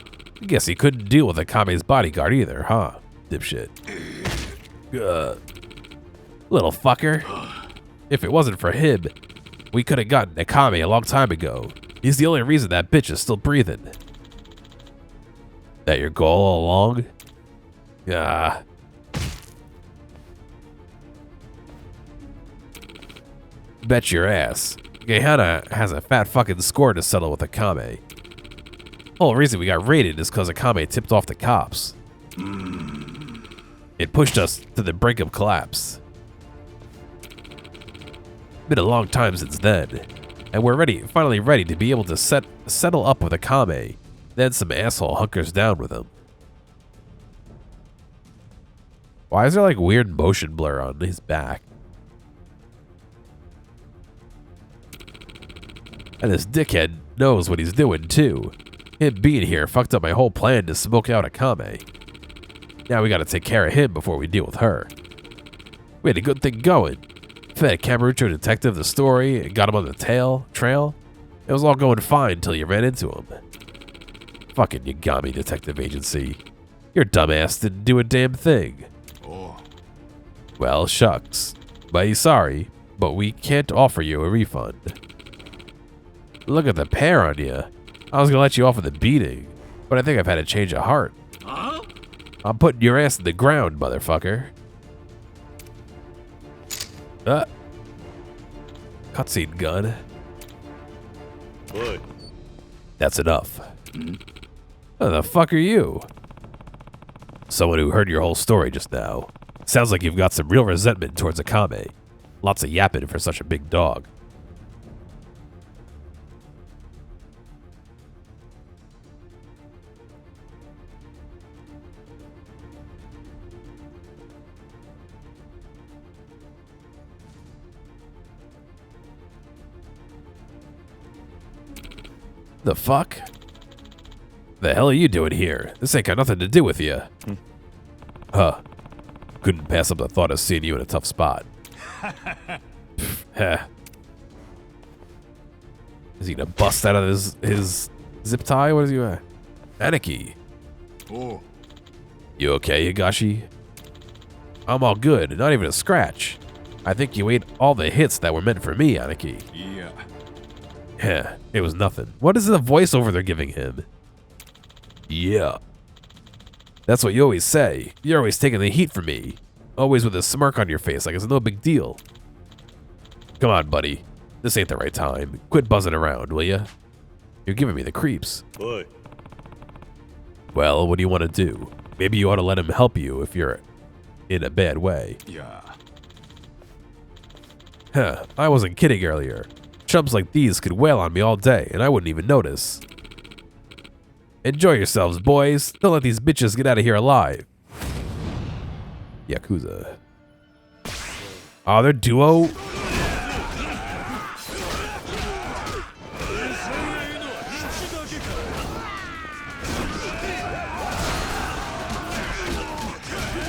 Guess he couldn't deal with Akame's bodyguard either, huh? Dipshit. Little fucker. If it wasn't for him, we could have gotten Akame a long time ago. He's the only reason that bitch is still breathing. That your goal all along? Yeah. Bet your ass. Gehenna has a fat fucking score to settle with Akame. The whole reason we got raided is because Akame tipped off the cops. It pushed us to the brink of collapse. Been a long time since then, and we're finally ready to be able to settle up with Akame. Then some asshole hunkers down with him. Why is there like weird motion blur on his back? And this dickhead knows what he's doing too. Him being here fucked up my whole plan to smoke out Akame. Now we gotta take care of him before we deal with her. We had a good thing going. Fed Kamurocho detective the story and got him on the trail. It was all going fine until you ran into him. Fucking Yagami Detective Agency. Your dumbass didn't do a damn thing. Oh. Well, shucks. Mighty sorry, but we can't offer you a refund. Look at the pear on you. I was gonna let you off with a beating, but I think I've had a change of heart. Huh? I'm putting your ass in the ground, motherfucker. Cutscene gun. Boy. That's enough. Who the fuck are you? Someone who heard your whole story just now. Sounds like you've got some real resentment towards Akame. Lots of yapping for such a big dog. The fuck? The hell are you doing here? This ain't got nothing to do with you. Huh. Couldn't pass up the thought of seeing you in a tough spot. Heh. Is he gonna bust out of his zip tie? What is he at? Aniki. Oh. You okay, Higashi? I'm all good, not even a scratch. I think you ate all the hits that were meant for me, Aniki. Yeah. Heh, it was nothing. What is the voiceover they're giving him? Yeah. That's what you always say. You're always taking the heat from me. Always with a smirk on your face like it's no big deal. Come on, buddy. This ain't the right time. Quit buzzing around, will ya? You're giving me the creeps. Boy. Well, what do you want to do? Maybe you ought to let him help you if you're in a bad way. Yeah. Huh, I wasn't kidding earlier. Chumps like these could wail on me all day, and I wouldn't even notice. Enjoy yourselves, boys. Don't let these bitches get out of here alive. Yakuza. Oh, they're duo?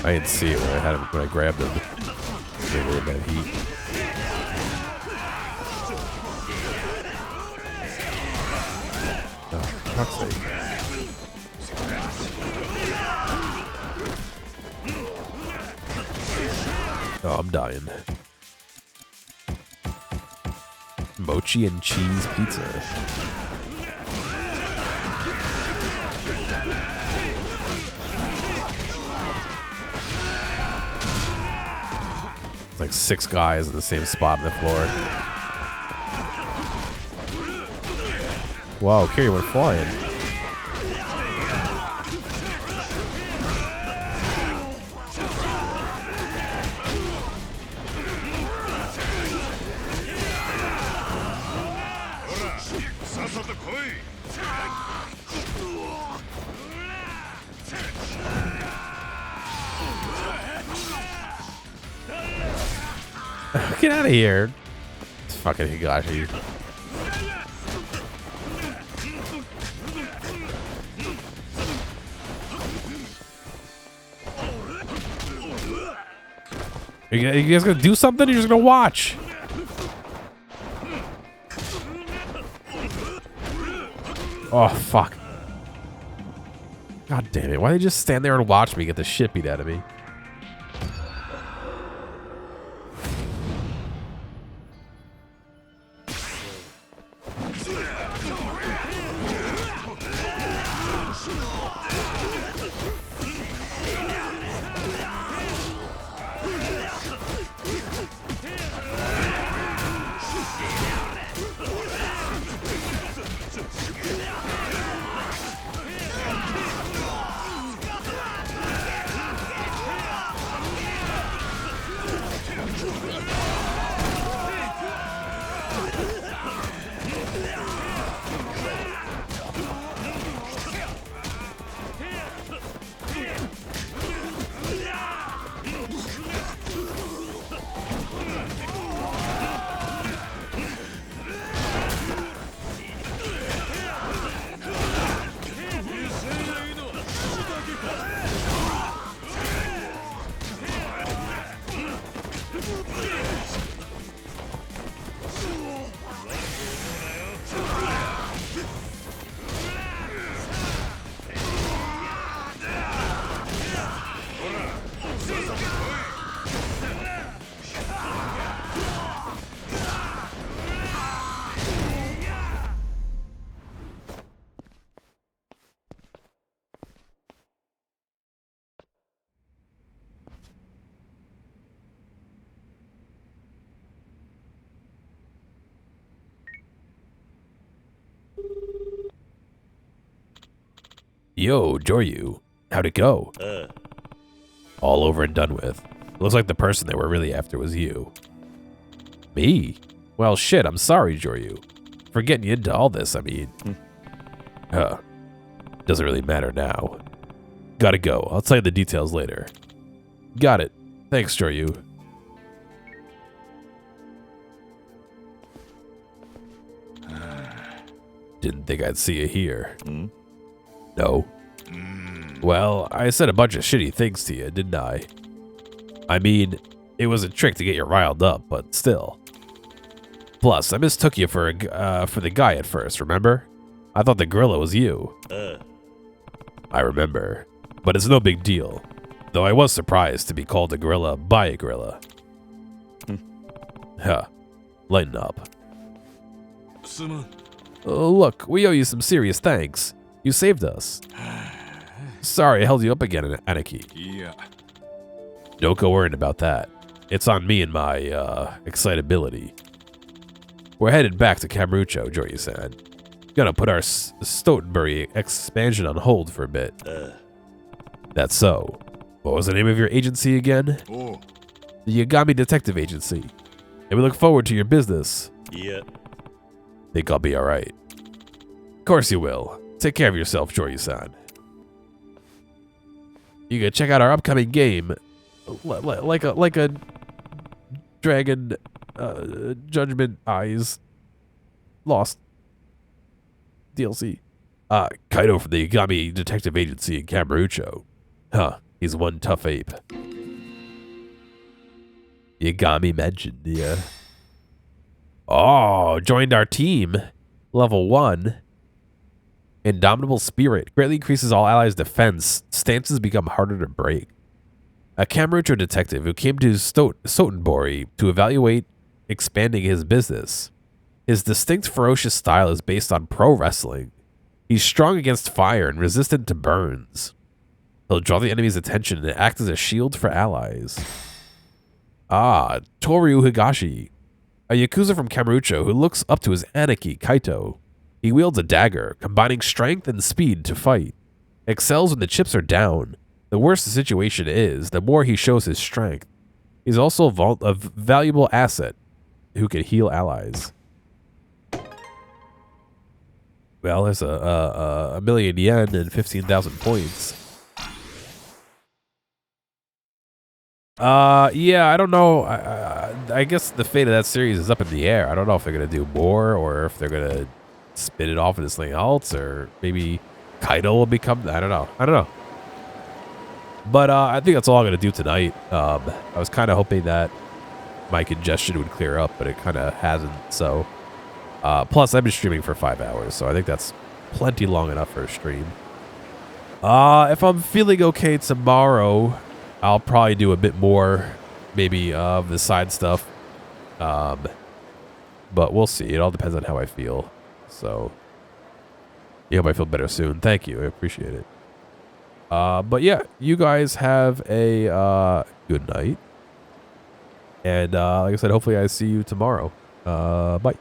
I didn't see it when I had him when I grabbed him. They were in that heat. Oh, for fuck's sake. Oh, I'm dying. Mochi and cheese pizza. It's like 6 guys in the same spot on the floor. Wow, Carrie went flying. Get out of here. It's fucking Higashi. You guys gonna do something or you're just gonna watch? Oh, fuck. God damn it. Why did they just stand there and watch me get the shit beat out of me? Yo, Joryu. How'd it go? All over and done with. Looks like the person they were really after was you. Me? Well, shit, I'm sorry, Joryu. For getting you into all this, I mean. Doesn't really matter now. Gotta go. I'll tell you the details later. Got it. Thanks, Joryu. Didn't think I'd see you here. No. Well, I said a bunch of shitty things to you, didn't I? I mean, it was a trick to get you riled up, but still. Plus, I mistook you for the guy at first, remember? I thought the gorilla was you. I remember. But it's no big deal. Though I was surprised to be called a gorilla by a gorilla. Huh. Lighten up. Look, we owe you some serious thanks. You saved us. Sorry I held you up again, Aniki. Yeah. Don't go worrying about that. It's on me and my, excitability. We're headed back to Kamurocho, Joryu-san. Gonna put our Stoughtonbury expansion on hold for a bit. That's so. What was the name of your agency again? Oh. The Yagami Detective Agency. And we look forward to your business. Yeah. Think I'll be alright. Of course you will. Take care of yourself, Joryu-san. You can check out our upcoming game, like a Dragon Judgment Eyes Lost DLC. Kaido from the Yagami Detective Agency in Kamurocho. Huh, he's one tough ape. Yagami mentioned, yeah. Oh, joined our team. Level 1. Indomitable Spirit. Greatly increases all allies' defense. Stances become harder to break. A Kamurocho detective who came to Stoughtonbury to evaluate expanding his business. His distinct ferocious style is based on pro wrestling. He's strong against fire and resistant to burns. He'll draw the enemy's attention and act as a shield for allies. Ah, Toryu Higashi. A Yakuza from Kamurocho who looks up to his Aniki, Kaito. He wields a dagger, combining strength and speed to fight. Excels when the chips are down. The worse the situation is, the more he shows his strength. He's also a valuable asset who can heal allies. Well, there's a million yen and 15,000 points. Yeah, I don't know. I guess the fate of that series is up in the air. I don't know if they're going to do more or if they're going to spin it off into something else, or maybe Kaido will become, I don't know. But I think that's all I'm going to do tonight. I was kind of hoping that my congestion would clear up, but it kind of hasn't. So, plus I've been streaming for 5 hours, so I think that's plenty long enough for a stream. If I'm feeling okay tomorrow, I'll probably do a bit more, maybe of the side stuff. But we'll see. It all depends on how I feel. So, I hope I feel better soon. Thank you. I appreciate it. But yeah, you guys have a good night. And like I said, hopefully I see you tomorrow. Bye.